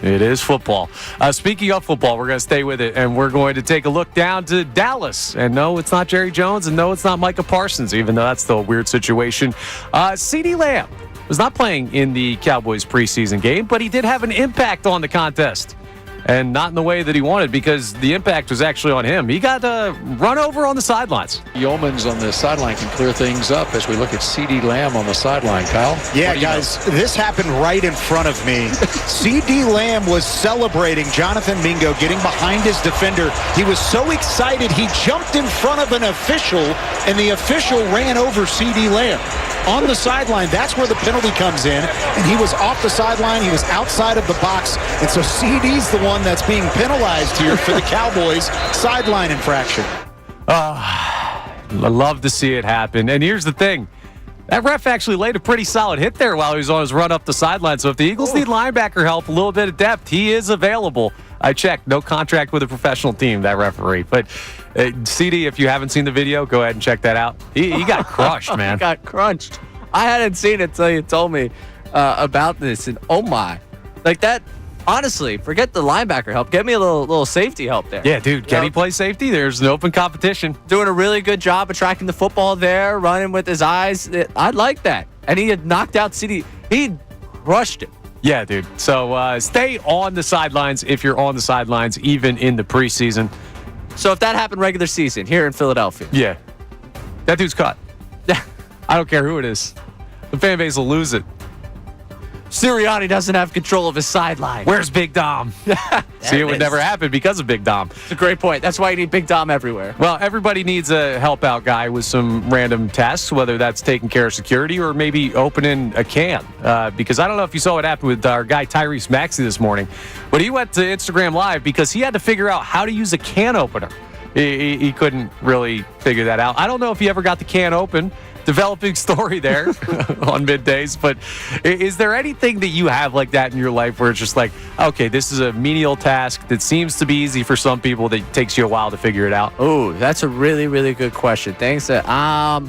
S2: It is football. Speaking of football, we're going to stay with it, and we're going to take a look down to Dallas. And no, it's not Jerry Jones, and no, it's not Micah Parsons, even though that's still a weird situation. CeeDee Lamb was not playing in the Cowboys preseason game, but he did have an impact on the contest. And not in the way that he wanted, because the impact was actually on him. He got run over on the sidelines.
S14: Yeomans on the sideline can clear things up as we look at CeeDee Lamb on the sideline. Kyle?
S15: Yeah, guys, this happened right in front of me. CeeDee Lamb was celebrating Jonathan Mingo getting behind his defender. He was so excited, he jumped in front of an official, and the official ran over CeeDee Lamb. On the sideline, that's where the penalty comes in, and he was off the sideline, he was outside of the box, and so CeeDee's the one that's being penalized here for the Cowboys sideline infraction.
S2: I love to see it happen. And here's the thing. That ref actually laid a pretty solid hit there while he was on his run up the sideline. So if the Eagles need linebacker help, a little bit of depth, he is available. I checked. No contract with a professional team, that referee. But CD, if you haven't seen the video, go ahead and check that out. He got crushed, man.
S1: He got crunched. I hadn't seen it until you told me about this. And oh my. Like that. Honestly, forget the linebacker help. Get me a little safety help there.
S2: Yeah, dude. Can he play safety? There's an open competition.
S1: Doing a really good job of tracking the football there, running with his eyes. I'd like that. And he had knocked out CeeDee. He crushed it.
S2: Yeah, dude. So stay on the sidelines if you're on the sidelines, even in the preseason.
S1: So if that happened regular season here in Philadelphia.
S2: Yeah. That dude's caught. I don't care who it is. The fan base will lose it.
S1: Sirianni doesn't have control of his sideline.
S2: Where's Big Dom? See, it would never happen because of Big Dom.
S1: It's a great point. That's why you need Big Dom everywhere.
S2: Well, everybody needs a help-out guy with some random tasks, whether that's taking care of security or maybe opening a can. Because I don't know if you saw what happened with our guy Tyrese Maxey this morning, but he went to Instagram Live because he had to figure out how to use a can opener. He couldn't really figure that out. I don't know if he ever got the can open. Developing story there on middays, but is there anything that you have like that in your life where it's just like, okay, this is a menial task that seems to be easy for some people that takes you a while to figure it out?
S1: Oh, that's a really, really good question. Thanks. I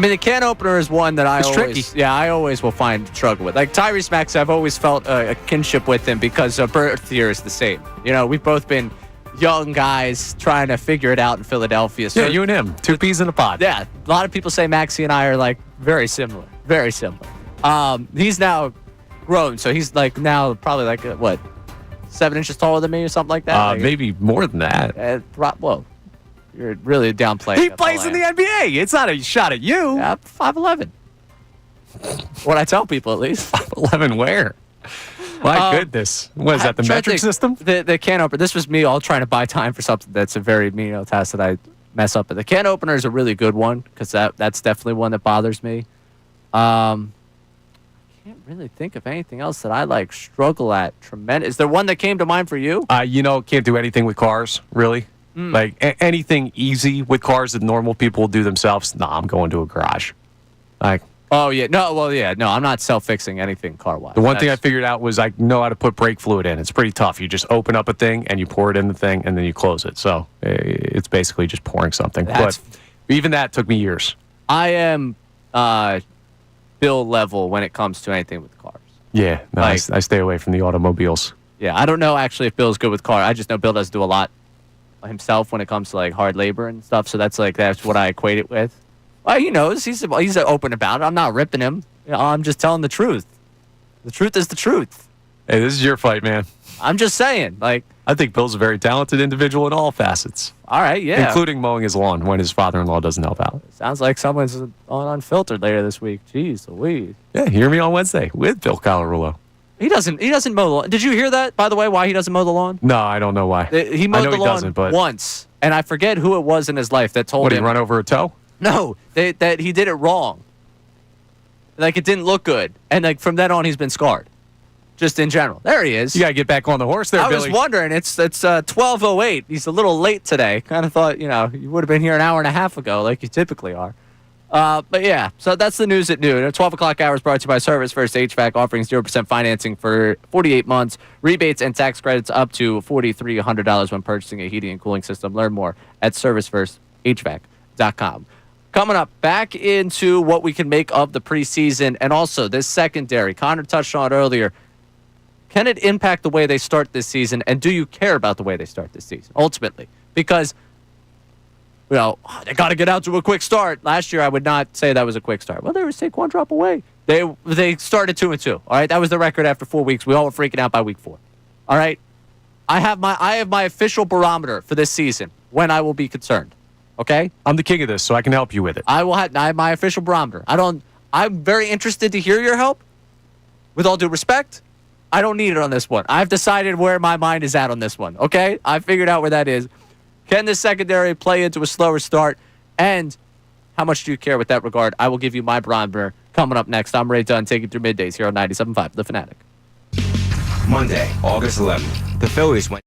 S1: mean, the can opener is one that I always will find struggle with. Like Tyrese Maxey, I've always felt a kinship with him because birth year is the same. You know, we've both been young guys trying to figure it out in Philadelphia. So
S2: yeah, you and him, two peas in a pod.
S1: Yeah, a lot of people say Maxey and I are like very similar. He's now grown, so he's like now probably like 7 inches taller than me or something like that.
S2: Maybe more than that.
S1: Whoa, you're really downplaying.
S2: He plays in the NBA. It's not a shot at you.
S1: Yeah, 5'11". What I tell people at least.
S2: 5'11" where? My goodness. What is that, the metric system?
S1: The can opener. This was me all trying to buy time for something that's a very menial task that I mess up. But the can opener is a really good one because that's definitely one that bothers me. I can't really think of anything else that I like struggle at. Tremendous. Is there one that came to mind for you?
S2: Can't do anything with cars, really. Like anything easy with cars that normal people will do themselves. Nah, I'm going to a garage. Like,
S1: Oh, yeah. No, well, yeah. No, I'm not self-fixing anything car-wise.
S2: The one thing I figured out was I know how to put brake fluid in. It's pretty tough. You just open up a thing and you pour it in the thing and then you close it. So it's basically just pouring something. But even that took me years.
S1: I am Bill level when it comes to anything with cars.
S2: Yeah, no, I stay away from the automobiles.
S1: Yeah, I don't know actually if Bill's good with car. I just know Bill does do a lot himself when it comes to like hard labor and stuff. So that's what I equate it with. Well, he knows. He's open about it. I'm not ripping him. I'm just telling the truth. The truth is the truth.
S2: Hey, this is your fight, man.
S1: I'm just saying. I
S2: think Bill's a very talented individual in all facets.
S1: All right, yeah.
S2: Including mowing his lawn when his father-in-law doesn't help out.
S1: Sounds like someone's on Unfiltered later this week. Jeez Louise.
S2: Yeah, hear me on Wednesday with Bill Calarulo.
S1: He doesn't mow the lawn. Did you hear that, by the way, why he doesn't mow the lawn?
S2: No, I don't know why.
S1: He mowed the lawn once, and I forget who it was in his life that told him.
S2: What, he run over a toe?
S1: No, that he did it wrong. It didn't look good. And from then on, he's been scarred. Just in general. There he is.
S2: You got to get back on the horse there, Billy.
S1: I was wondering. It's 12:08. He's a little late today. Kind of thought, you would have been here an hour and a half ago like you typically are. But yeah, so that's the news at noon. 12 o'clock hours brought to you by Service First HVAC, offering 0% financing for 48 months, rebates and tax credits up to $4,300 when purchasing a heating and cooling system. Learn more at servicefirsthvac.com. Coming up, back into what we can make of the preseason and also this secondary. Connor touched on it earlier. Can it impact the way they start this season, and do you care about the way they start this season, ultimately? Because, they got to get out to a quick start. Last year, I would not say that was a quick start. Well, they were Saquon drop away. They started 2-2. All right, that was the record after 4 weeks. We all were freaking out by week 4. All right, I have my official barometer for this season when I will be concerned. Okay,
S2: I'm the king of this, so I can help you with it.
S1: I have my official barometer. I'm very interested to hear your help. With all due respect, I don't need it on this one. I've decided where my mind is at on this one. Okay, I figured out where that is. Can the secondary play into a slower start? And how much do you care with that regard? I will give you my barometer coming up next. I'm Ray Dunn, taking through middays here on 97.5 The Fanatic.
S16: Monday, August 11th. The Phillies went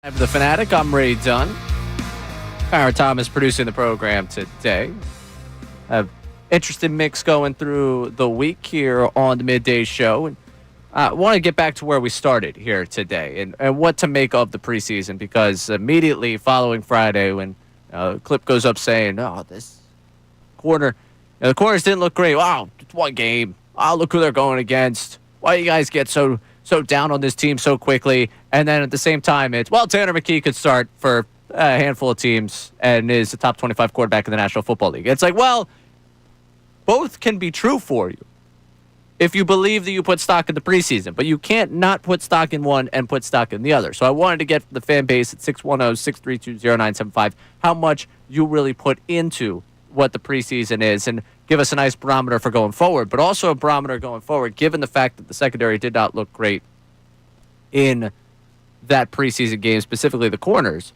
S1: I'm The Fanatic. I'm Ray Dunn. Kyra Thomas producing the program today. Interesting mix going through the week here on the Midday Show. And I want to get back to where we started here today and what to make of the preseason, because immediately following Friday when a clip goes up saying, this corner, the corners didn't look great. Wow, it's one game. Oh, look who they're going against. Why do you guys get so down on this team so quickly? And then at the same time, it's, Tanner McKee could start for a handful of teams and is a top 25 quarterback in the National Football League. It's like, both can be true for you if you believe that you put stock in the preseason, but you can't not put stock in one and put stock in the other. So I wanted to get the fan base at 610-632-0975 how much you really put into what the preseason is and give us a nice barometer for going forward, but also a barometer going forward given the fact that the secondary did not look great in that preseason game, specifically the corners.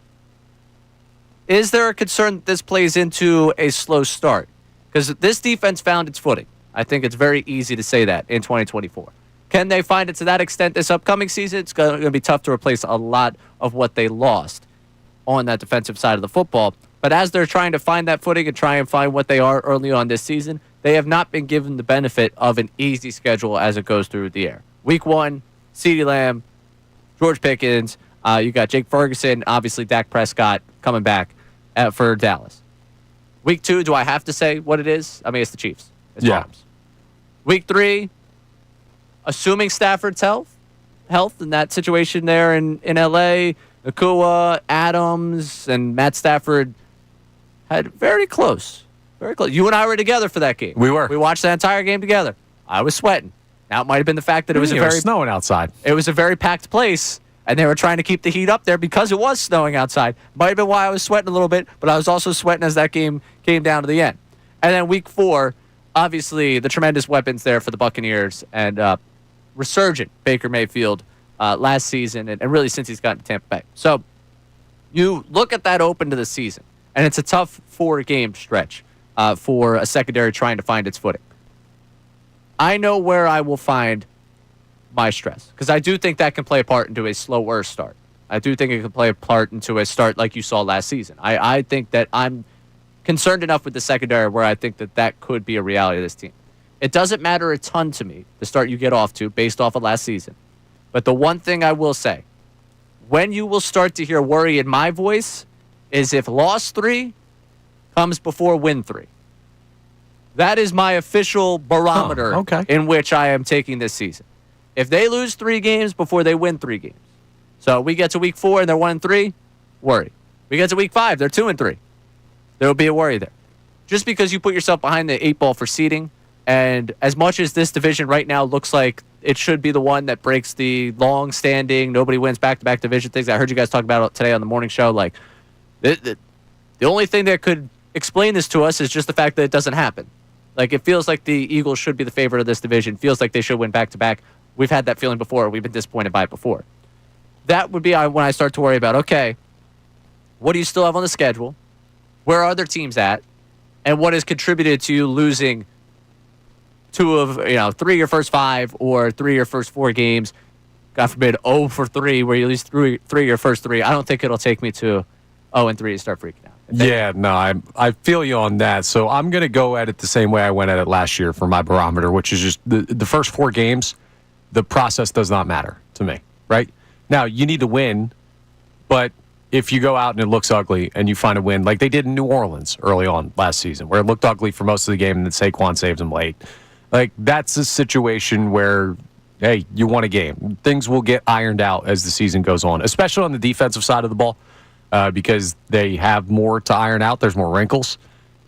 S1: Is there a concern that this plays into a slow start? Because this defense found its footing. I think it's very easy to say that in 2024. Can they find it to that extent this upcoming season? It's going to be tough to replace a lot of what they lost on that defensive side of the football. But as they're trying to find that footing and try and find what they are early on this season, they have not been given the benefit of an easy schedule as it goes through the air. Week 1, CeeDee Lamb, George Pickens, you got Jake Ferguson, obviously Dak Prescott coming back for Dallas. Week 2, do I have to say what it is? I mean, it's the Chiefs. It's Mahomes. Week 3, assuming Stafford's health in that situation there in L.A., Nakua, Adams, and Matt Stafford had very close. You and I were together for that game.
S2: We were.
S1: We watched that entire game together. I was sweating. Now, it might have been the fact that it was
S2: snowing outside.
S1: It was a very packed place, and they were trying to keep the heat up there because it was snowing outside. Might have been why I was sweating a little bit, but I was also sweating as that game came down to the end. And then week 4, obviously the tremendous weapons there for the Buccaneers and resurgent Baker Mayfield last season and really since he's gotten to Tampa Bay. So you look at that open to the season, and it's a tough 4-game stretch for a secondary trying to find its footing. I know where I will find my stress, because I do think that can play a part into a slower start. I do think it can play a part into a start like you saw last season. I think that I'm concerned enough with the secondary where I think that could be a reality of this team. It doesn't matter a ton to me the start you get off to based off of last season. But the one thing I will say, when you will start to hear worry in my voice is if loss 3 comes before win 3. That is my official barometer in which I am taking this season. If they lose 3 games before they win 3 games. So we get to week 4 and they're 1-3, worry. We get to week 5, they're 2-3. There will be a worry there. Just because you put yourself behind the 8 ball for seeding, and as much as this division right now looks like it should be the one that breaks the long-standing, nobody wins back-to-back division things. I heard you guys talk about it today on the morning show. Like, the only thing that could explain this to us is just the fact that it doesn't happen. Like, it feels like the Eagles should be the favorite of this division. Feels like they should win back-to-back. We've had that feeling before. We've been disappointed by it before. That would be when I start to worry about, okay, what do you still have on the schedule? Where are other teams at? And what has contributed to you losing 3 of your first 5 or 3 of your first 4 games? God forbid, 0 for 3, where you lose 3 of your first 3. I don't think it'll take me to 0-3 to start freaking out.
S2: Yeah, no, I feel you on that. So I'm going to go at it the same way I went at it last year for my barometer, which is just the first 4 games, the process does not matter to me, right? Now, you need to win, but if you go out and it looks ugly and you find a win, like they did in New Orleans early on last season, where it looked ugly for most of the game and then Saquon saved them late. Like, that's a situation where, hey, you won a game. Things will get ironed out as the season goes on, especially on the defensive side of the ball, because they have more to iron out. There's more wrinkles.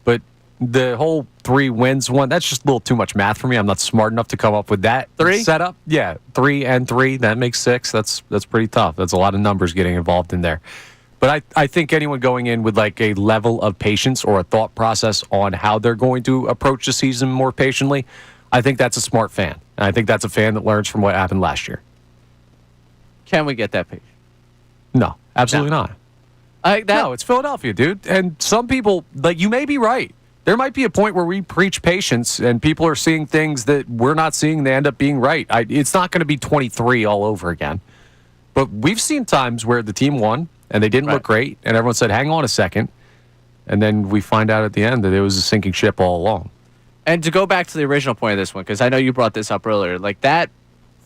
S2: But the whole 3 wins one, that's just a little too much math for me. I'm not smart enough to come up with that
S1: 3
S2: setup. Yeah, 3 and 3, that makes 6. That's pretty tough. That's a lot of numbers getting involved in there. But I think anyone going in with like a level of patience or a thought process on how they're going to approach the season more patiently, I think that's a smart fan. And I think that's a fan that learns from what happened last year.
S1: Can we get that patient?
S2: No, absolutely not. No, it's Philadelphia, dude. And some people, like, you may be right. There might be a point where we preach patience and people are seeing things that we're not seeing. They end up being right. It's not going to be 23 all over again. But we've seen times where the team won and they didn't look great, and everyone said, hang on a second. And then we find out at the end that it was a sinking ship all along.
S1: And to go back to the original point of this one, because I know you brought this up earlier, like that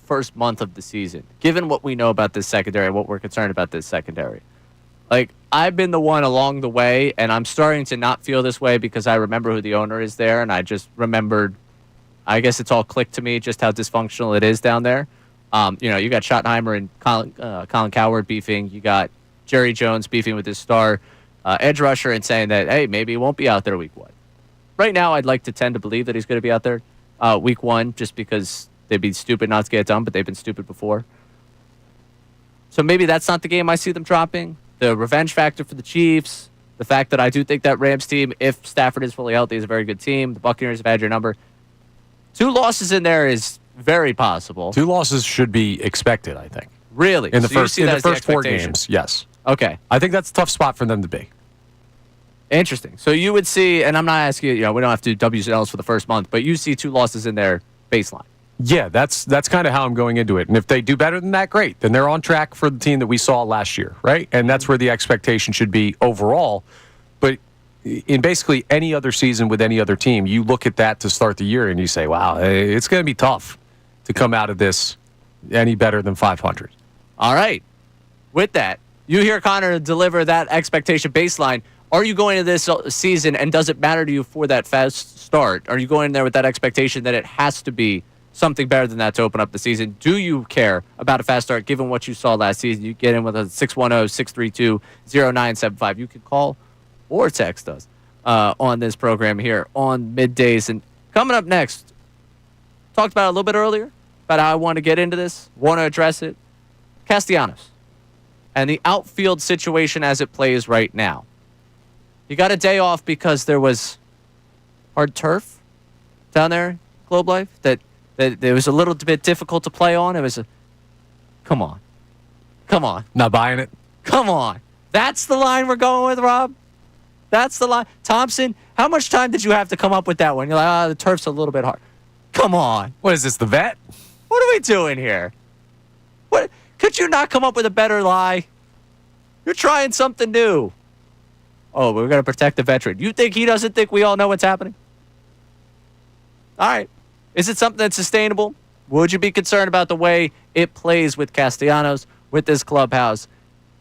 S1: first month of the season, given what we know about this secondary, what we're concerned about this secondary, like I've been the one along the way, and I'm starting to not feel this way because I remember who the owner is there, and I just remembered, I guess it's all clicked to me just how dysfunctional it is down there. You got Schottenheimer and Colin Cowherd beefing. You got Jerry Jones beefing with his star edge rusher and saying that, hey, maybe he won't be out there week 1. Right now, I'd like to tend to believe that he's going to be out there week 1 just because they'd be stupid not to get it done, but they've been stupid before. So maybe that's not the game I see them dropping. The revenge factor for the Chiefs, the fact that I do think that Rams team, if Stafford is fully healthy, is a very good team. The Buccaneers have had your number. 2 losses in there is very possible.
S2: 2 losses should be expected, I think.
S1: Really?
S2: In the
S1: So
S2: first 4 games, yes.
S1: Okay.
S2: I think that's a tough spot for them to be.
S1: Interesting. So you would see, and I'm not asking you, we don't have to do W's and L's for the first month, but you see 2 losses in there baseline.
S2: Yeah, that's kind of how I'm going into it. And if they do better than that, great. Then they're on track for the team that we saw last year, right? And that's where the expectation should be overall. But in basically any other season with any other team, you look at that to start the year and you say, wow, it's going to be tough to come out of this any better than 500.
S1: All right. With that, you hear Connor deliver that expectation baseline. Are you going into this season, and does it matter to you for that fast start? Are you going in there with that expectation that it has to be something better than that to open up the season? Do you care about a fast start given what you saw last season? You get in with a 610-632-0975. You can call or text us on this program here on Middays. And coming up next, talked about it a little bit earlier, about how I want to get into this, want to address it. Castellanos and the outfield situation as it plays right now. You got a day off because there was hard turf down there, Globe Life, that it was a little bit difficult to play on. It was come on.
S2: Not buying it?
S1: Come on. That's the line we're going with, Rob? That's the line. Thompson, how much time did you have to come up with that one? You're like, the turf's a little bit hard. Come on.
S2: What is this, the vet?
S1: What are we doing here? What? Could you not come up with a better lie? You're trying something new. Oh, we're going to protect the veteran. You think he doesn't think we all know what's happening? All right. Is it something that's sustainable? Would you be concerned about the way it plays with Castellanos, with this clubhouse?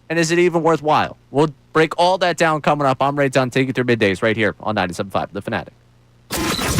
S1: And is it even worthwhile? We'll break all that down coming up. I'm Ray Dunn, taking you through middays right here on 97.5 The Fanatic.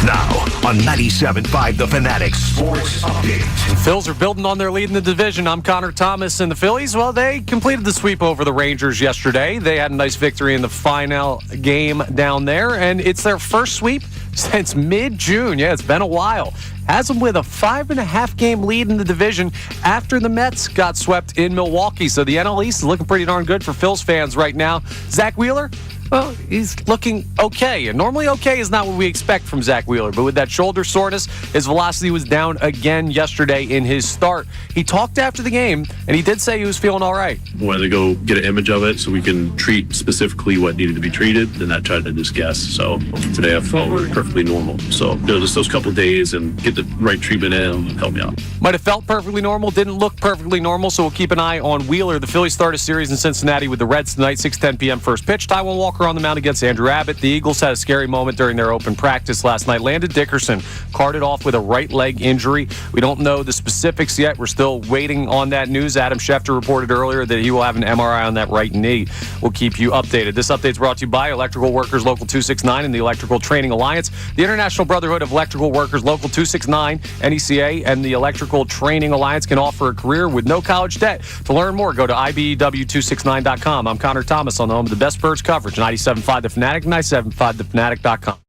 S3: Now on 97.5 The Fanatic Sports Update.
S2: The Phils are building on their lead in the division. I'm Connor Thomas, and the Phillies, well, they completed the sweep over the Rangers yesterday. They had a nice victory in the final game down there, and it's their first sweep since mid-June. Yeah, it's been a while. Has them with a 5.5-game lead in the division after the Mets got swept in Milwaukee. So the NL East is looking pretty darn good for Phils fans right now. Zach Wheeler, well, he's looking okay. And normally okay is not what we expect from Zach Wheeler. But with that shoulder soreness, his velocity was down again yesterday in his start. He talked after the game, and he did say he was feeling all right.
S5: Wanted to go get an image of it so we can treat specifically what needed to be treated, and not try to just guess. So today I felt perfectly normal. So just those couple of days and get the right treatment in help me out.
S2: Might have felt perfectly normal, didn't look perfectly normal, so we'll keep an eye on Wheeler. The Phillies start a series in Cincinnati with the Reds tonight, 6:10 p.m. first pitch. Taijuan Walker on the mound against Andrew Abbott. The Eagles had a scary moment during their open practice last night. Landon Dickerson carted off with a right leg injury. We don't know the specifics yet. We're still waiting on that news. Adam Schefter reported earlier that he will have an MRI on that right knee. We'll keep you updated. This update is brought to you by Electrical Workers Local 269 and the Electrical Training Alliance, the International Brotherhood of Electrical Workers Local 269, NECA, and the Electrical Training Alliance can offer a career with no college debt. To learn more, go to IBEW269.com. I'm Connor Thomas on the home of the best Birds coverage, 97.5 The Fanatic, 97.5thefanatic.com.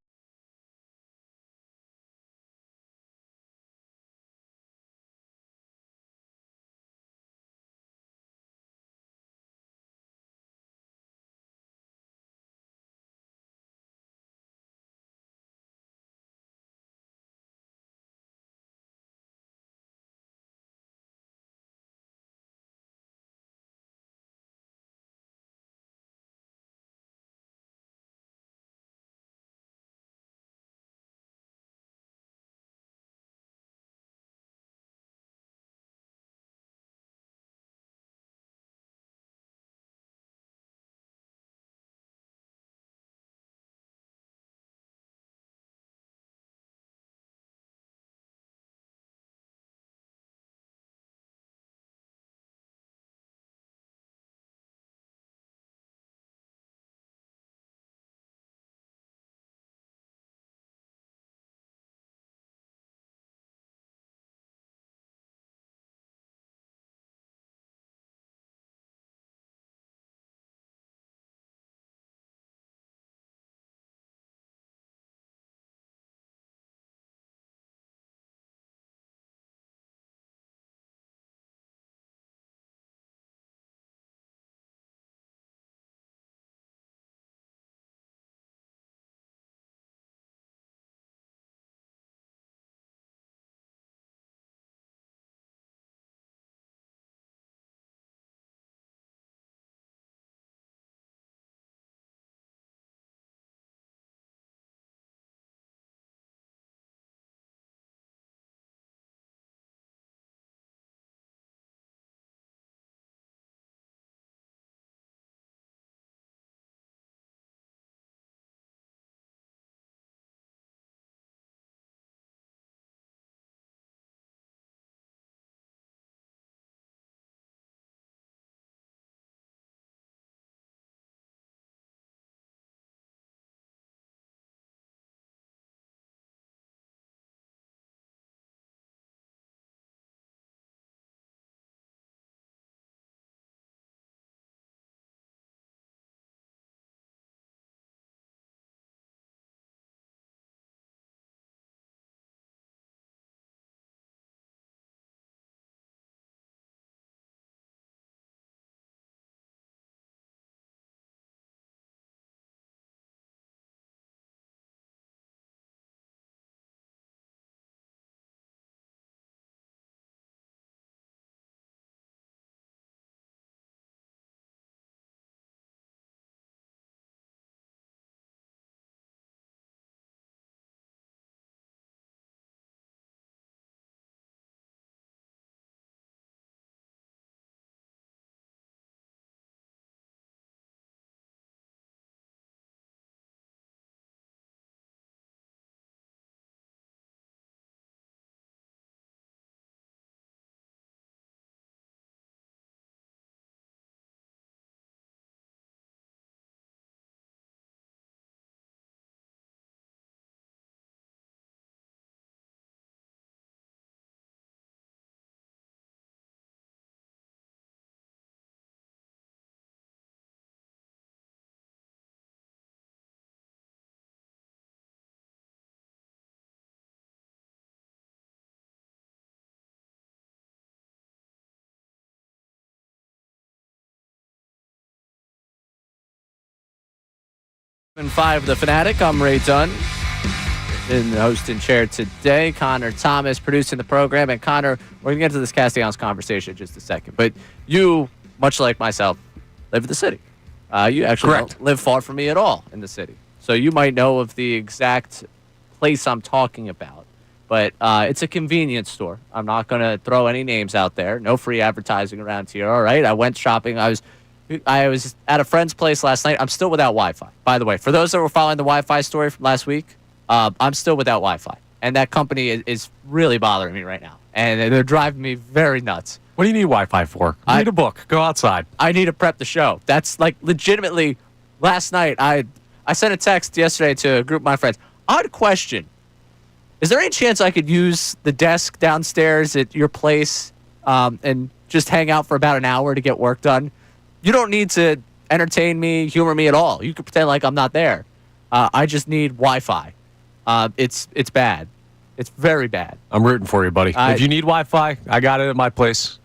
S1: 5 The Fanatic. I'm Ray Dunn in the host and chair today. Connor Thomas producing the program. And Connor, we're going to get to this Castellanos conversation in just a second. But you, much like myself, live in the city. You actually don't live far from me at all in the city. So you might know of the exact place I'm talking about. But it's a convenience store. I'm not going to throw any names out there. No free advertising around here, all right? I went shopping. I was at a friend's place last night. I'm still without Wi-Fi. By the way, for those that were following the Wi-Fi story from last week, I'm still without Wi-Fi. And that company is really bothering me right now. And they're driving me very nuts.
S2: What do you need Wi-Fi for? I need a book. Go outside.
S1: I need to prep the show. That's like legitimately last night. I sent a text yesterday to a group of my friends. Odd question. Is there any chance I could use the desk downstairs at your place and just hang out for about an hour to get work done? You don't need to entertain me, humor me at all. You can pretend like I'm not there. I just need Wi-Fi. It's bad. It's very bad.
S2: I'm rooting for you, buddy. If you need Wi-Fi, I got it at my place.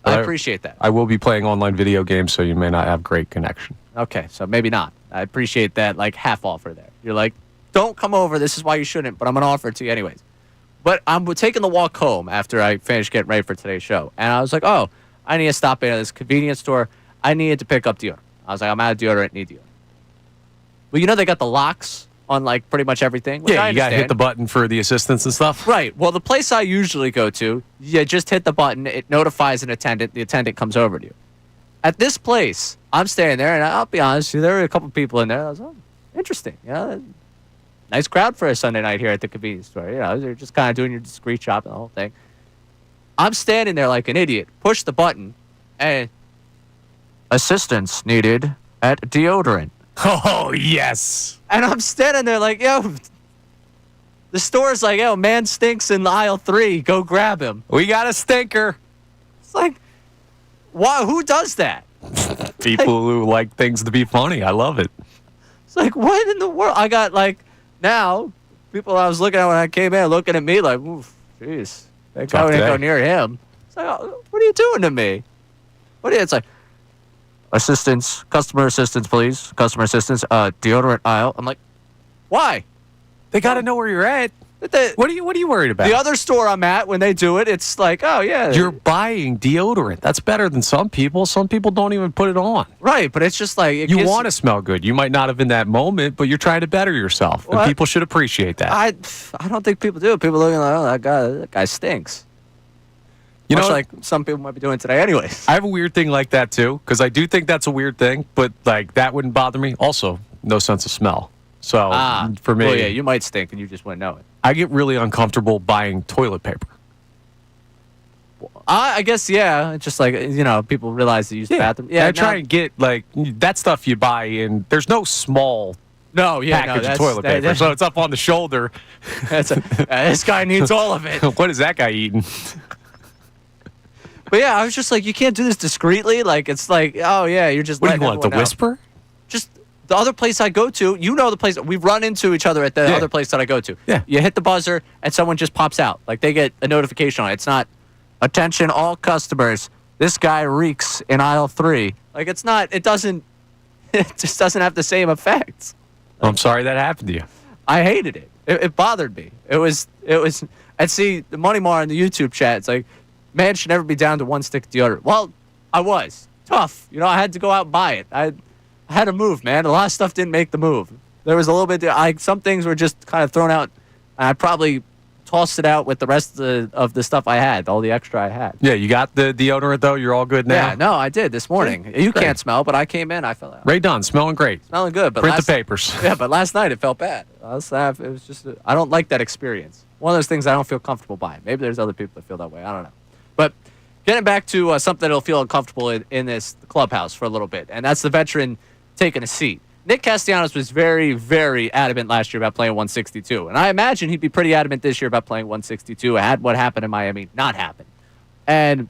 S1: I appreciate that.
S2: I will be playing online video games, so you may not have great connection.
S1: Okay, so maybe not. I appreciate that, like, half offer there. You're like, don't come over. This is why you shouldn't, but I'm going to offer it to you anyways. But I'm taking the walk home after I finished getting ready for today's show. And I was like, oh, I need to stop in at this convenience store. I needed to pick up deodorant. I was like, I'm out of deodorant, need deodorant. Well, you know they got the locks on, like, pretty much everything?
S2: Yeah, you got to hit the button for the assistants and stuff.
S1: Right. Well, the place I usually go to, you just hit the button. It notifies an attendant. The attendant comes over to you. At this place, I'm standing there, and I'll be honest, there were a couple people in there. I was like, oh, interesting. You know, nice crowd for a Sunday night here at the convenience store. You know, they're just kind of doing your discreet shopping, the whole thing. I'm standing there like an idiot. Push the button, and assistance needed at deodorant.
S2: Oh, yes.
S1: And I'm standing there like, yo, the store's like, yo, man stinks in aisle 3. Go grab him.
S2: We got a stinker.
S1: It's like, why? Who does that?
S2: People who like things to be funny. I love it.
S1: It's like, what in the world? I got, like, now, people I was looking at when I came in looking at me like, oof, jeez. That guy wouldn't go near him. It's like, oh, what are you doing to me? What are you? It's like, assistance, customer assistance, please. Customer assistance, deodorant aisle. I'm like, why?
S2: They got to know where you're at. What are you worried about?
S1: The other store I'm at, when they do it, it's like, oh, yeah.
S2: You're buying deodorant. That's better than some people. Some people don't even put it on.
S1: Right, but it's just like...
S2: You want to smell good. You might not have in that moment, but you're trying to better yourself. And people should appreciate that.
S1: I don't think people do. People looking like, oh, that guy stinks. You know, like some people might be doing today anyways.
S2: I have a weird thing like that, too, because I do think that's a weird thing, but, like, that wouldn't bother me. Also, no sense of smell. So, for me...
S1: Well, yeah, you might stink and you just wouldn't know it.
S2: I get really uncomfortable buying toilet paper.
S1: I guess, yeah. It's just like, you know, people realize to use the bathroom. Yeah,
S2: I try and get, like, that stuff you buy in. There's no small package of toilet paper, so it's up on the shoulder.
S1: This guy needs all of it.
S2: What is that guy eating?
S1: But, yeah, I was just like, you can't do this discreetly. Like, it's like, oh, yeah, you're just
S2: letting everyone know. What do you want, the whisper?
S1: Just... The other place I go to, you know the place, we've run into each other at the other place that I go to.
S2: Yeah.
S1: You hit the buzzer, and someone just pops out. Like, they get a notification on it. It's not, attention all customers, this guy reeks in aisle 3. Like, it's not, it just doesn't have the same effects.
S2: Like, I'm sorry that happened to you.
S1: I hated it. It bothered me. It was, and see, the Money Mar in the YouTube chat, it's like, man should never be down to one stick of deodorant. Well, I was. Tough. You know, I had to go out and buy it. I had to move, man. A lot of stuff didn't make the move. There was a little bit, some things were just kind of thrown out. I probably tossed it out with the rest of the stuff I had, all the extra I had.
S2: Yeah, you got the deodorant, though? You're all good now?
S1: Yeah, no, I did this morning. You can't smell, but I came in, I felt out.
S2: Ray Dunn, smelling great.
S1: Smelling good. But
S2: Print the papers.
S1: Yeah, but last night it felt bad. It was just, I don't like that experience. One of those things I don't feel comfortable buying. Maybe there's other people that feel that way. I don't know. But getting back to something that'll feel uncomfortable in this clubhouse for a little bit, and that's the veteran taking a seat. Nick Castellanos was very, very adamant last year about playing 162. And I imagine he'd be pretty adamant this year about playing 162 had what happened in Miami not happened. And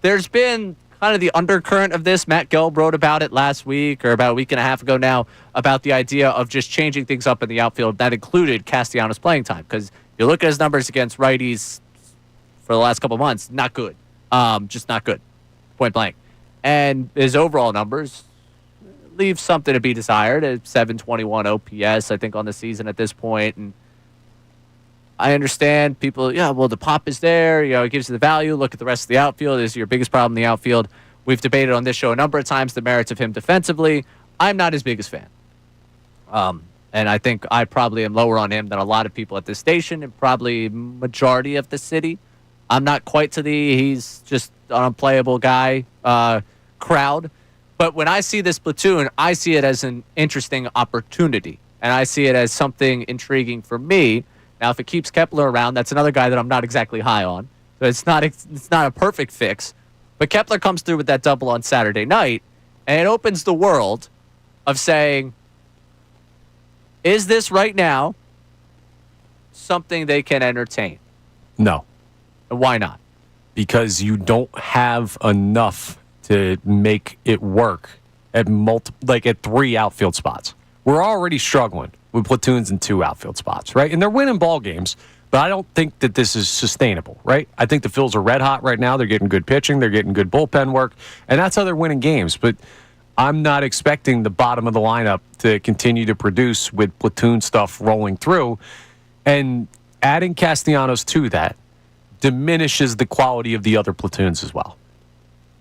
S1: there's been kind of the undercurrent of this. Matt Gelb wrote about it last week or about a week and a half ago now about the idea of just changing things up in the outfield. That included Castellanos' playing time. Because if you look at his numbers against righties for the last couple months, not good. Just not good. Point blank. And his overall numbers, leaves something to be desired at 721 OPS, I think, on the season at this point. And I understand people, the pop is there. It gives you the value. Look at the rest of the outfield. Is your biggest problem in the outfield? We've debated on this show a number of times the merits of him defensively. I'm not his biggest fan. And I think I probably am lower on him than a lot of people at this station and probably majority of the city. I'm not quite to the he's just an unplayable guy crowd. But when I see this platoon, I see it as an interesting opportunity. And I see it as something intriguing for me. Now, if it keeps Kepler around, that's another guy that I'm not exactly high on. So it's not a perfect fix. But Kepler comes through with that double on Saturday night, and it opens the world of saying, is this right now something they can entertain?
S2: No.
S1: And why not?
S2: Because you don't have enough to make it work at at 3 outfield spots. We're already struggling with platoons in 2 outfield spots, right? And they're winning ball games, but I don't think that this is sustainable, right? I think the Phils are red hot right now. They're getting good pitching. They're getting good bullpen work, and that's how they're winning games. But I'm not expecting the bottom of the lineup to continue to produce with platoon stuff rolling through. And adding Castellanos to that diminishes the quality of the other platoons as well.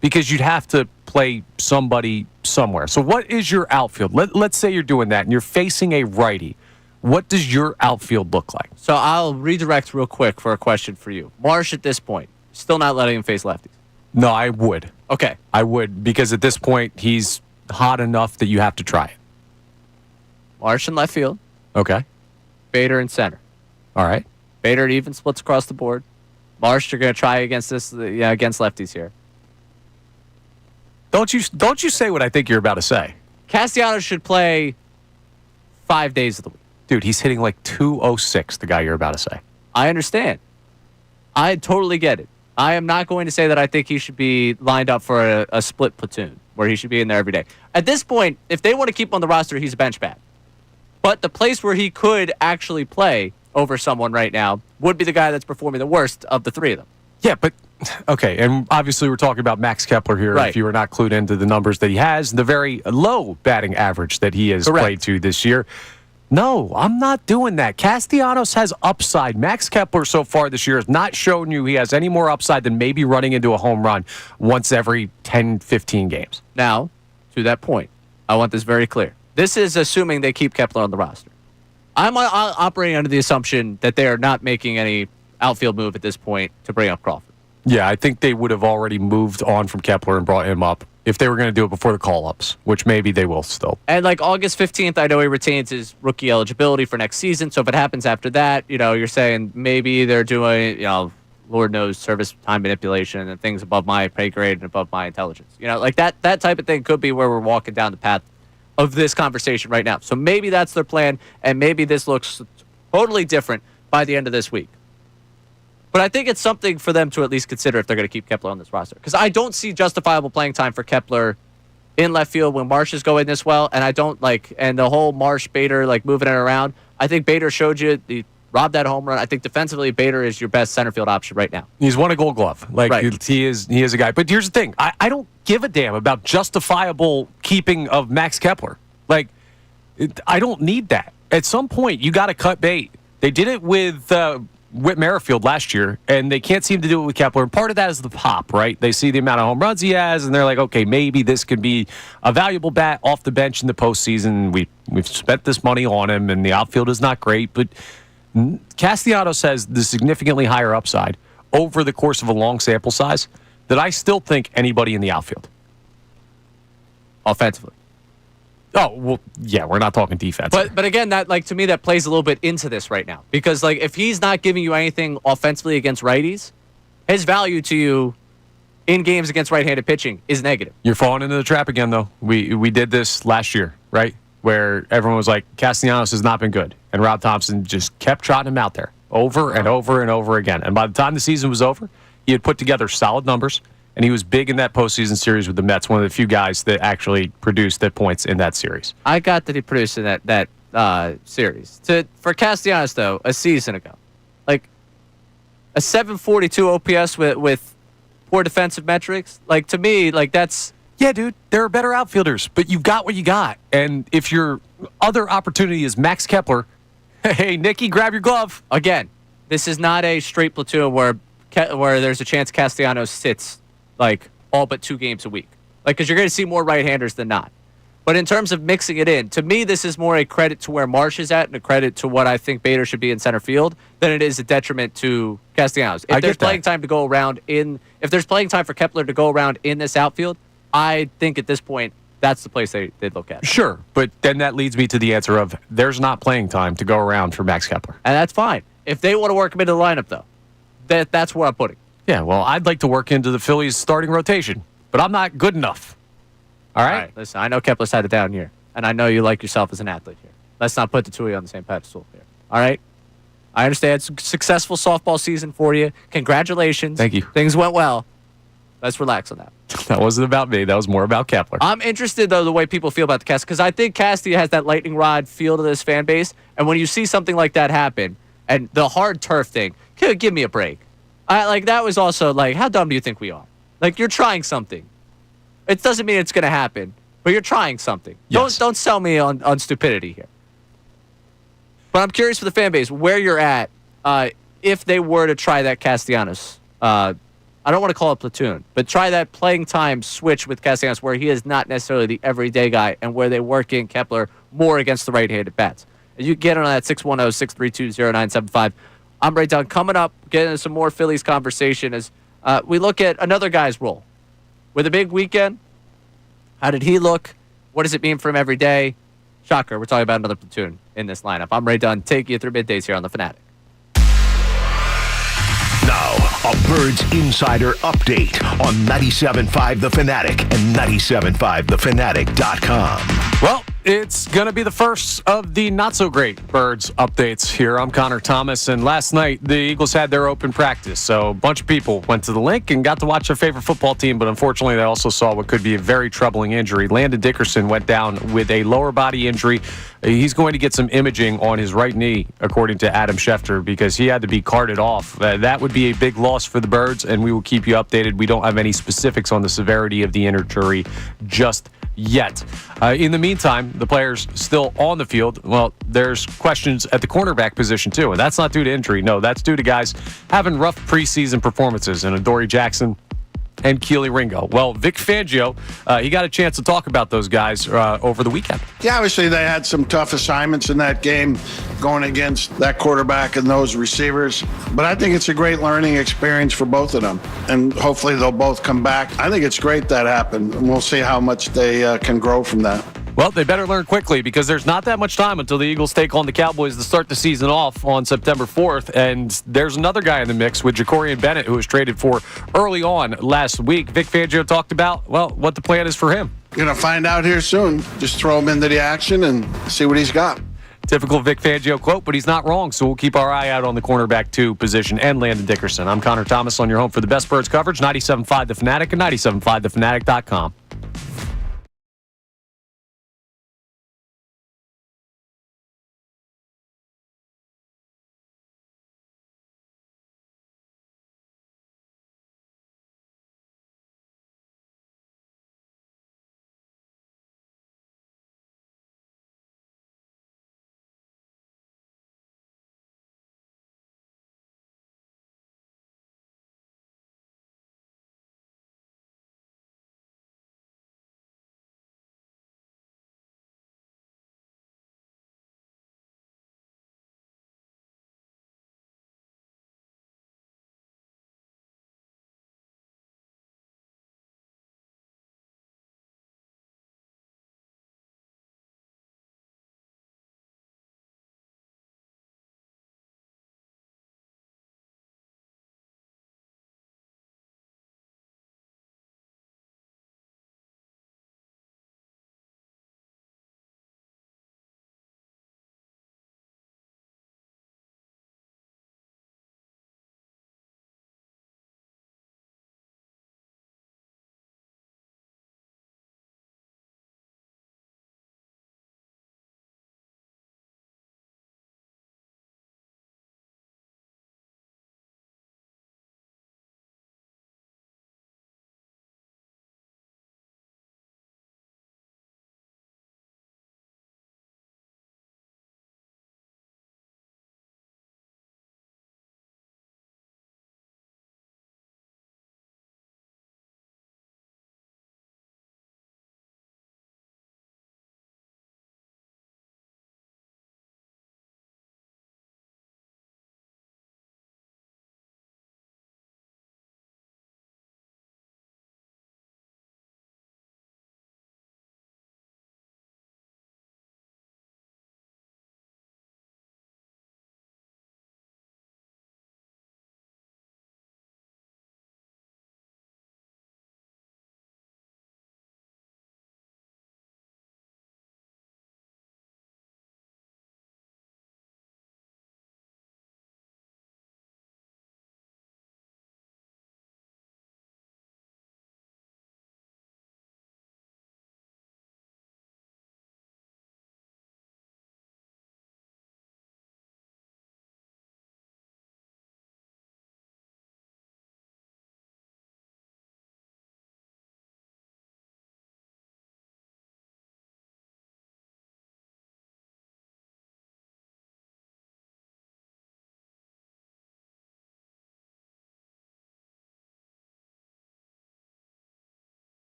S2: Because you'd have to play somebody somewhere. So what is your outfield? Let's say you're doing that and you're facing a righty. What does your outfield look like?
S1: So I'll redirect real quick for a question for you. Marsh, at this point, still not letting him face lefties.
S2: No, I would.
S1: Okay.
S2: I would, because at this point, he's hot enough that you have to try it.
S1: Marsh in left field.
S2: Okay.
S1: Bader in center.
S2: All right.
S1: Bader even splits across the board. Marsh, you're going to try against against lefties here.
S2: Don't you say what I think you're about to say.
S1: Castellanos should play 5 days of the week.
S2: Dude, he's hitting like 206, the guy you're about to say.
S1: I understand. I totally get it. I am not going to say that I think he should be lined up for a split platoon where he should be in there every day. At this point, if they want to keep him on the roster, he's a bench bat. But the place where he could actually play over someone right now would be the guy that's performing the worst of the 3 of them.
S2: Yeah, but okay, and obviously we're talking about Max Kepler here.
S1: Right.
S2: If you were not clued into the numbers that he has, the very low batting average that he has played to this year. No, I'm not doing that. Castellanos has upside. Max Kepler so far this year has not shown you he has any more upside than maybe running into a home run once every 10, 15 games.
S1: Now, to that point, I want this very clear. This is assuming they keep Kepler on the roster. I'm operating under the assumption that they are not making any outfield move at this point to bring up Crawford.
S2: Yeah, I think they would have already moved on from Kepler and brought him up if they were going to do it before the call-ups, which maybe they will still.
S1: And like August 15th, I know he retains his rookie eligibility for next season. So if it happens after that, you're saying maybe they're doing, Lord knows, service time manipulation and things above my pay grade and above my intelligence. Like that type of thing could be where we're walking down the path of this conversation right now. So maybe that's their plan, and maybe this looks totally different by the end of this week. But I think it's something for them to at least consider if they're going to keep Kepler on this roster. Because I don't see justifiable playing time for Kepler in left field when Marsh is going this well. And I don't and the whole Marsh-Bader, moving it around. I think Bader showed you, he robbed that home run. I think defensively, Bader is your best center field option right now.
S2: He's won a Gold Glove.
S1: Right.
S2: He is a guy. But here's the thing. I don't give a damn about justifiable keeping of Max Kepler. I don't need that. At some point, you got to cut bait. They did it with Whit Merrifield last year, and they can't seem to do it with Kepler. And part of that is the pop, right? They see the amount of home runs he has, and they're like, okay, maybe this could be a valuable bat off the bench in the postseason. We've spent this money on him, and the outfield is not great. But Castellanos has the significantly higher upside over the course of a long sample size that I still think anybody in the outfield.
S1: Offensively.
S2: Oh, well, yeah, we're not talking defense.
S1: But again, that to me, that plays a little bit into this right now. Because if he's not giving you anything offensively against righties, his value to you in games against right-handed pitching is negative.
S2: You're falling into the trap again, though. We did this last year, right? Where everyone was like, Castellanos has not been good. And Rob Thompson just kept trotting him out there over and over and over again. And by the time the season was over, he had put together solid numbers. And he was big in that postseason series with the Mets, one of the few guys that actually produced the points in that series.
S1: I got that he produced in that series. For Castellanos, though, a season ago, a 742 OPS with poor defensive metrics, to me, that's
S2: Yeah, dude, there are better outfielders, but you've got what you got. And if your other opportunity is Max Kepler, hey, Nicky, grab your glove.
S1: Again, this is not a straight platoon where there's a chance Castellanos sits like all but 2 games a week. Like, because you're going to see more right-handers than not. But in terms of mixing it in, to me, this is more a credit to where Marsh is at and a credit to what I think Bader should be in center field than it is a detriment to Castellanos. If there's playing time to go around if there's playing time for Kepler to go around in this outfield, I think at this point that's the place they'd look at.
S2: Sure, but then that leads me to the answer of there's not playing time to go around for Max Kepler.
S1: And that's fine. If they want to work him into the lineup, though, that's where I'm putting.
S2: Yeah, well, I'd like to work into the Phillies starting rotation, but I'm not good enough. All right?
S1: Listen, I know Kepler's had it down here, and I know you like yourself as an athlete here. Let's not put the two of you on the same pedestal here. All right? I understand it's a successful softball season for you. Congratulations.
S2: Thank you.
S1: Things went well. Let's relax on that.
S2: That wasn't about me. That was more about Kepler.
S1: I'm interested, though, the way people feel about the Cast, because I think Castillo has that lightning rod feel to this fan base, and when you see something like that happen, and the hard turf thing, give me a break. That was also, how dumb do you think we are? You're trying something. It doesn't mean it's going to happen, but you're trying something.
S2: Yes.
S1: Don't sell me on stupidity here. But I'm curious for the fan base, where you're at if they were to try that Castellanos. I don't want to call it platoon, but try that playing time switch with Castellanos where he is not necessarily the everyday guy and where they work in Kepler more against the right-handed bats. And you get on that 610-632-0975. I'm right down. Coming up, getting into some more Phillies conversation as we look at another guy's role. With a big weekend, how did he look? What does it mean for him every day? Shocker, we're talking about another platoon in this lineup. I'm Ray Dunn, taking you through middays here on The Fanatic.
S3: Now, a Birds Insider update on 97.5 The Fanatic and 97.5thefanatic.com.
S2: Well, it's going to be the first of the not-so-great Birds updates here. I'm Connor Thomas, and last night the Eagles had their open practice, so a bunch of people went to the link and got to watch their favorite football team, but unfortunately they also saw what could be a very troubling injury. Landon Dickerson went down with a lower body injury. He's going to get some imaging on his right knee, according to Adam Schefter, because he had to be carted off. That would be a big loss for the Birds, and we will keep you updated. We don't have any specifics on the severity of the injury just yet. In the meantime, the players still on the field. Well, there's questions at the cornerback position, too, and that's not due to injury. No, that's due to guys having rough preseason performances, and Adoree Jackson and Keely Ringo. Well, Vic Fangio, he got a chance to talk about those guys over the weekend.
S12: Yeah, obviously they had some tough assignments in that game going against that quarterback and those receivers. But I think it's a great learning experience for both of them. And hopefully they'll both come back. I think it's great that happened. And we'll see how much they can grow from that.
S2: Well, they better learn quickly because there's not that much time until the Eagles take on the Cowboys to start the season off on September 4th. And there's another guy in the mix with Jacorian Bennett, who was traded for early on last week. Vic Fangio talked about, what the plan is for him.
S12: Going to find out here soon. Just throw him into the action and see what he's got.
S2: Typical Vic Fangio quote, but he's not wrong, so we'll keep our eye out on the cornerback 2 position and Landon Dickerson. I'm Connor Thomas on your home for the best Birds coverage, 97.5 The Fanatic and 97.5thefanatic.com.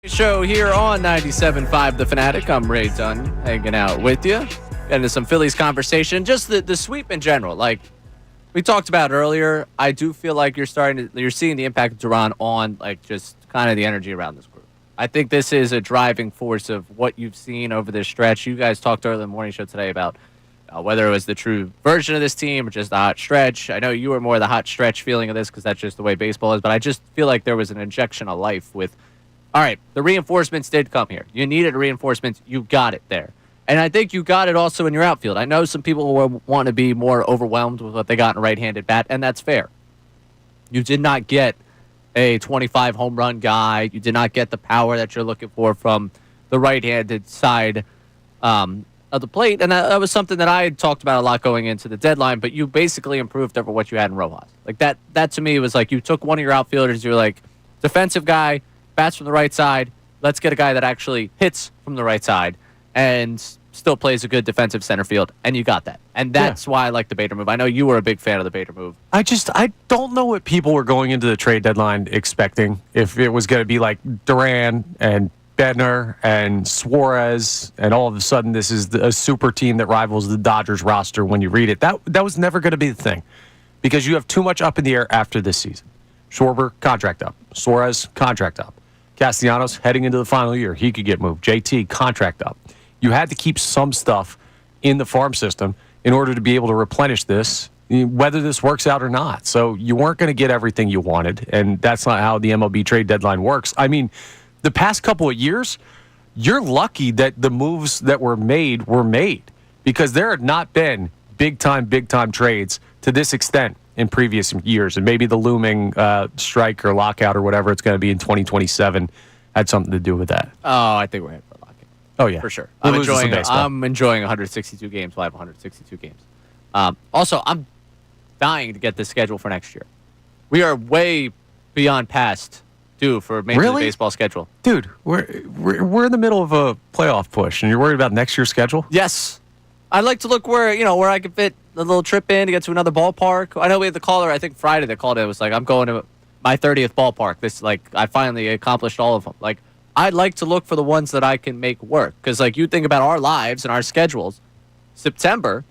S1: Show here on 97.5 The Fanatic. I'm Ray Dunn, hanging out with you. Getting into some Phillies conversation. Just the sweep in general. Like we talked about earlier, I do feel like you're seeing the impact of Duran on like just kind of the energy around this group. I think this is a driving force of what you've seen over this stretch. You guys talked earlier in the morning show today about whether it was the true version of this team or just the hot stretch. I know you were more the hot stretch feeling of this because that's just the way baseball is, but I just feel like there was an injection of life with, all right, the reinforcements did come here. You needed reinforcements. You got it there. And I think you got it also in your outfield. I know some people will want to be more overwhelmed with what they got in a right-handed bat, and that's fair. You did not get a 25 home run guy. You did not get the power that you're looking for from the right-handed side of the plate. And that was something that I had talked about a lot going into the deadline, but you basically improved over what you had in Rojas. Like that to me was like you took one of your outfielders, you're like, defensive guy, bats from the right side. Let's get a guy that actually hits from the right side and still plays a good defensive center field. And you got that. And that's why I like the Bader move. I know you were a big fan of the Bader move.
S2: I don't know what people were going into the trade deadline expecting. If it was going to be like Duran and Bednar and Suarez, and all of a sudden this is a super team that rivals the Dodgers roster when you read it. That was never going to be the thing because you have too much up in the air after this season. Schwarber, contract up. Suarez, contract up. Castellanos heading into the final year. He could get moved. JT, contract up. You had to keep some stuff in the farm system in order to be able to replenish this, whether this works out or not. So you weren't going to get everything you wanted, and that's not how the MLB trade deadline works. I mean, the past couple of years, you're lucky that the moves that were made because there had not been big-time trades to this extent in previous years, and maybe the looming strike or lockout or whatever it's going to be in 2027 had something to do with that.
S1: Oh, I think we're headed for lockout.
S2: Oh, yeah.
S1: For sure.
S2: I'm
S1: enjoying 162 games. We'll have 162 games. Also, I'm dying to get this schedule for next year. We are way beyond past due for Major League Baseball schedule.
S2: Dude, we're in the middle of a playoff push, and you're worried about next year's schedule?
S1: Yes. I'd like to look where I could fit a little trip in to get to another ballpark. I know we had the caller, I think Friday that called it, was like, I'm going to my 30th ballpark. This, like, I finally accomplished all of them. Like, I'd like to look for the ones that I can make work. Because, like, you think about our lives and our schedules. September,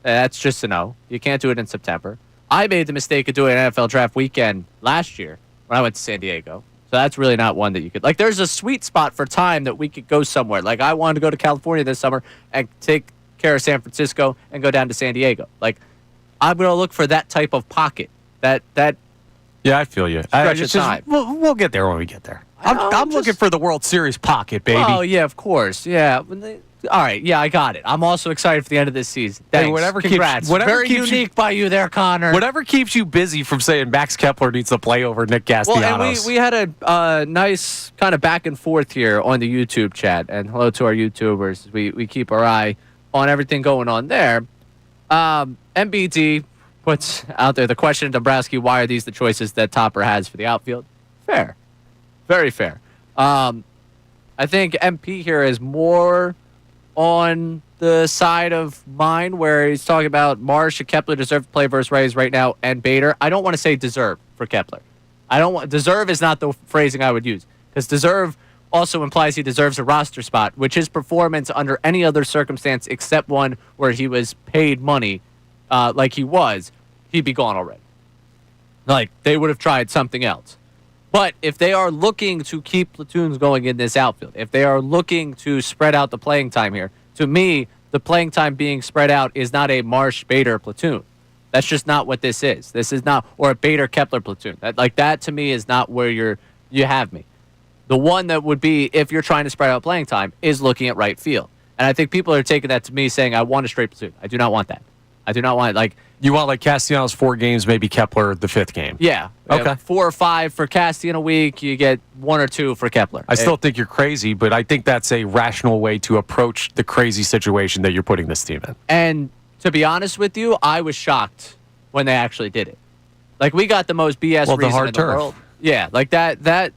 S1: that's just a no. You can't do it in September. I made the mistake of doing an NFL draft weekend last year when I went to San Diego. So that's really not one that you could... Like, there's a sweet spot for time that we could go somewhere. Like, I wanted to go to California this summer and take care of San Francisco and go down to San Diego. Like, I'm going to look for that type of pocket. That
S2: yeah, I feel you.
S1: Stretch of time.
S2: We'll get there when we get there. I'm looking for the World Series pocket, baby.
S1: Oh, yeah, of course. Yeah. All right, yeah, I got it. I'm also excited for the end of this season. Thanks.
S2: Hey,
S1: Congrats. Very unique by you there, Connor.
S2: Whatever keeps you busy from saying Max Kepler needs to play over Nick Castellanos.
S1: Well, and we had a nice kind of back and forth here on the YouTube chat. And hello to our YouTubers. We keep our eye on everything going on there. MBD puts out there the question, Dombrowski, why are these the choices that Topper has for the outfield? Fair. Very fair. I think MP here is more on the side of mine where he's talking about Marsh and Kepler deserve to play versus Rays right now and Bader. I don't want to say deserve for Kepler. Deserve is not the phrasing I would use because deserve also implies he deserves a roster spot, which his performance under any other circumstance except one where he was paid money like he was, he'd be gone already. Like, they would have tried something else. But if they are looking to keep platoons going in this outfield, if they are looking to spread out the playing time here, to me, the playing time being spread out is not a Marsh-Bader platoon. That's just not what this is. This is not, or a Bader-Kepler platoon. That to me is not where you have me. The one that would be, if you're trying to spread out playing time, is looking at right field. And I think people are taking that to me saying, I want a straight platoon. I do not want that. I do not want,
S2: you want like Castellanos 4 games, maybe Kepler the 5th game.
S1: Yeah.
S2: Okay.
S1: 4 or 5 for Casty in a week. You get 1 or 2 for Kepler.
S2: I still think you're crazy, but I think that's a rational way to approach the crazy situation that you're putting this team in.
S1: And to be honest with you, I was shocked when they actually did it. Like, we got the most BS reason in the world. Yeah, like that.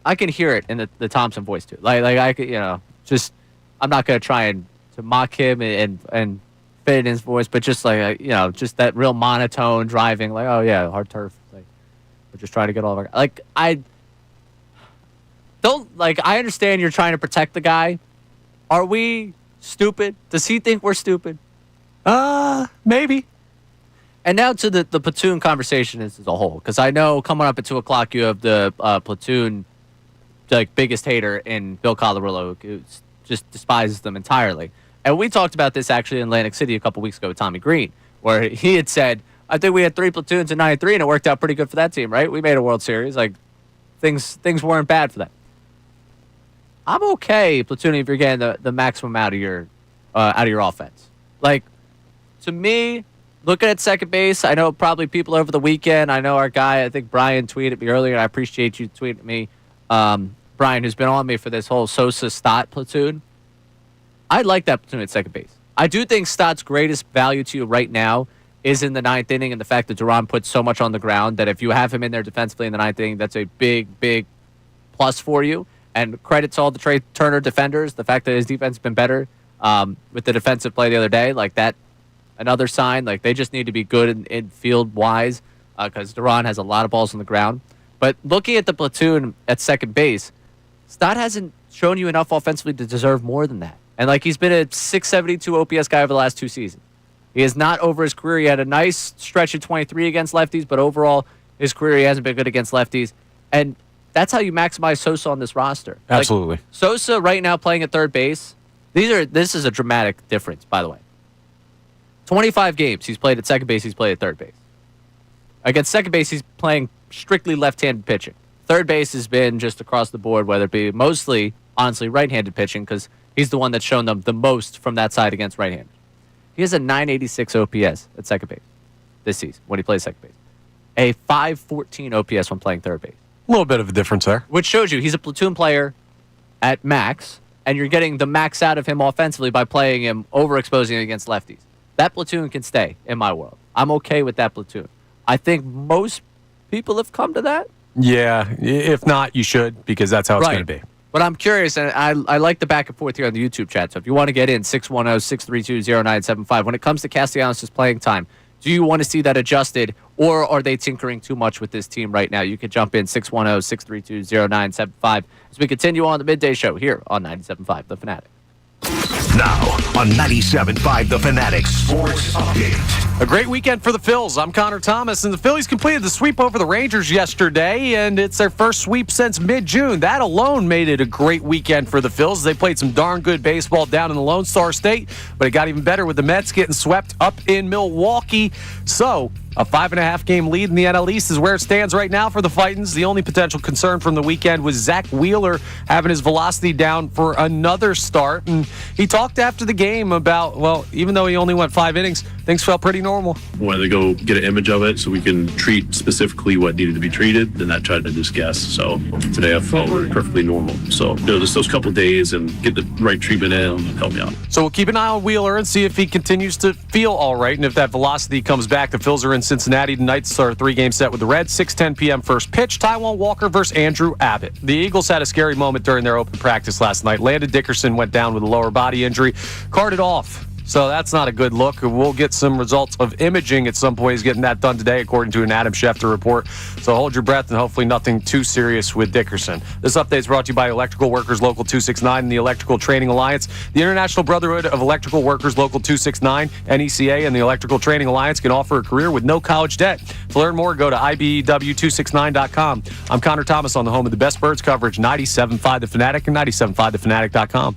S1: I can hear it in the Thompson voice too. Like I could, just I'm not gonna try and to mock him and fit in his voice, but just like just that real monotone driving. Like, oh yeah, hard turf. Like, we're just trying to get all of our I understand you're trying to protect the guy. Are we stupid? Does he think we're stupid?
S2: Maybe.
S1: And now to the platoon conversation as a whole, because I know coming up at 2 o'clock you have the platoon biggest hater in Bill Colarulo, who just despises them entirely. And we talked about this actually in Atlantic City a couple weeks ago with Tommy Green, where he had said, I think we had 3 platoons in 93, and it worked out pretty good for that team, right? We made a World Series. Things weren't bad for that. I'm okay platooning if you're getting the maximum out of your offense. To me, looking at second base, I know probably people over the weekend. I know our guy, I think Brian tweeted me earlier, and I appreciate you tweeting me. Brian, who's been on me for this whole Sosa Stott platoon. I like that platoon at second base. I do think Stott's greatest value to you right now is in the 9th inning, and the fact that Duran puts so much on the ground that if you have him in there defensively in the 9th inning, that's a big, big plus for you. And credit to all the Trey Turner defenders, the fact that his defense has been better with the defensive play the other day, that. Another sign, they just need to be good in field-wise because Duran has a lot of balls on the ground. But looking at the platoon at second base, Stott hasn't shown you enough offensively to deserve more than that. And he's been a 672 OPS guy over the last 2 seasons. He is not over his career. He had a nice stretch of 23 against lefties, but overall, his career, he hasn't been good against lefties. And that's how you maximize Sosa on this roster.
S2: Absolutely.
S1: Sosa right now playing at third base, this is a dramatic difference, by the way. 25 games he's played at second base, he's played at third base. Against second base, he's playing strictly left-handed pitching. Third base has been just across the board, whether it be mostly, honestly, right-handed pitching, because he's the one that's shown them the most from that side against right-handed. He has a 986 OPS at second base this season when he plays second base. A 514 OPS when playing third base.
S2: A little bit of a difference there.
S1: Which shows you he's a platoon player at max, and you're getting the max out of him offensively by playing him, overexposing against lefties. That platoon can stay in my world. I'm okay with that platoon. I think most people have come to that.
S2: Yeah, if not, you should, because that's how it's going to be.
S1: But I'm curious, and I like the back and forth here on the YouTube chat. So if you want to get in, 610-632-0975. When it comes to Castellanos' playing time, do you want to see that adjusted, or are they tinkering too much with this team right now? You could jump in 610-632-0975 as we continue on the midday show here on 97.5 The Fanatic.
S3: Now on 97.5 The Fanatic Sports Update.
S2: A great weekend for the Phils. I'm Connor Thomas, and the Phillies completed the sweep over the Rangers yesterday, and it's their first sweep since mid-June. That alone made it a great weekend for the Phils. They played some darn good baseball down in the Lone Star State, but it got even better with the Mets getting swept up in Milwaukee. So, a 5.5-game lead in the NL East is where it stands right now for the Fightins. The only potential concern from the weekend was Zach Wheeler having his velocity down for another start. And he talked after the game about, even though he only went 5 innings, things felt pretty normal.
S5: Wanted to go get an image of it so we can treat specifically what needed to be treated, and not try to just guess. So today I felt perfectly normal. So just those couple days and get the right treatment in will help me out.
S2: So we'll keep an eye on Wheeler and see if he continues to feel all right. And if that velocity comes back, the Phils are in Cincinnati tonight. Start a 3-game set with the Reds. 6:10 p.m. first pitch. Taijuan Walker versus Andrew Abbott. The Eagles had a scary moment during their open practice last night. Landon Dickerson went down with a lower body injury. Carted off. So that's not a good look. We'll get some results of imaging at some point. He's getting that done today, according to an Adam Schefter report. So hold your breath, and hopefully nothing too serious with Dickerson. This update is brought to you by Electrical Workers Local 269 and the Electrical Training Alliance. The International Brotherhood of Electrical Workers Local 269, NECA, and the Electrical Training Alliance can offer a career with no college debt. To learn more, go to IBEW269.com. I'm Connor Thomas on the home of the best birds coverage, 97.5 The Fanatic and 97.5thefanatic.com.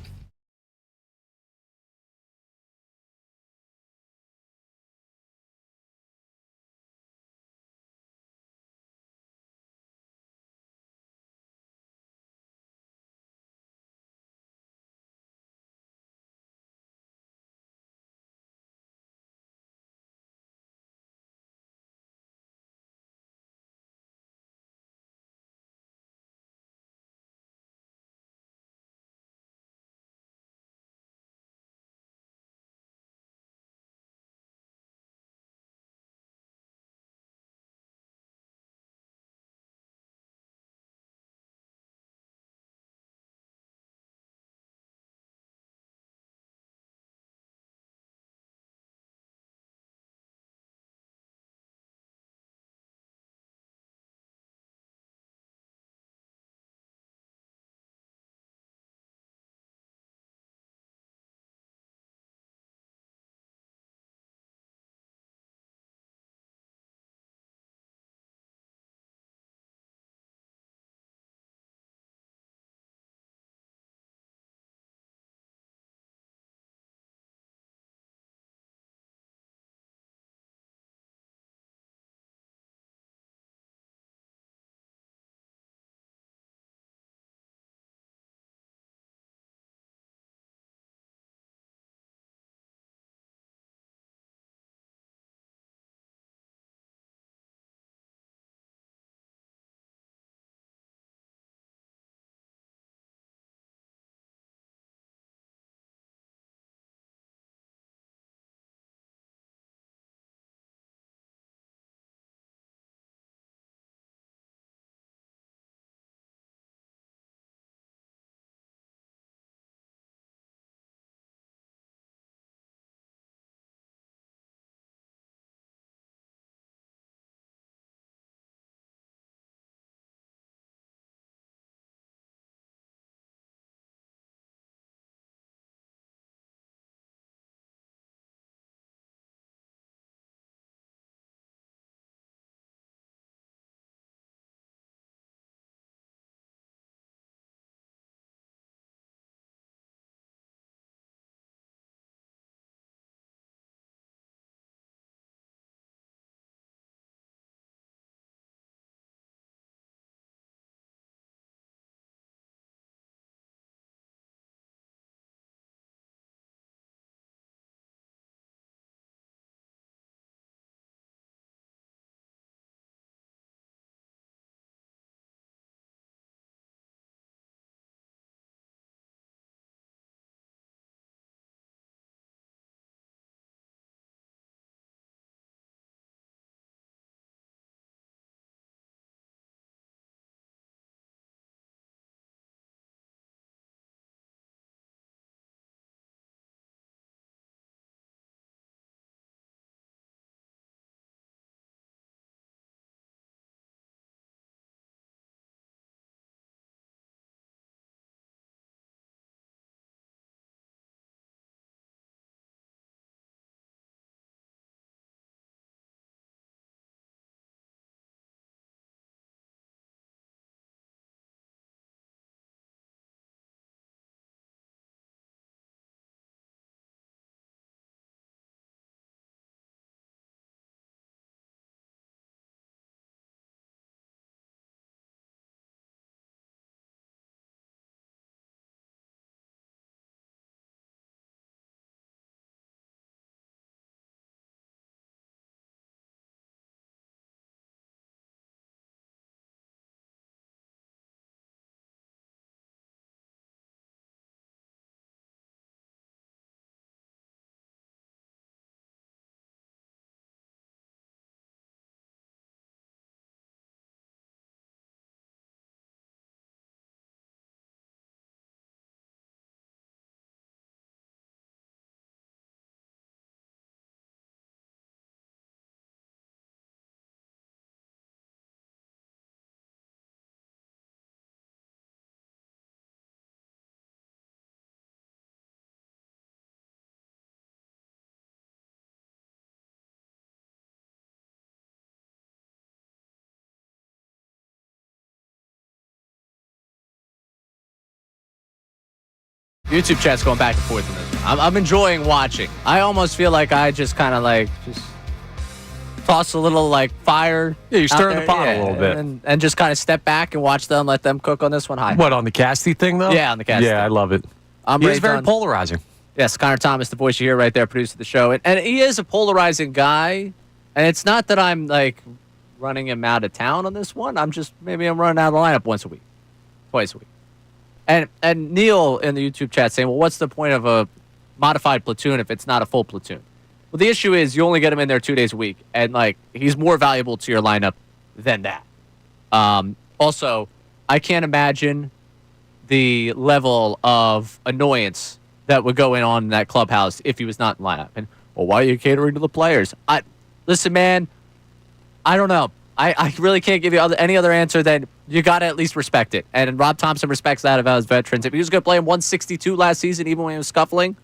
S1: YouTube chat's going back and forth in this one. I'm enjoying watching. I almost feel like I just kind of just toss a little fire.
S2: Yeah, you're stirring the pot a little bit.
S1: And just kind of step back and watch them, let them cook on this one. Hi.
S2: What, on the Casty thing, though?
S1: Yeah, on the Casty
S2: Yeah,
S1: thing.
S2: I love it. He's very polarizing.
S1: Yes, Connor Thomas, the voice you hear right there, producer of the show. And he is a polarizing guy. And it's not that I'm, running him out of town on this one. Maybe I'm running out of the lineup once a week, twice a week. And Neil in the YouTube chat saying, well, what's the point of a modified platoon if it's not a full platoon? Well, the issue is you only get him in there 2 days a week, and he's more valuable to your lineup than that. Also, I can't imagine the level of annoyance that would go on in that clubhouse if he was not in lineup. And why are you catering to the players? Listen, man, I don't know. I really can't give you any other answer than you got to at least respect it. And Rob Thompson respects that about his veterans. If he was going to play him 162 last season, even when he was scuffling,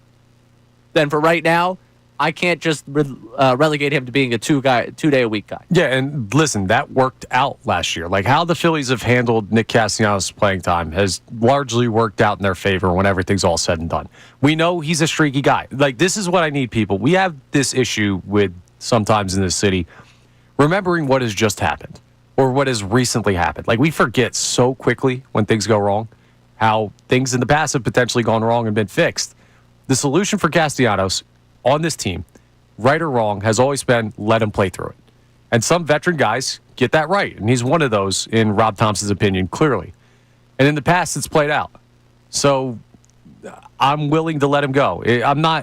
S1: then for right now, I can't just relegate him to being a 2-day-a-week guy.
S2: Yeah, and listen, that worked out last year. How the Phillies have handled Nick Castellanos' playing time has largely worked out in their favor when everything's all said and done. We know he's a streaky guy. This is what I need, people. We have this issue with sometimes in this city remembering what has just happened or what has recently happened. We forget so quickly when things go wrong, how things in the past have potentially gone wrong and been fixed. The solution for Castellanos on this team, right or wrong, has always been let him play through it. And some veteran guys get that right, and he's one of those, in Rob Thompson's opinion, clearly. And in the past, it's played out. So I'm willing to let him go.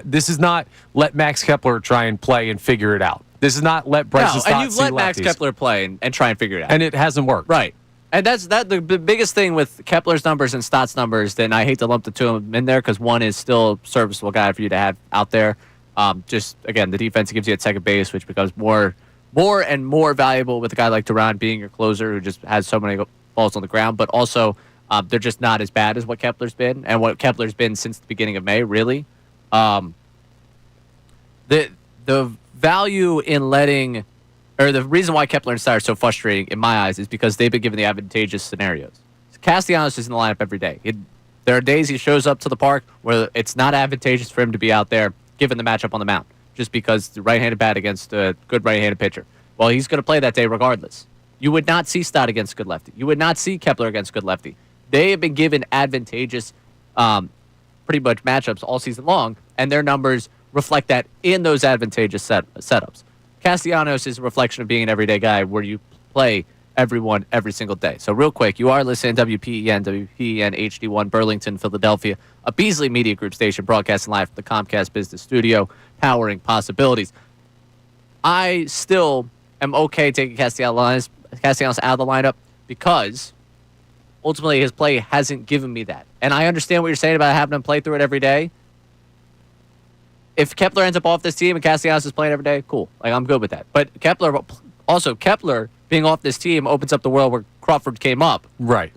S2: This is not let Max Kepler try and play and figure it out. This is not let Bryson Stott
S1: and you've let Max Kepler play and try and figure it out.
S2: And it hasn't worked.
S1: Right. And that's the biggest thing with Kepler's numbers and Stott's numbers. Then I hate to lump the two of them in there because one is still a serviceable guy for you to have out there. Again, the defense gives you at second base, which becomes more and more valuable with a guy like Duran being your closer who just has so many balls on the ground. But also, they're just not as bad as what Kepler's been and what Kepler's been since the beginning of May, really. The value in letting, or the reason why Kepler and Stott are so frustrating in my eyes is because they've been given the advantageous scenarios. Castellanos is in the lineup every day. There are days he shows up to the park where it's not advantageous for him to be out there given the matchup on the mound, just because the right-handed bat against a good right-handed pitcher. Well, he's going to play that day regardless. You would not see Stott against good lefty. You would not see Kepler against good lefty. They have been given advantageous pretty much matchups all season long, and their numbers reflect that in those advantageous setups. Castellanos is a reflection of being an everyday guy where you play everyone every single day. So real quick, you are listening to WPEN HD1, Burlington, Philadelphia, a Beasley Media Group station broadcasting live from the Comcast Business Studio, powering possibilities. I still am okay taking Castellanos out of the lineup because ultimately his play hasn't given me that. And I understand what you're saying about having him play through it every day. If Kepler ends up off this team and Castellanos is playing every day, cool. I'm good with that. But Kepler being off this team opens up the world where Crawford came up.
S2: Right.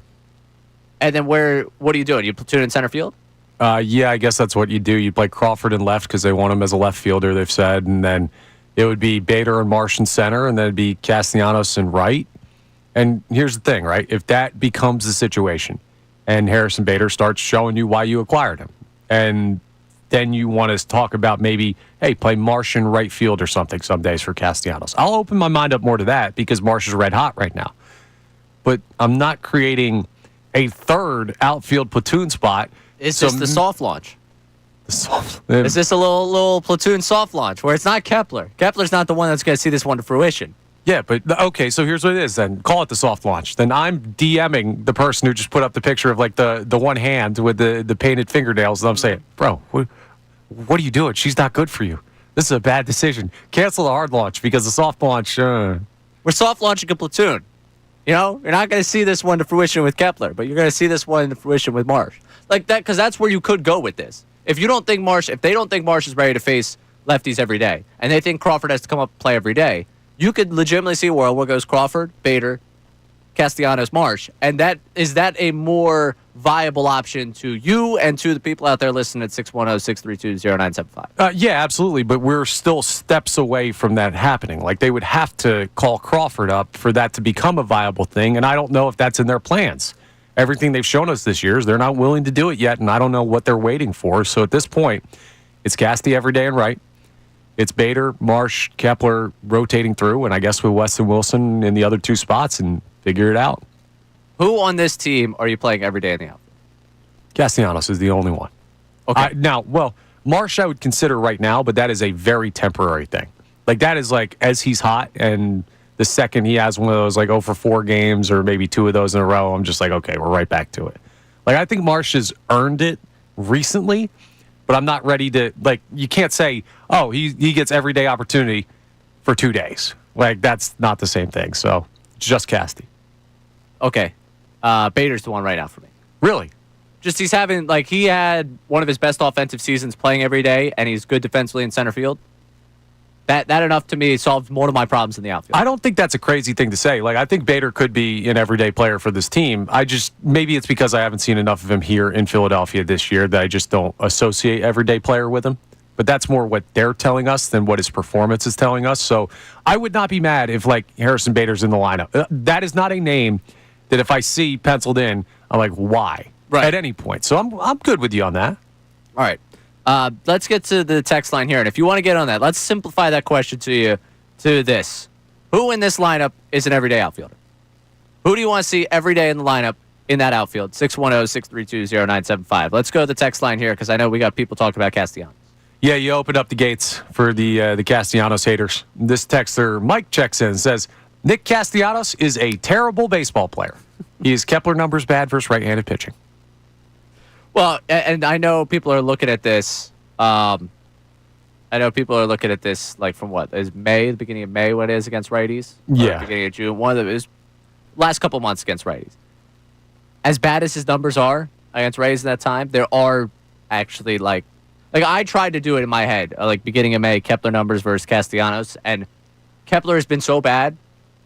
S1: And then what are you doing? You platoon in center field?
S2: Yeah, I guess that's what you do. You play Crawford in left because they want him as a left fielder, they've said. And then it would be Bader and Marsh in center, and then it'd be Castellanos in right. And here's the thing, right? If that becomes the situation and Harrison Bader starts showing you why you acquired him, and then you want to talk about maybe, hey, play Marsh in right field or something some days for Castellanos. I'll open my mind up more to that because Marsh is red hot right now. But I'm not creating a third outfield platoon spot.
S1: Is this the soft launch? Is this a little platoon soft launch where it's not Kepler? Kepler's not the one that's going to see this one to fruition.
S2: Yeah, but okay, so here's what it is then. Call it the soft launch. Then I'm DMing the person who just put up the picture of the one hand with the painted fingernails, and I'm saying, bro, what are you doing? She's not good for you. This is a bad decision. Cancel the hard launch because the soft launch...
S1: We're soft launching a platoon. You're not going to see this one to fruition with Kepler, but you're going to see this one to fruition with Marsh. Like that, because that's where you could go with this. If they don't think Marsh is ready to face lefties every day, and they think Crawford has to come up and play every day, you could legitimately see a world where it goes Crawford, Bader, Castellanos, Marsh, and is that a more viable option to you and to the people out there listening at 610-632-0975?
S2: Yeah, absolutely, but we're still steps away from that happening. Like, they would have to call Crawford up for that to become a viable thing, and I don't know if that's in their plans. everything they've shown us this year is they're not willing to do it yet, and I don't know what they're waiting for. So at this point, it's Casty every day and right. It's Bader, Marsh, Kepler rotating through, and I guess with Weston Wilson in the other two spots and figure it out.
S1: Who on this team are you playing every day in the outfield?
S2: Castellanos is the only one.
S1: Okay.
S2: Marsh I would consider right now, but that is a very temporary thing. Like, that is like as he's hot, and the second he has one of those, like, 0 for 4 games or maybe 2 of those in a row, I'm just like, okay, we're right back to it. Like, I think Marsh has earned it recently, but I'm not ready to, like, you can't say, oh, he gets everyday opportunity for 2 days. Like, that's not the same thing. So, just Casty.
S1: Okay. Bader's the one right now for me.
S2: Really?
S1: Just he had one of his best offensive seasons playing every day, and he's good defensively in center field. That enough to me solves more of my problems in the outfield.
S2: I don't think that's a crazy thing to say. Like, I think Bader could be an everyday player for this team. Maybe it's because I haven't seen enough of him here in Philadelphia this year that I just don't associate everyday player with him. But that's more what they're telling us than what his performance is telling us. So I would not be mad if, like, Harrison Bader's in the lineup. That is not a name that if I see penciled in, I'm like, why?
S1: Right.
S2: At any point. So I'm good with you on that.
S1: All right. Let's get to the text line here. And if you want to get on that, let's simplify that question to this. Who in this lineup is an everyday outfielder? Who do you want to see every day in the lineup in that outfield? 610-632-0975. Let's go to the text line here because I know we got people talking about Castellanos.
S2: Yeah, you opened up the gates for the Castellanos haters. This texter, Mike, checks in and says, Nick Castellanos is a terrible baseball player. His Kepler numbers bad versus right-handed pitching.
S1: Well, and I know people are looking at this. Like from what is May, the beginning of May, when it is against righties.
S2: Yeah,
S1: beginning of June. One of them is last couple months against righties. As bad as his numbers are against righties in that time, there are actually like I tried to do it in my head, like beginning of May, Kepler numbers versus Castellanos, and Kepler has been so bad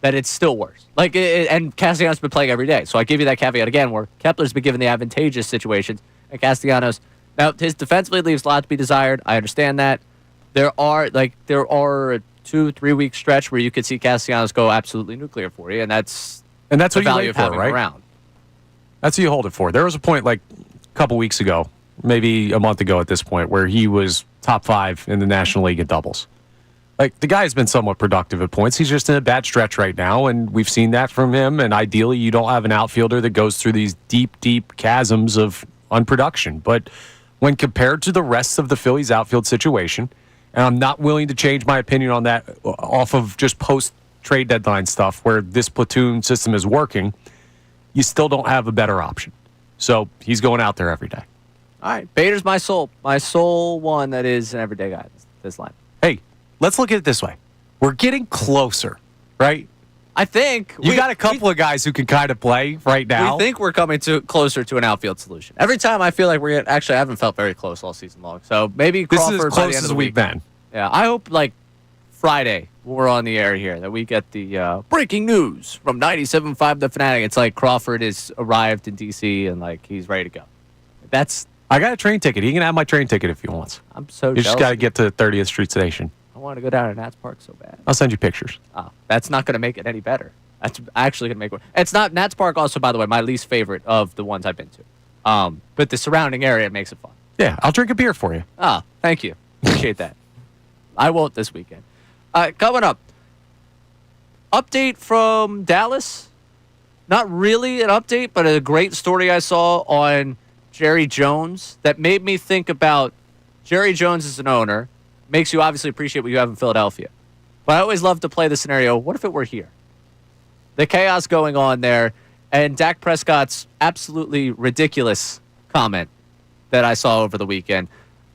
S1: that it's still worse. And Castellanos has been playing every day, so I give you that caveat again, where Kepler's been given the advantageous situations. And Castellanos, now his defensively leaves a lot to be desired. I understand that. There are a 2-3 week stretch where you could see Castellanos go absolutely nuclear for you, and that's
S2: what
S1: the
S2: you
S1: value
S2: wait
S1: of
S2: for,
S1: having
S2: right?
S1: him around.
S2: That's what you hold it for. There was a point like a couple weeks ago, maybe a month ago at this point, where he was top 5 in the National League in doubles. Like, the guy has been somewhat productive at points. He's just in a bad stretch right now, and we've seen that from him. And ideally, you don't have an outfielder that goes through these deep, deep chasms of unproduction. But when compared to the rest of the Phillies outfield situation, and I'm not willing to change my opinion on that off of just post-trade deadline stuff where this platoon system is working, you still don't have a better option. So he's going out there every day.
S1: All right. Bader's my sole one that is an everyday guy, this line.
S2: Hey, let's look at it this way. We're getting closer, right?
S1: I think
S2: you got a couple of guys who can kind of play right now.
S1: We think we're coming closer to an outfield solution. Every time I feel like we're actually I haven't felt very close all season long. So maybe Crawford
S2: this is as
S1: by the
S2: close
S1: end of
S2: as
S1: the
S2: we've
S1: week.
S2: been.
S1: Yeah, I hope like Friday when we're on the air here that we get the breaking news from 97.5 The Fanatic. It's like Crawford has arrived in DC and like he's ready to go.
S2: I got a train ticket. He can have my train ticket if he wants.
S1: I'm so
S2: You just
S1: jealous.
S2: got to get to 30th Street Station.
S1: I want to go down to Nats Park so bad.
S2: I'll send you pictures.
S1: Oh, that's not going to make it any better. That's actually going to make it. It's not Nats Park. Also, by the way, my least favorite of the ones I've been to. But the surrounding area makes it fun.
S2: Yeah, I'll drink a beer for you.
S1: Ah, thank you. Appreciate that. I won't this weekend. Coming up, update from Dallas. Not really an update, but a great story I saw on Jerry Jones that made me think about Jerry Jones as an owner. Makes you obviously appreciate what you have in Philadelphia. But I always love to play the scenario, what if it were here? The chaos going on there, and Dak Prescott's absolutely ridiculous comment that I saw over the weekend.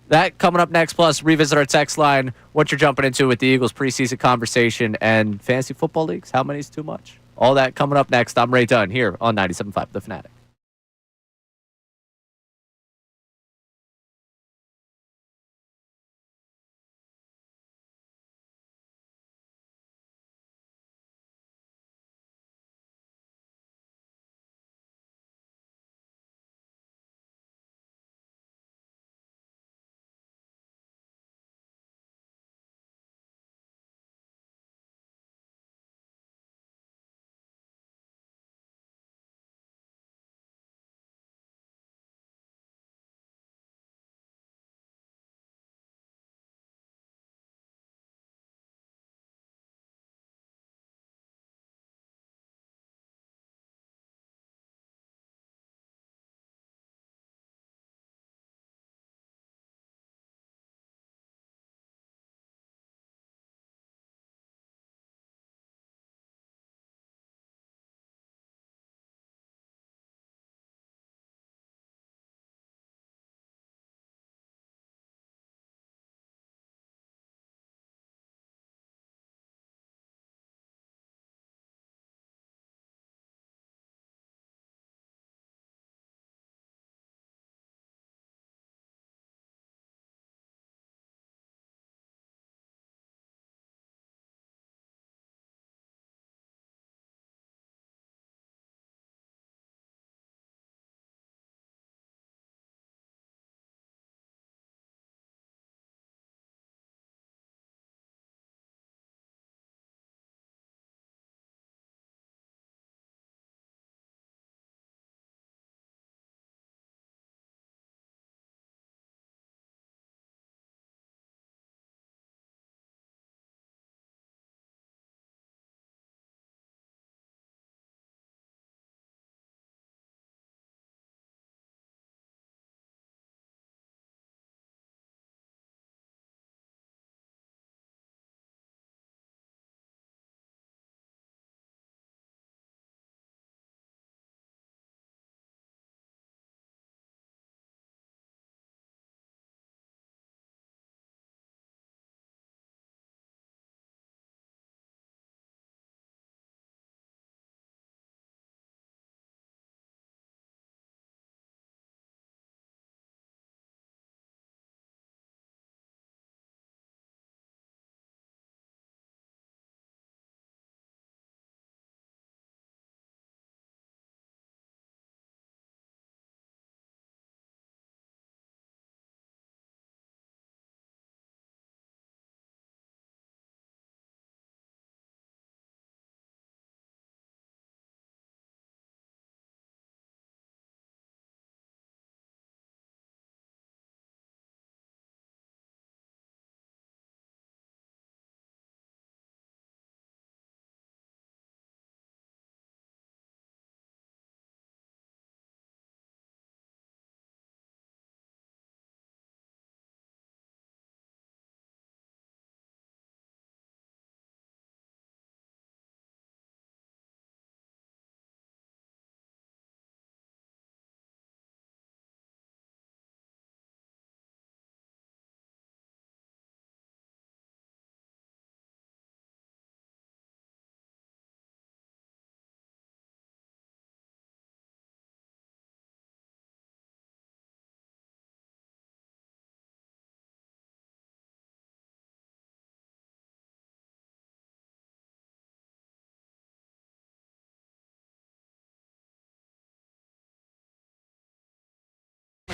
S1: That coming up next, plus revisit our text line, what you're jumping into with the Eagles preseason conversation and fantasy football leagues. How many is too much? All that coming up next. I'm Ray Dunn here on 97.5 The Fanatic.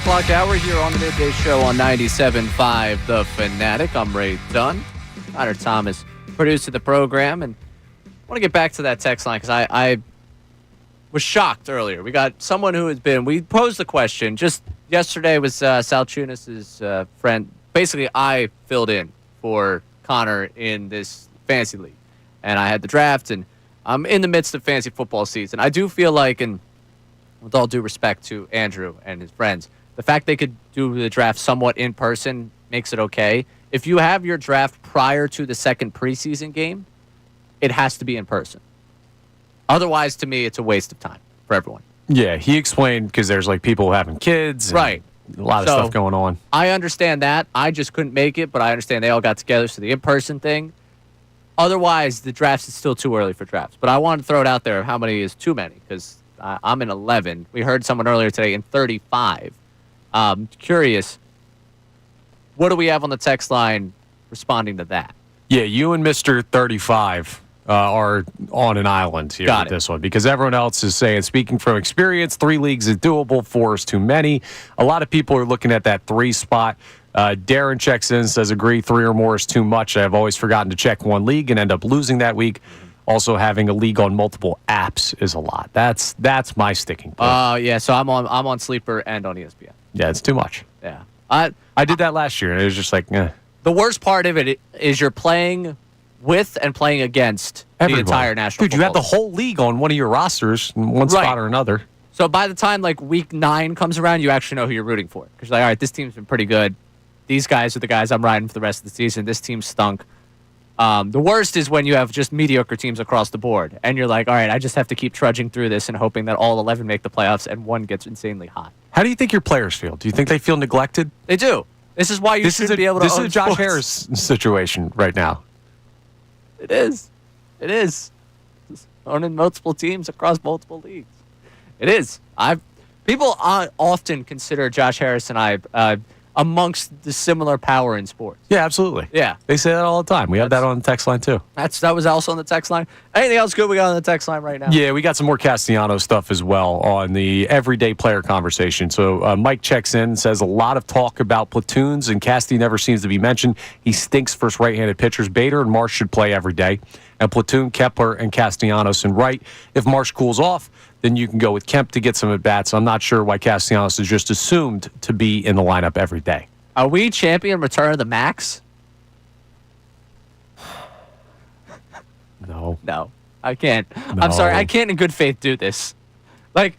S1: o'clock hour here on the Midday Show on 97.5 The Fanatic. I'm Ray Dunn. Connor Thomas producing the program. And I want to get back to that text line because I was shocked earlier. We got someone who has been, we posed the question just yesterday was Salciunas' friend. Basically, I filled in for Connor in this fantasy league. And I had the draft, and I'm in the midst of fantasy football season. I do feel like, and with all due respect to Andrew and his friends, the fact they could do the draft somewhat in person makes it okay. If you have your draft prior to the second preseason game, it has to be in person. Otherwise, to me, it's a waste of time for everyone.
S2: Yeah, he explained because there's like people having kids. And
S1: right.
S2: A lot of stuff going on.
S1: I understand that. I just couldn't make it, but I understand they all got together, so the in-person thing. Otherwise, the drafts is still too early for drafts. But I wanted to throw it out there how many is too many, because I'm in 11. We heard someone earlier today in 35. Curious, what do we have on the text line responding to that?
S2: Yeah, you and Mr. 35 are on an island here with this one, because everyone else is saying, speaking from experience, 3 leagues is doable, 4 is too many. A lot of people are looking at that 3 spot. Darren checks in, says, agree, 3 or more is too much. I've always forgotten to check one league and end up losing that week. Also, having a league on multiple apps is a lot. That's my sticking point.
S1: Yeah, so I'm on Sleeper and on ESPN.
S2: Yeah, it's too much.
S1: Yeah.
S2: I did that last year, and it was just like, eh.
S1: The worst part of it is you're playing with and playing against
S2: Everybody.
S1: The entire national
S2: Dude, you had the whole league on one of your rosters in one spot or another.
S1: So by the time like week 9 comes around, you actually know who you're rooting for. Because you're like, all right, this team's been pretty good. These guys are the guys I'm riding for the rest of the season. This team stunk. The worst is when you have just mediocre teams across the board. And you're like, all right, I just have to keep trudging through this and hoping that all 11 make the playoffs and one gets insanely hot.
S2: How do you think your players feel? Do you think they feel neglected?
S1: They do. This is why you shouldn't be able to
S2: This is
S1: own
S2: a Josh
S1: sports.
S2: Harris situation right now.
S1: It is. It is. Just owning multiple teams across multiple leagues. It is. People often consider Josh Harris and I amongst the similar power in sports.
S2: Yeah, absolutely.
S1: Yeah.
S2: They say that all the time. We have that on the text line, too.
S1: That was also on the text line. Anything else good we got on the text line right now?
S2: Yeah, we got some more Castellanos stuff as well on the everyday player conversation. So Mike checks in and says a lot of talk about platoons, and Casti never seems to be mentioned. He stinks versus right-handed pitchers. Bader and Marsh should play every day. And platoon, Kepler, and Castellanos and Wright. If Marsh cools off, then you can go with Kemp to get some at-bats. I'm not sure why Castellanos is just assumed to be in the lineup every day.
S1: Are we champion return of the max?
S2: No.
S1: No, I can't.
S2: No.
S1: I'm sorry. I can't in good faith do this. Like,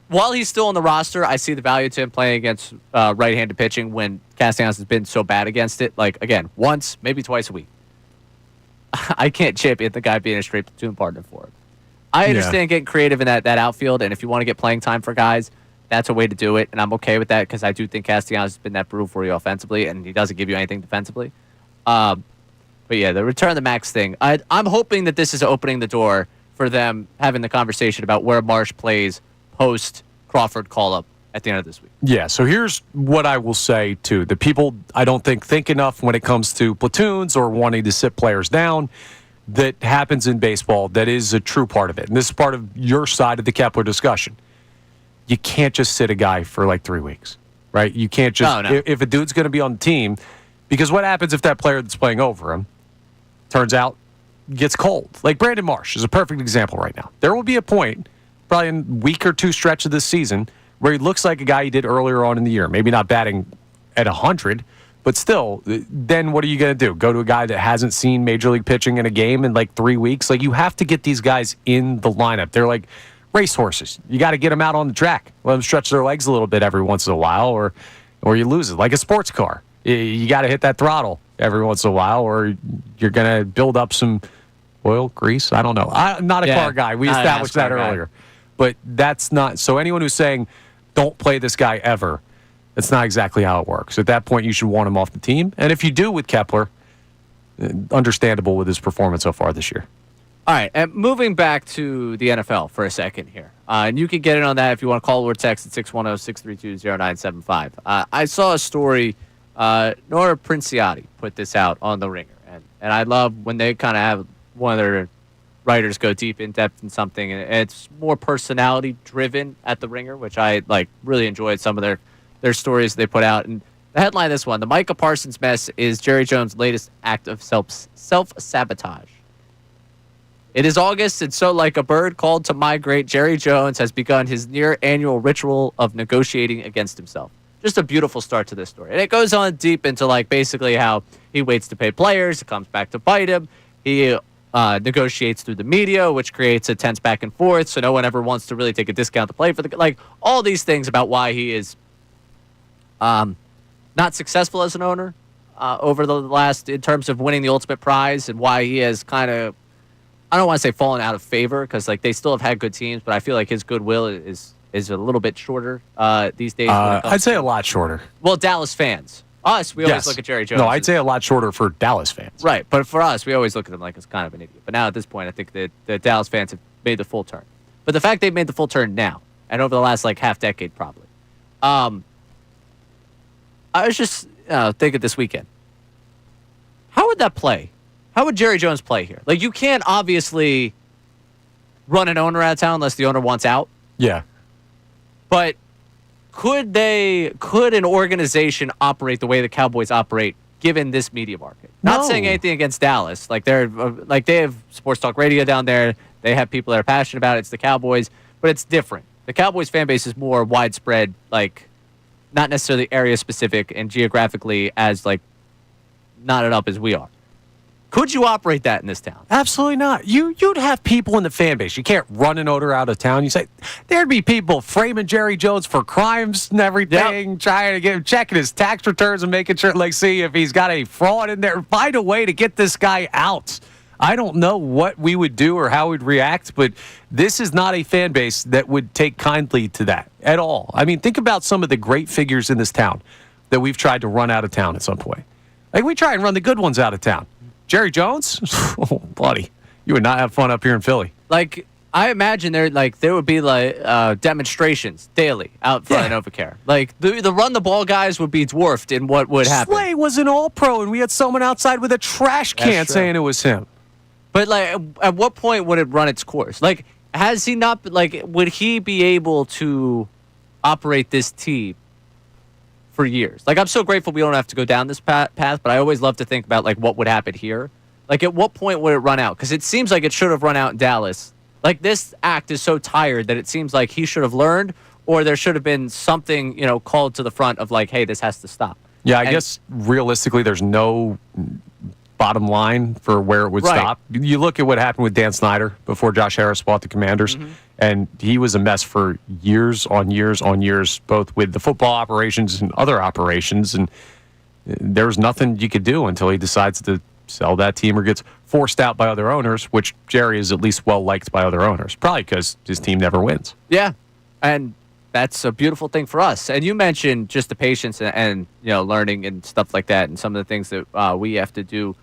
S1: while he's still on the roster, I see the value to him playing against right-handed pitching when Castellanos has been so bad against it. Like, again, once, maybe twice a week. I can't champion the guy being a straight platoon partner for him. I understand getting creative in that outfield, and if you want to get playing time for guys, that's a way to do it, and I'm okay with that because I do think Castellanos has been that brutal for you offensively, and he doesn't give you anything defensively. But yeah, the return of the max thing, I'm hoping that this is opening the door for them having the conversation about where Marsh plays post-Crawford call-up at the end of this week.
S2: Yeah, so here's what I will say, too. The people, I don't think enough when it comes to platoons or wanting to sit players down. That happens in baseball. That is a true part of it. And this is part of your side of the Kepler discussion. You can't just sit a guy for like 3 weeks, right? You can't just,
S1: No.
S2: If a dude's going to be on the team, because what happens if that player that's playing over him, turns out, gets cold? Like Brandon Marsh is a perfect example right now. There will be a point, probably in a week or two stretch of this season, where he looks like a guy he did earlier on in the year. Maybe not batting at 100, but still, then what are you going to do? Go to a guy that hasn't seen Major League pitching in a game in like 3 weeks? Like, you have to get these guys in the lineup. They're like racehorses. You got to get them out on the track. Let them stretch their legs a little bit every once in a while, or you lose it. Like a sports car. You got to hit that throttle every once in a while, or you're going to build up some oil, grease. I don't know. I'm not a car guy. We established that earlier. But that's not. So anyone who's saying, don't play this guy ever, that's not exactly how it works. At that point, you should want him off the team. And if you do with Kepler, understandable with his performance so far this year.
S1: All right, and moving back to the NFL for a second here. And you can get in on that if you want to call or text at 610-632-0975. I saw a story, Nora Princiotti put this out on The Ringer. And I love when they kind of have one of their writers go deep in depth in something, and it's more personality driven at the Ringer, which I really enjoyed some of their stories they put out. And the headline of this one, the Micah Parsons mess is Jerry Jones' latest act of self-sabotage. It is August, and so like a bird called to migrate, Jerry Jones has begun his near-annual ritual of negotiating against himself. Just a beautiful start to this story. And it goes on deep into basically how he waits to pay players, it comes back to bite him. He negotiates through the media, which creates a tense back and forth, so no one ever wants to really take a discount to play for all these things about why he is not successful as an owner over the last, in terms of winning the ultimate prize, and why he has kind of, I don't want to say fallen out of favor, because they still have had good teams, but I feel like his goodwill is a little bit shorter these days.
S2: I'd say a lot shorter.
S1: Well, Dallas fans. Us, we always look at Jerry Jones.
S2: No, I'd say a lot shorter for Dallas fans.
S1: Right, but for us, we always look at him like he's kind of an idiot. But now at this point, I think that the Dallas fans have made the full turn. But the fact they've made the full turn now, and over the last half decade probably, I was just thinking this weekend, how would that play? How would Jerry Jones play here? You can't obviously run an owner out of town unless the owner wants out.
S2: Yeah.
S1: But could an organization operate the way the Cowboys operate given this media market?
S2: No.
S1: Not saying anything against Dallas. They have sports talk radio down there. They have people that are passionate about it. It's the Cowboys, but it's different. The Cowboys fan base is more widespread, not necessarily area specific and geographically as knotted up as we are. Could you operate that in this town?
S2: Absolutely not. You'd have people in the fan base. You can't run an owner out of town. You say there'd be people framing Jerry Jones for crimes and everything, trying to checking his tax returns and making sure, see if he's got a fraud in there. Find a way to get this guy out. I don't know what we would do or how we'd react, but this is not a fan base that would take kindly to that at all. I mean, think about some of the great figures in this town that we've tried to run out of town at some point. We try and run the good ones out of town. Jerry Jones? Oh, buddy. You would not have fun up here in Philly.
S1: I imagine there would be demonstrations daily out front of Novacare. The run the ball guys would be dwarfed in what would happen.
S2: Slay was an all-pro, and we had someone outside with a trash can saying it was him.
S1: But at what point would it run its course? Has he not? Would he be able to operate this team for years? I'm so grateful we don't have to go down this path, but I always love to think about what would happen here. At what point would it run out? Because it seems like it should have run out in Dallas. This act is so tired that it seems like he should have learned, or there should have been something called to the front of hey, this has to stop.
S2: Yeah, I guess realistically there's no bottom line for where it would stop. You look at what happened with Dan Snyder before Josh Harris bought the Commanders, and he was a mess for years on years on years, both with the football operations and other operations, and there was nothing you could do until he decides to sell that team or gets forced out by other owners, which Jerry is at least well-liked by other owners, probably because his team never wins.
S1: Yeah, and that's a beautiful thing for us. And you mentioned just the patience and learning and stuff like that, and some of the things that we have to do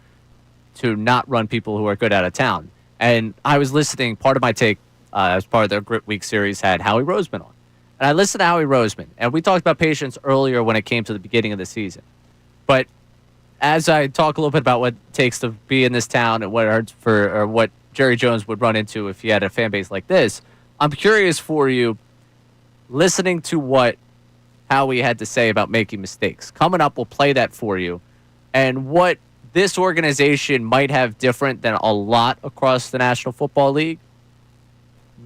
S1: to not run people who are good out of town. And I was listening, part of my take as part of their Grit Week series had Howie Roseman on. And I listened to Howie Roseman, and we talked about patience earlier when it came to the beginning of the season. But as I talk a little bit about what it takes to be in this town and what Jerry Jones would run into if he had a fan base like this, I'm curious for you, listening to what Howie had to say about making mistakes. Coming up, we'll play that for you. And what this organization might have different than a lot across the National Football League.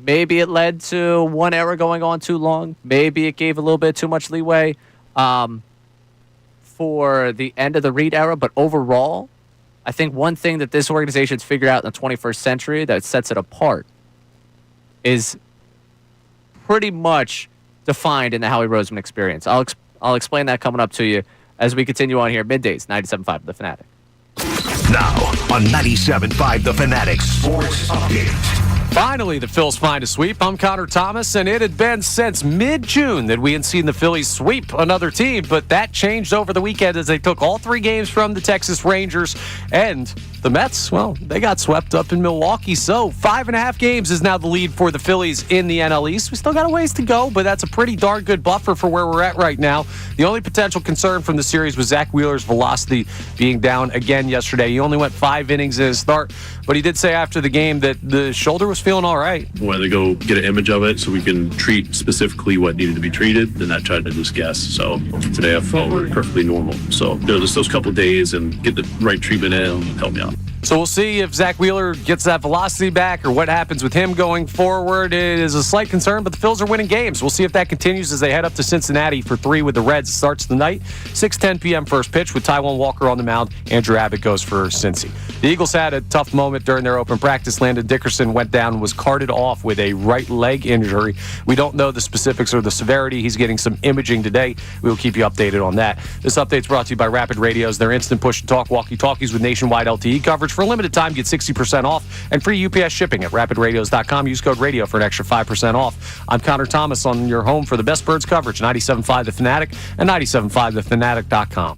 S1: Maybe it led to one era going on too long. Maybe it gave a little bit too much leeway for the end of the Reid era. But overall, I think one thing that this organization's figured out in the 21st century that sets it apart is pretty much defined in the Howie Roseman experience. I'll explain that coming up to you as we continue on here. Middays, 97.5 The Fanatic.
S3: Now on 97.5 The Fanatic Sports Update.
S2: Finally, the Phils find a sweep. I'm Connor Thomas, and it had been since mid-June that we had seen the Phillies sweep another team, but that changed over the weekend as they took all 3 games from the Texas Rangers, and The Mets, well, they got swept up in Milwaukee. So 5.5 games is now the lead for the Phillies in the NL East. We still got a ways to go, but that's a pretty darn good buffer for where we're at right now. The only potential concern from the series was Zach Wheeler's velocity being down again yesterday. He only went 5 innings in his start, but he did say after the game that the shoulder was feeling all right.
S5: When they go get an image of it so we can treat specifically what needed to be treated, then I tried to just guess. So today I felt perfectly normal. So just those couple of days and get the right treatment in help me out.
S2: So we'll see if Zach Wheeler gets that velocity back or what happens with him going forward. It is a slight concern, but the Phils are winning games. We'll see if that continues as they head up to Cincinnati for 3 with the Reds. It starts tonight, 6:10 p.m. first pitch with Taijuan Walker on the mound. Andrew Abbott goes for Cincy. The Eagles had a tough moment during their open practice. Landon Dickerson went down and was carted off with a right leg injury. We don't know the specifics or the severity. He's getting some imaging today. We will keep you updated on that. This update's brought to you by Rapid Radios. Their instant push-to-talk walkie-talkies with nationwide LTE coverage. For a limited time, get 60% off and free UPS shipping at rapidradios.com. Use code radio for an extra 5% off. I'm Connor Thomas on your home for the best birds coverage, 97.5 The Fanatic and 97.5thefanatic.com.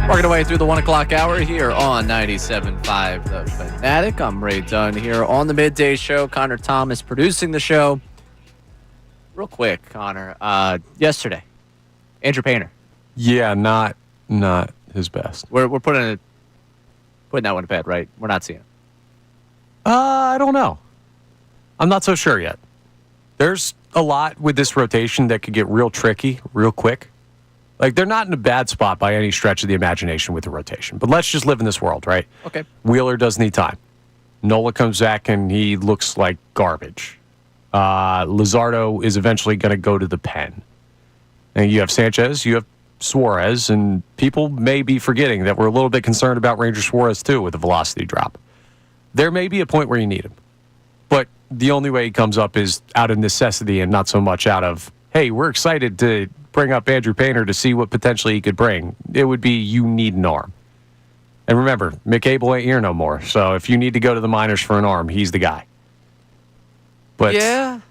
S1: Working away through the 1 o'clock hour here on 97.5 The Fanatic. I'm Ray Dunn here on the midday show. Connor Thomas producing the show. Real quick, Connor. Yesterday, Andrew Painter.
S2: Yeah, not his best.
S1: We're putting that one to bed, right? We're not seeing it.
S2: I don't know. I'm not so sure yet. There's a lot with this rotation that could get real tricky real quick. Like, they're not in a bad spot by any stretch of the imagination with the rotation. But let's just live in this world, right?
S1: Okay.
S2: Wheeler does need time. Nola comes back and he looks like garbage. Luzardo is eventually going to go to the pen. And you have Sanchez, you have Suarez, and people may be forgetting that we're a little bit concerned about Ranger Suarez too with the velocity drop. There may be a point where you need him. But the only way he comes up is out of necessity and not so much out of, hey, we're excited to bring up Andrew Painter to see what potentially he could bring. It would be you need an arm. And remember, Mick Abel ain't here no more. So if you need to go to the minors for an arm, he's the guy. But
S1: yeah,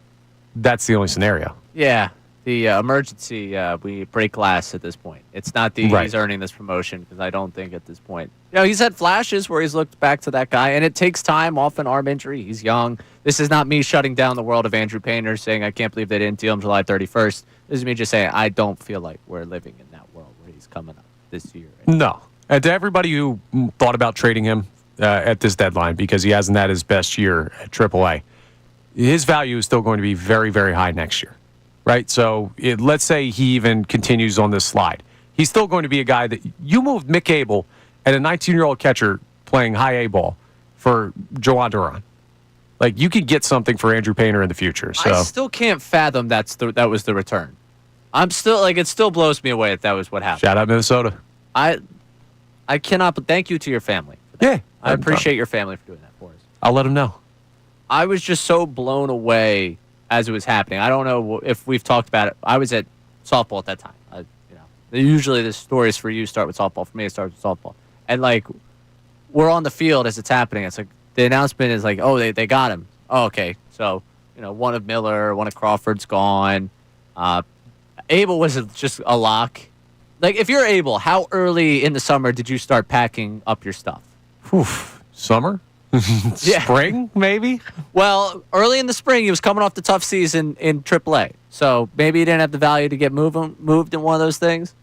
S2: that's the only scenario.
S1: Yeah. The emergency, we break glass at this point. It's not he's earning this promotion, because I don't think at this point. He's had flashes where he's looked back to that guy, and it takes time off an arm injury. He's young. This is not me shutting down the world of Andrew Painter, saying I can't believe they didn't deal him July 31st. This is me just saying I don't feel like we're living in that world where he's coming up this year.
S2: No. And to everybody who thought about trading him at this deadline because he hasn't had his best year at AAA, his value is still going to be very, very high next year. Right? So let's say he even continues on this slide. He's still going to be a guy that you moved Mick Abel and a 19-year-old catcher playing high A ball for Joan Duran. Like, you could get something for Andrew Painter in the future. So
S1: I still can't fathom that was the return. I'm still, like, it still blows me away that was what happened.
S2: Shout out Minnesota.
S1: I cannot, but thank you to your family.
S2: Yeah.
S1: I appreciate your family for doing that for us.
S2: I'll let him know.
S1: I was just so blown away as it was happening. I don't know if we've talked about it. I was at softball at that time. Usually the stories for you start with softball. For me, it starts with softball. And, like, we're on the field as it's happening. It's like the announcement is like, oh, they got him. Oh, okay. So, one of Miller, one of Crawford's gone. Abel was just a lock. Like, if you're Abel, how early in the summer did you start packing up your stuff?
S2: Summer? Spring, maybe?
S1: Well, early in the spring, he was coming off the tough season in AAA. So maybe he didn't have the value to get moved in one of those things.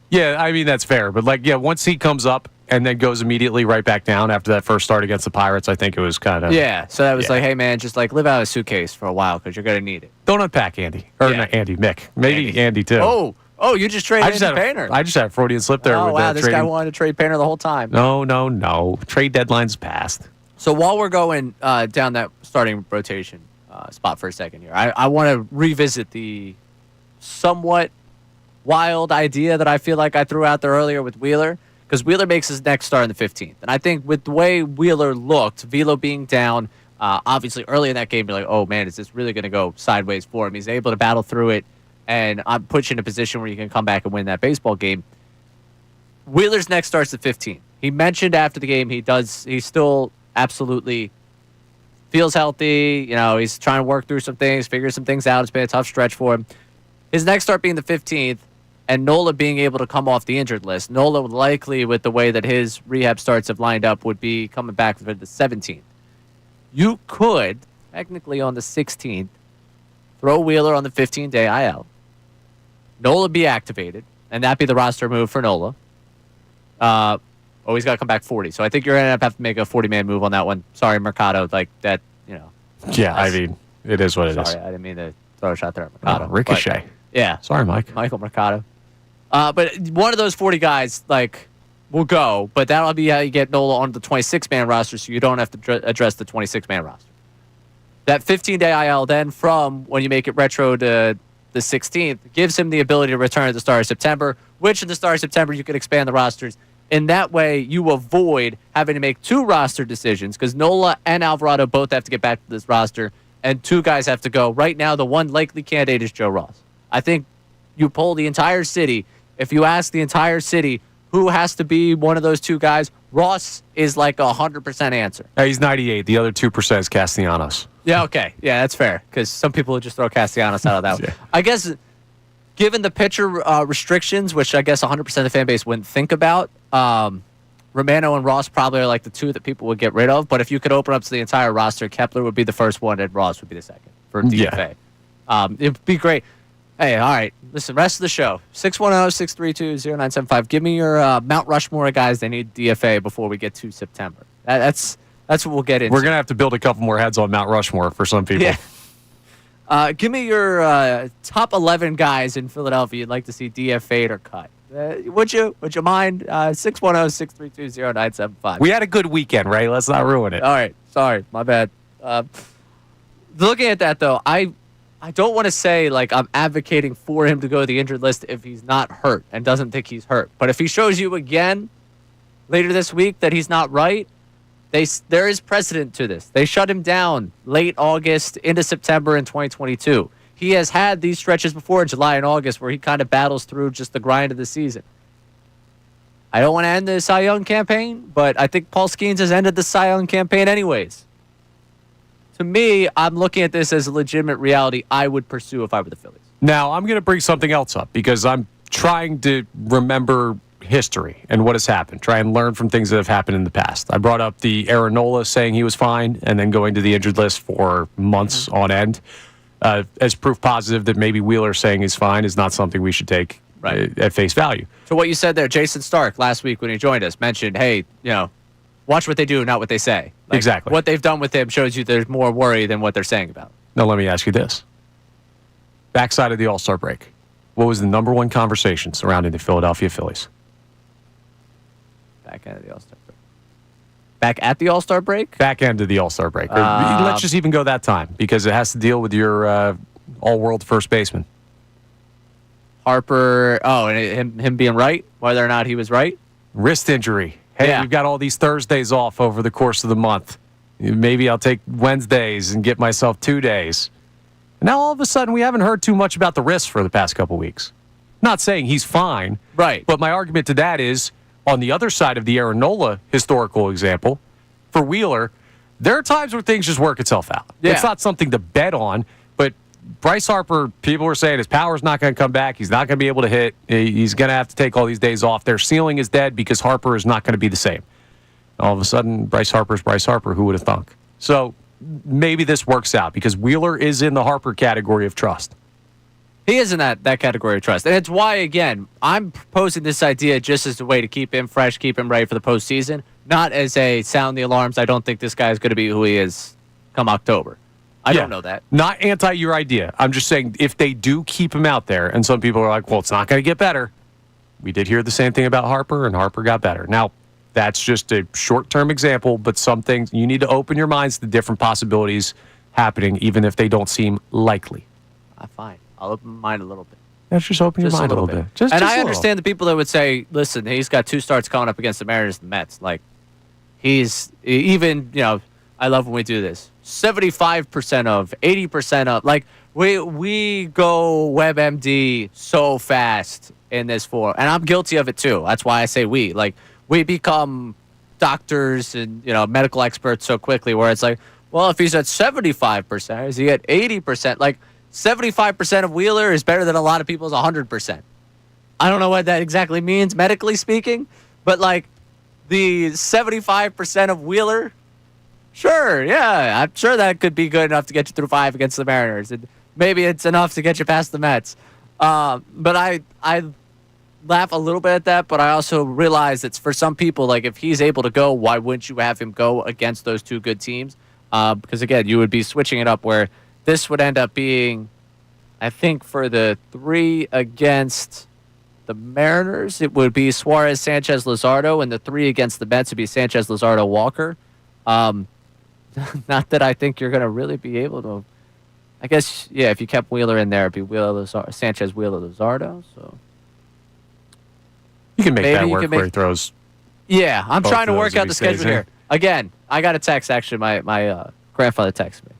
S2: Yeah, I mean, that's fair. But, once he comes up and then goes immediately right back down after that first start against the Pirates, I think it was kind of...
S1: Yeah, so that was like, hey, man, just, live out of a suitcase for a while because you're going to need it.
S2: Don't unpack Andy. Or not Andy, Mick. Maybe Andy too.
S1: Oh, you just traded Painter.
S2: I just had a Freudian slip there.
S1: Oh,
S2: with
S1: wow, this
S2: trading.
S1: guy wanted to trade Painter the whole time.
S2: No. Trade deadline's passed.
S1: So while we're going down that starting rotation spot for a second here, I want to revisit the somewhat wild idea that I feel like I threw out there earlier with Wheeler, because Wheeler makes his next start on the 15th. And I think with the way Wheeler looked, Velo being down, obviously early in that game, you're like, oh, man, is this really going to go sideways for him? He's able to battle through it, and I'm put you in a position where you can come back and win that baseball game. Wheeler's next start's the 15th. He mentioned after the game he still absolutely feels healthy. He's trying to work through some things, figure some things out. It's been a tough stretch for him. His next start being the 15th, and Nola being able to come off the injured list. Nola likely, with the way that his rehab starts have lined up, would be coming back for the 17th. You could, technically on the 16th, throw Wheeler on the 15-day IL. Nola be activated, and that be the roster move for Nola. He's got to come back 40. So I think you're going to have to make a 40-man move on that one. Sorry, Mercado. Like that,
S2: Yeah, I mean, it is what it is.
S1: Sorry, I didn't mean to throw a shot there at Mercado.
S2: Ricochet.
S1: Yeah.
S2: Sorry, Mike.
S1: Michael Mercado. But one of those 40 guys, will go. But that'll be how you get Nola on the 26-man roster, so you don't have to address the 26-man roster. That 15-day IL then from when you make it retro to the 16th gives him the ability to return at the start of September, which in the start of September you could expand the rosters. In that way, you avoid having to make two roster decisions because Nola and Alvarado both have to get back to this roster, and two guys have to go. Right now, the one likely candidate is Joe Ross. I think you poll the entire city. If you ask the entire city who has to be one of those two guys, Ross is like 100% answer.
S2: He's 98. The other 2% is Castellanos.
S1: Yeah, okay. Yeah, that's fair because some people would just throw Castellanos out of that one. I guess given the pitcher restrictions, which I guess 100% of the fan base wouldn't think about, Romano and Ross probably are like the two that people would get rid of. But if you could open up to the entire roster, Kepler would be the first one and Ross would be the second for DFA. It'd be great. Hey, all right. Listen, rest of the show. 610-632-0975. Give me your Mount Rushmore guys they need DFA before we get to September. That's what we'll get into.
S2: We're going to have to build a couple more heads on Mount Rushmore for some people.
S1: Yeah. Give me your top 11 guys in Philadelphia you'd like to see DFA'd or cut. Would you mind? 610-632-0975.
S2: We had a good weekend, right? Let's not ruin it.
S1: All right. Sorry. My bad. Looking at that, though, I don't want to say like I'm advocating for him to go to the injured list if he's not hurt and doesn't think he's hurt. But if he shows you again later this week that he's not right, there is precedent to this. They shut him down late August into September in 2022. He has had these stretches before in July and August where he kind of battles through just the grind of the season. I don't want to end the Cy Young campaign, but I think Paul Skeens has ended the Cy Young campaign anyways. To me, I'm looking at this as a legitimate reality I would pursue if I were the Phillies.
S2: Now, I'm going to bring something else up because I'm trying to remember history and what has happened, try and learn from things that have happened in the past. I brought up the Aaron Nola saying he was fine and then going to the injured list for months on end as proof positive that maybe Wheeler saying he's fine is not something we should take at face value.
S1: So what you said there, Jason Stark, last week when he joined us, mentioned, hey, watch what they do, not what they say. Like,
S2: exactly.
S1: What they've done with him shows you there's more worry than what they're saying about him.
S2: Now, let me ask you this. Backside of the All-Star break, what was the number one conversation surrounding the Philadelphia Phillies?
S1: Back end of the All-Star break. Back at the All-Star break?
S2: Back end of the All-Star break. Let's just even go that time because it has to deal with your all-world first baseman.
S1: Harper, and him being right, whether or not he was right?
S2: Wrist injury. Hey, we've got all these Thursdays off over the course of the month. Maybe I'll take Wednesdays and get myself 2 days. Now, all of a sudden, we haven't heard too much about the wrist for the past couple weeks. Not saying he's fine.
S1: Right.
S2: But my argument to that is, on the other side of the Aaron Nola historical example, for Wheeler, there are times where things just work itself out.
S1: Yeah.
S2: It's not something to bet on, but Bryce Harper, people were saying his power's not going to come back. He's not going to be able to hit. He's going to have to take all these days off. Their ceiling is dead because Harper is not going to be the same. All of a sudden, Bryce Harper's Bryce Harper. Who would have thunk? So maybe this works out because Wheeler is in the Harper category of trust.
S1: He is in that category of trust. And it's why, again, I'm proposing this idea just as a way to keep him fresh, keep him ready for the postseason, not as a sound the alarms. I don't think this guy is going to be who he is come October. I don't know that.
S2: Not anti your idea. I'm just saying if they do keep him out there, and some people are like, well, it's not going to get better. We did hear the same thing about Harper, and Harper got better. Now, that's just a short-term example, but some things you need to open your minds to different possibilities happening, even if they don't seem likely.
S1: Fine. I'll open my mind a little bit.
S2: Let's just open your mind a little bit.
S1: I understand the people that would say, listen, he's got 2 starts coming up against the Mariners and the Mets. Like, he's even, I love when we do this. 75% of, 80% of. Like, we go WebMD so fast in this form. And I'm guilty of it, too. That's why I say we. Like, we become doctors and, medical experts so quickly where it's like, well, if he's at 75%, is he at 80%? Like, 75% of Wheeler is better than a lot of people's 100%. I don't know what that exactly means, medically speaking, but like the 75% of Wheeler, sure, yeah, I'm sure that could be good enough to get you through 5 against the Mariners, and maybe it's enough to get you past the Mets. But I laugh a little bit at that, but I also realize it's for some people, like if he's able to go, why wouldn't you have him go against those 2 good teams? Because again, you would be switching it up where this would end up being, I think, for the 3 against the Mariners, it would be Suarez, Sanchez, Luzardo, and the 3 against the Mets would be Sanchez, Luzardo, Walker. Not that I think you're going to really be able to. I guess, yeah, if you kept Wheeler in there, it'd be Wheeler, Sanchez, Wheeler, Luzardo. So
S2: you can make that work where he throws.
S1: Yeah, I'm trying to work out the schedule here. Again, I got a text, actually. My grandfather texted me.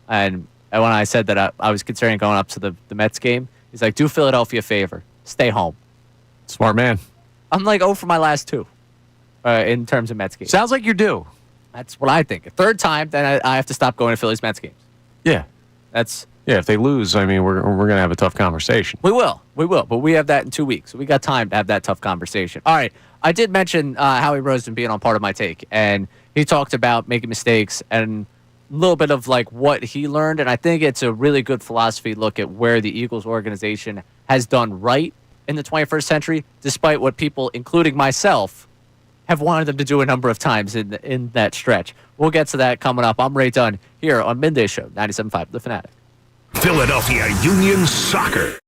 S1: And when I said that I was considering going up to the Mets game, he's like, do Philadelphia a favor. Stay home.
S2: Smart man.
S1: I'm like, for my last 2 in terms of Mets games.
S2: Sounds like you're due.
S1: That's what I think. A 3rd time, then I have to stop going to Phillies Mets games.
S2: Yeah. Yeah, if they lose, I mean, we're going to have a tough conversation.
S1: We will. But we have that in 2 weeks. So we got time to have that tough conversation. All right. I did mention Howie Roseman being on Part of My Take, and he talked about making mistakes and a little bit of like what he learned. And I think it's a really good philosophy look at where the Eagles organization has done right in the 21st century, despite what people, including myself, have wanted them to do a number of times in that stretch. We'll get to that coming up. I'm Ray Dunn here on Midday Show, 97.5 The Fanatic.
S3: Philadelphia Union Soccer.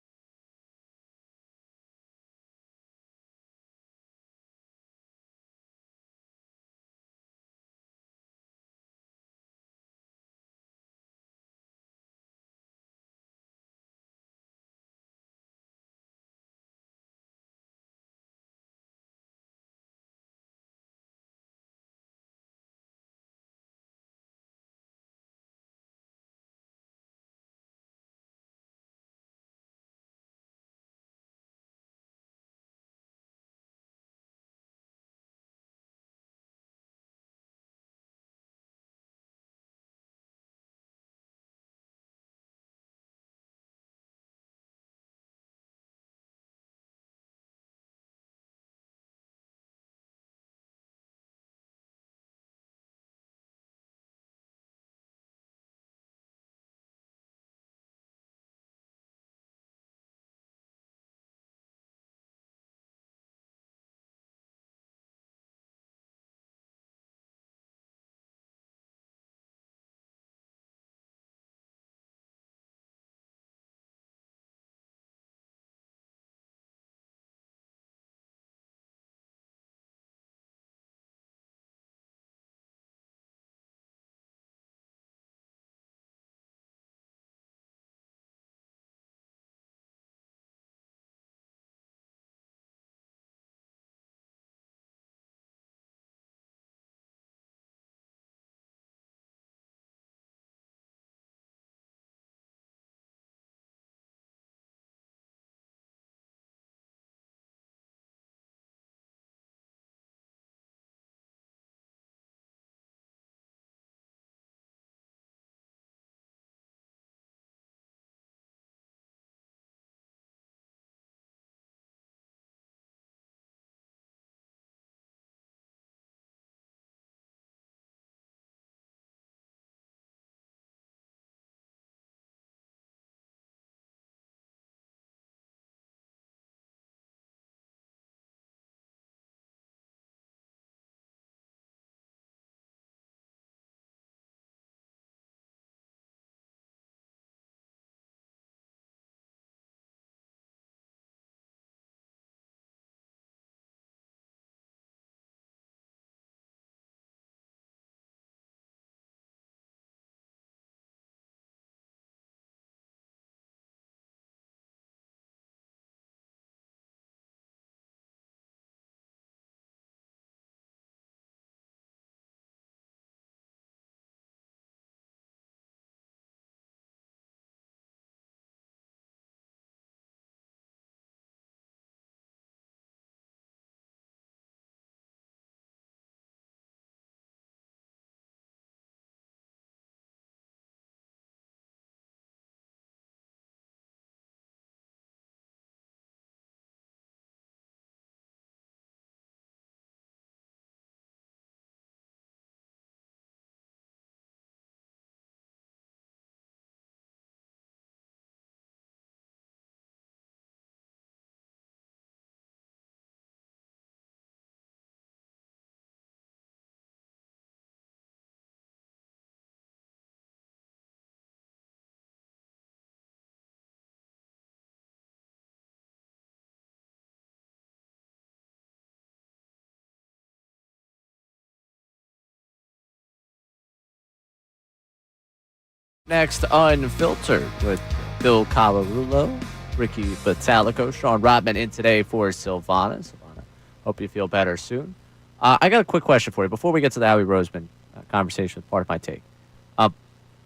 S1: Next, Unfiltered with Bill Colarulo, Ricky Batalico, Sean Rodman in today for Silvana. Silvana, hope you feel better soon. I got a quick question for you before we get to the Howie Roseman conversation with Part of My Take.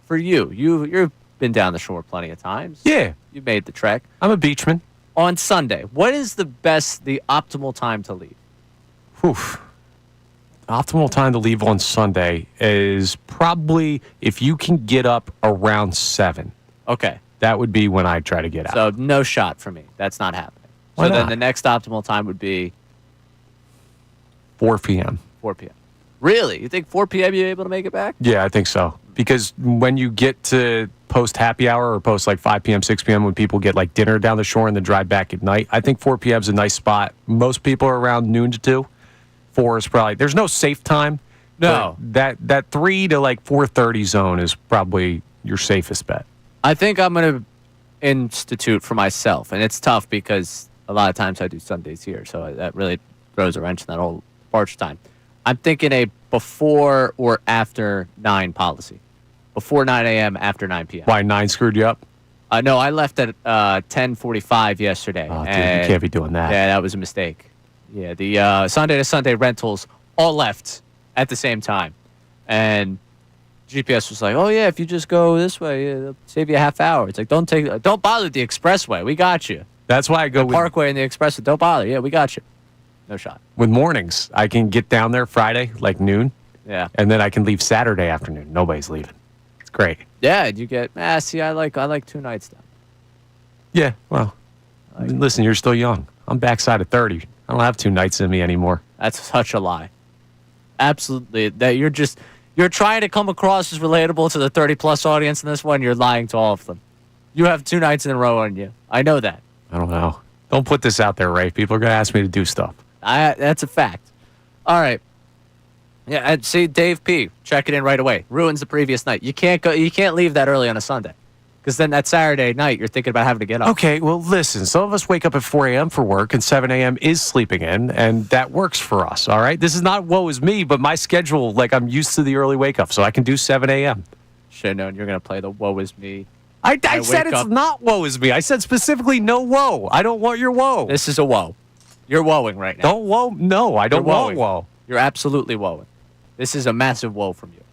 S1: For you've been down the shore plenty of times.
S2: Yeah.
S1: You made the trek.
S2: I'm a beachman.
S1: On Sunday, what is the optimal time to leave?
S2: Optimal time to leave on Sunday is probably if you can get up around 7.
S1: Okay.
S2: That would be when I try to get out.
S1: So no shot for me. That's not happening.
S2: Why
S1: so then
S2: not?
S1: the next optimal time would be
S2: 4 p.m.
S1: 4 p.m. Really? You think 4 p.m. you're able to make it back?
S2: Yeah, I think so. Because when you get to post happy hour or post like 5 p.m., 6 p.m., when people get like dinner down the shore and then drive back at night, I think 4 p.m. is a nice spot. Most people are around noon to 2. 4 is probably, there's no safe time.
S1: No.
S2: That 3 to like 4:30 zone is probably your safest bet.
S1: I think I'm going to institute for myself. And it's tough because a lot of times I do Sundays here. So that really throws a wrench in that whole March time. I'm thinking a before or after 9 policy. Before 9 a.m., after 9 p.m.
S2: Why, 9 screwed you up?
S1: No, I left at 10:45 yesterday.
S2: Oh, dude, you can't be doing that.
S1: Yeah, that was a mistake. Yeah, the Sunday to Sunday rentals all left at the same time. And GPS was like, oh, yeah, if you just go this way, it'll save you a half hour. It's like, don't bother the expressway. We got you.
S2: That's why I go
S1: the Parkway and the expressway. Don't bother. Yeah, we got you. No shot.
S2: With mornings. I can get down there Friday, like noon.
S1: Yeah.
S2: And then I can leave Saturday afternoon. Nobody's leaving. It's great.
S1: Yeah, and you get, see, I like 2 nights down.
S2: Yeah, well, listen, you're still young. I'm backside of 30. I don't have 2 nights in me anymore.
S1: That's such a lie. Absolutely. That you're trying to come across as relatable to the 30-plus audience in this one. You're lying to all of them. You have 2 nights in a row on you. I know that.
S2: I don't know. Don't put this out there, Ray. People are going to ask me to do stuff.
S1: That's a fact. All right. Yeah, and see, Dave P. checking in right away. Ruins the previous night. You can't leave that early on a Sunday. Because then that Saturday night, you're thinking about having to get up.
S2: Okay, well, listen. Some of us wake up at 4 a.m. for work, and 7 a.m. is sleeping in, and that works for us, all right? This is not woe is me, but my schedule, like, I'm used to the early wake-up, so I can do 7 a.m.
S1: Should have known you're going to play the woe is me.
S2: I said it's not woe is me. I said specifically no woe. I don't want your woe.
S1: This is a woe. You're woeing right now.
S2: Don't woe. No, I don't want woe.
S1: You're absolutely woeing. This is a massive woe from you.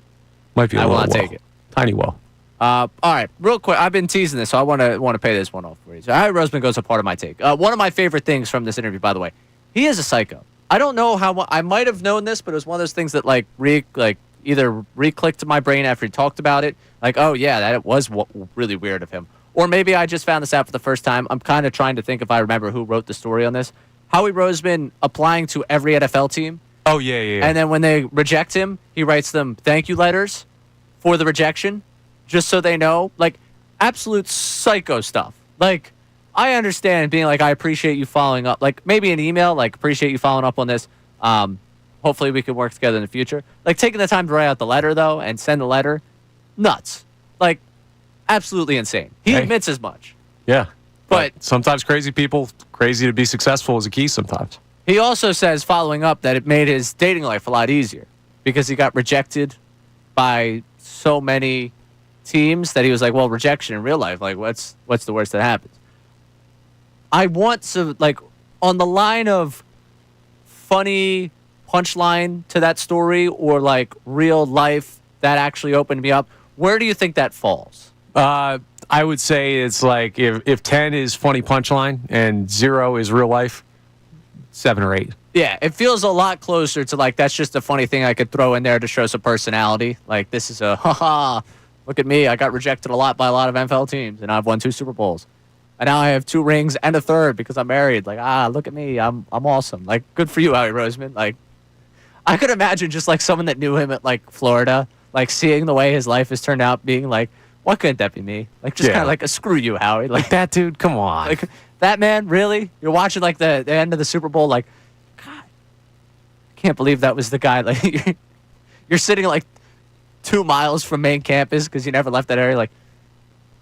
S2: Might be a little
S1: I want to
S2: woe.
S1: take it.
S2: Tiny woe.
S1: All right, real quick. I've been teasing this, so I want to pay this one off for you. So Harry Roseman goes a part of my take. One of my favorite things from this interview, by the way, he is a psycho. I don't know how I might have known this, but it was one of those things that either re-clicked to my brain after he talked about it. Like, oh yeah, that was really weird of him. Or maybe I just found this out for the first time. I'm kind of trying to think if I remember who wrote the story on this. Howie Roseman applying to every NFL team.
S2: Oh, yeah.
S1: And then when they reject him, he writes them thank you letters for the rejection, just so they know. Like, absolute psycho stuff. Like, I understand being like, I appreciate you following up. Like, maybe an email, like, appreciate you following up on this. Hopefully we can work together in the future. Like, taking the time to write out the letter, though, and send the letter, nuts. Like, absolutely insane. He admits as much.
S2: Yeah.
S1: But
S2: sometimes crazy to be successful is a key sometimes.
S1: He also says, following up, that it made his dating life a lot easier because he got rejected by so many teams that he was like, well, rejection in real life, like, what's the worst that happens? I want to, like, on the line of funny punchline to that story or, like, real life that actually opened me up, where do you think that falls?
S2: I would say it's like if 10 is funny punchline and 0 is real life, 7 or 8.
S1: Yeah, it feels a lot closer to like that's just a funny thing I could throw in there to show some personality. Like this is a look at me, I got rejected a lot by a lot of NFL teams and I've won 2 Super Bowls. And now I have 2 rings and a 3rd because I'm married. Like, look at me, I'm awesome. Like, good for you, Howie Roseman. Like, I could imagine just like someone that knew him at like Florida, like seeing the way his life has turned out, being like, why couldn't that be me? Like, just kind of like a screw you, Howie. Like
S2: that dude, come on.
S1: Like, that man, really? You're watching, like, the end of the Super Bowl, like, God, I can't believe that was the guy. Like, you're sitting, like, 2 miles from main campus because you never left that area. Like,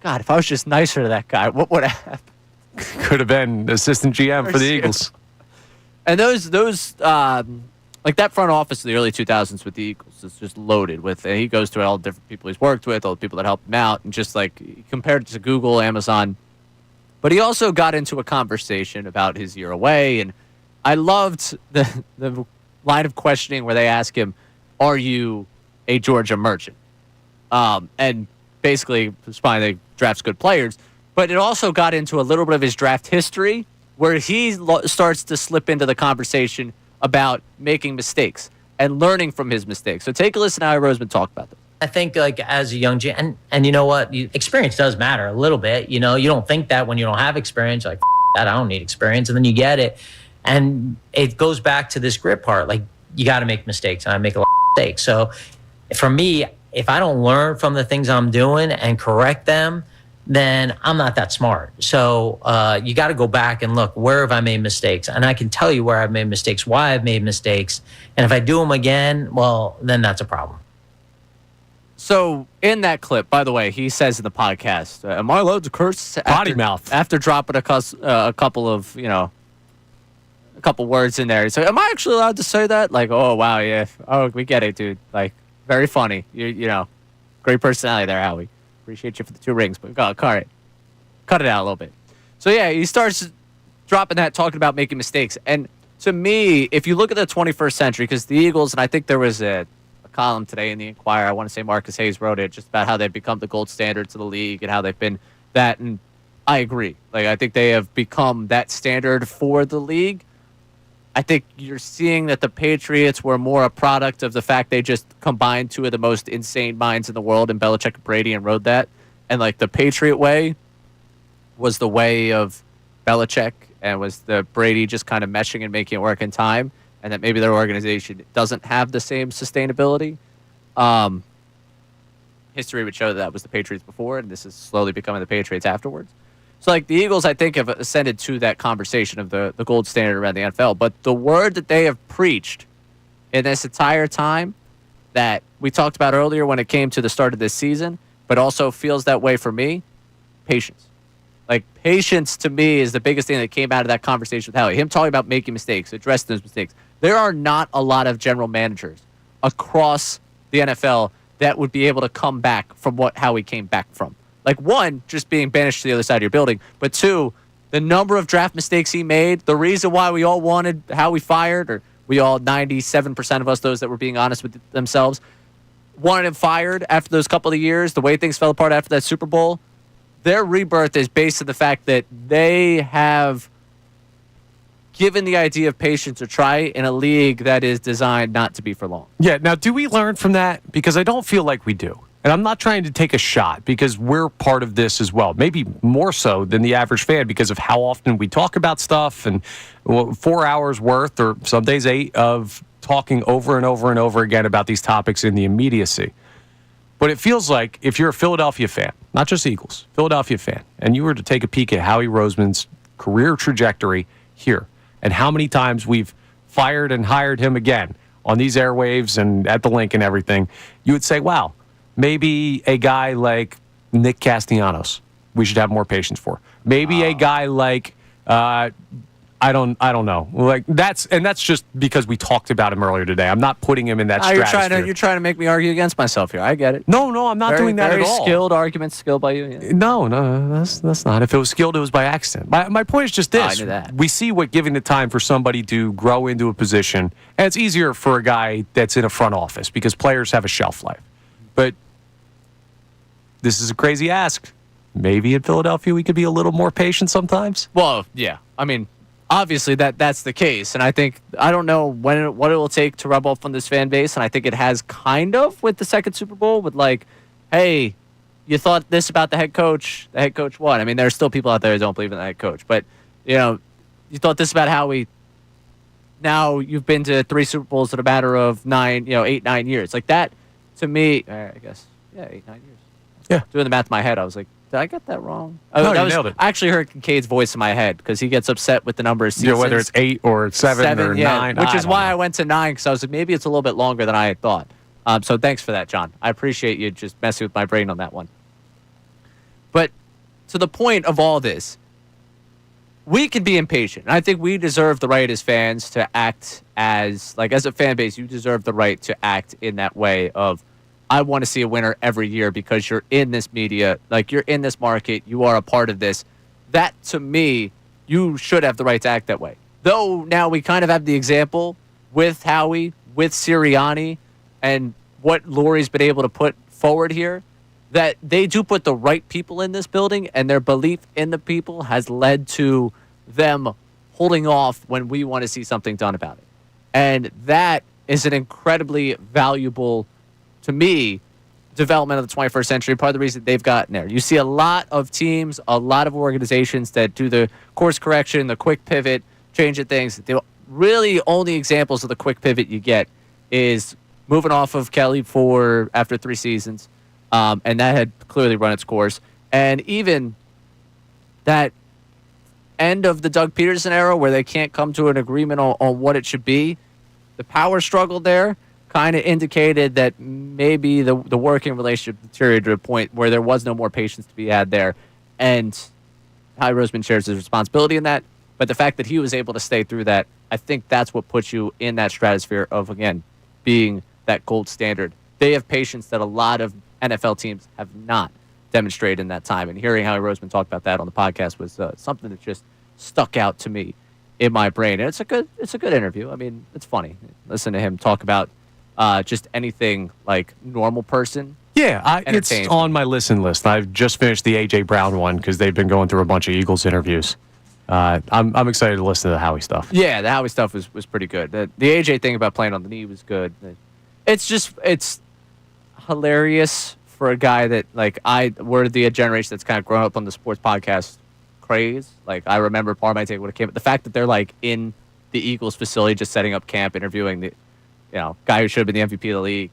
S1: God, if I was just nicer to that guy, what would have happened?
S2: Could have been assistant GM for the Eagles.
S1: And those like that front office of the early 2000s with the Eagles is just loaded with, and he goes to all the different people he's worked with, all the people that helped him out, and just like compared it to Google, Amazon. But he also got into a conversation about his year away, and I loved the line of questioning where they ask him, are you a Georgia merchant? And basically, it's fine, they drafts good players, but it also got into a little bit of his draft history where he starts to slip into the conversation about making mistakes and learning from his mistakes. So take a listen to Howie Roseman talk about them.
S17: I think like as a young and you know what, experience does matter a little bit. You know, you don't think that when you don't have experience, like that, I don't need experience, and then you get it, and it goes back to this grit part. Like you got to make mistakes, and I make a lot of mistakes. So for me, if I don't learn from the things I'm doing and correct them, then I'm not that smart. So you got to go back and look, where have I made mistakes? And I can tell you where I've made mistakes, why I've made mistakes, and if I do them again, well, then that's a problem.
S1: So in that clip, by the way, he says in the podcast, "Am I allowed to curse?"
S2: Potty mouth
S1: after dropping a couple of a couple words in there. So, am I actually allowed to say that? Like, oh wow, yeah, oh we get it, dude. Like, very funny. You know, great personality there, Howie. Appreciate you for the 2 rings, but cut it out a little bit. So yeah, he starts dropping that, talking about making mistakes, and to me, if you look at the 21st century, because the Eagles, and I think there was a column today in the Inquirer, I want to say Marcus Hayes wrote it, just about how they've become the gold standard to the league and how they've been that, and I agree. Like, I think they have become that standard for the league. I think you're seeing that the Patriots were more a product of the fact they just combined 2 of the most insane minds in the world in Belichick and Brady and rode that. And, like, the Patriot way was the way of Belichick and was the Brady just kind of meshing and making it work in time, and that maybe their organization doesn't have the same sustainability. History would show that was the Patriots before, and this is slowly becoming the Patriots afterwards. So, like, the Eagles, I think, have ascended to that conversation of the gold standard around the NFL. But the word that they have preached in this entire time that we talked about earlier when it came to the start of this season, but also feels that way for me, patience. Like, patience to me is the biggest thing that came out of that conversation with Howie. Him talking about making mistakes, addressing those mistakes. There are not a lot of general managers across the NFL that would be able to come back from what Howie came back from. Like, 1, just being banished to the other side of your building, but 2, the number of draft mistakes he made, the reason why we all wanted Howie fired, or we all, 97% of us, those that were being honest with themselves, wanted him fired after those couple of years, the way things fell apart after that Super Bowl. Their rebirth is based on the fact that they have given the idea of patience a try in a league that is designed not to be for long.
S2: Yeah, now, do we learn from that? Because I don't feel like we do. And I'm not trying to take a shot because we're part of this as well. Maybe more so than the average fan because of how often we talk about stuff and 4 hours worth, or some days 8, of talking over and over and over again about these topics in the immediacy. But it feels like if you're a Philadelphia fan, not just Eagles, Philadelphia fan, and you were to take a peek at Howie Roseman's career trajectory here and how many times we've fired and hired him again on these airwaves and at the link and everything, you would say, wow, maybe a guy like Nick Castellanos we should have more patience for. Maybe a guy like I don't know. Like that's just because we talked about him earlier today. I'm not putting him in that stratosphere.
S1: You're trying to make me argue against myself here. I get it.
S2: No, I'm not doing that at all.
S1: Very skilled argument, skilled by you. Yeah.
S2: No, that's not. If it was skilled, it was by accident. My point is just this.
S1: I knew that.
S2: We see what giving the time for somebody to grow into a position, and it's easier for a guy that's in a front office because players have a shelf life. But this is a crazy ask. Maybe in Philadelphia we could be a little more patient sometimes.
S1: Well, yeah. I mean, obviously that's the case, and I don't know what it will take to rub off on this fan base, and I think it has kind of with the second Super Bowl with like, hey, you thought this about the head coach won. I mean, there are still people out there who don't believe in the head coach, but you thought this about Howie. Now you've been to 3 Super Bowls in a matter of 8, 9 years. Like that, to me, I guess, 8, 9 years.
S2: Yeah.
S1: Doing the math in my head, I was like, did I get that wrong?
S2: No, you nailed it.
S1: I actually heard Kincaid's voice in my head because he gets upset with the number of seasons.
S2: Yeah, whether it's 8 or 7 or 9.
S1: Which is why I went to 9 because I was like, maybe it's a little bit longer than I had thought. So thanks for that, John. I appreciate you just messing with my brain on that one. But to the point of all this, we can be impatient. And I think we deserve the right as fans to act as a fan base, you deserve the right to act in that way of, I want to see a winner every year because you're in this media, like you're in this market, you are a part of this. That, to me, you should have the right to act that way. Though now we kind of have the example with Howie, with Sirianni, and what Lori's been able to put forward here, that they do put the right people in this building, and their belief in the people has led to them holding off when we want to see something done about it. And that is an incredibly valuable, to me, development of the 21st century, part of the reason they've gotten there. You see a lot of teams, a lot of organizations that do the course correction, the quick pivot, changing things. The really only examples of the quick pivot you get is moving off of Kelly after 3 seasons, and that had clearly run its course. And even that end of the Doug Peterson era where they can't come to an agreement on what it should be, the power struggle there kind of indicated that maybe the working relationship deteriorated to a point where there was no more patience to be had there. And Howie Roseman shares his responsibility in that. But the fact that he was able to stay through that, I think that's what puts you in that stratosphere of, again, being that gold standard. They have patience that a lot of NFL teams have not demonstrated in that time. And hearing Howie Roseman talk about that on the podcast was something that just stuck out to me in my brain. And it's a good interview. I mean, it's funny. Listen to him talk about just anything like normal person.
S2: Yeah, it's on my listen list. I've just finished the A.J. Brown one because they've been going through a bunch of Eagles interviews. I'm excited to listen to the Howie stuff.
S1: Yeah, the Howie stuff was pretty good. The A.J. thing about playing on the knee was good. It's hilarious for a guy that, like, we're the generation that's kind of grown up on the sports podcast craze. Like, I remember part of my take when it came, the fact that they're, like, in the Eagles facility just setting up camp, interviewing the guy who should have been the MVP of the league,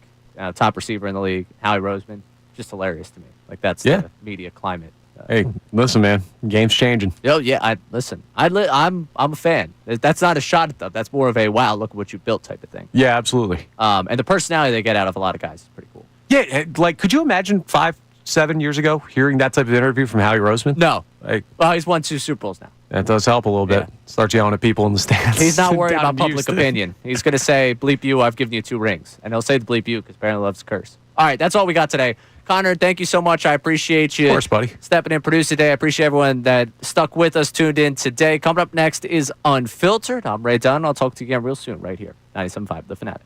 S1: top receiver in the league, Howie Roseman, just hilarious to me. Like, that's the media climate.
S2: Hey, listen, man, game's changing.
S1: Oh yeah, I'm a fan. That's not a shot at them. That's more of a wow, look at what you built type of thing.
S2: Yeah, absolutely.
S1: And the personality they get out of a lot of guys is pretty cool.
S2: Yeah, like, could you imagine 5-7 years ago hearing that type of interview from Howie Roseman?
S1: No.
S2: Like,
S1: well, he's won 2 Super Bowls now.
S2: That does help a little bit. Start yelling at people in the stands.
S1: He's not worried about public opinion. He's going to say, bleep you, I've given you 2 rings. And he'll say the bleep you because apparently loves to curse. All right, that's all we got today. Connor, thank you so much. I appreciate you.
S2: Of course, buddy.
S1: Stepping in, producer today. I appreciate everyone that stuck with us, tuned in today. Coming up next is Unfiltered. I'm Ray Dunn. I'll talk to you again real soon right here. 97.5 The Fanatic.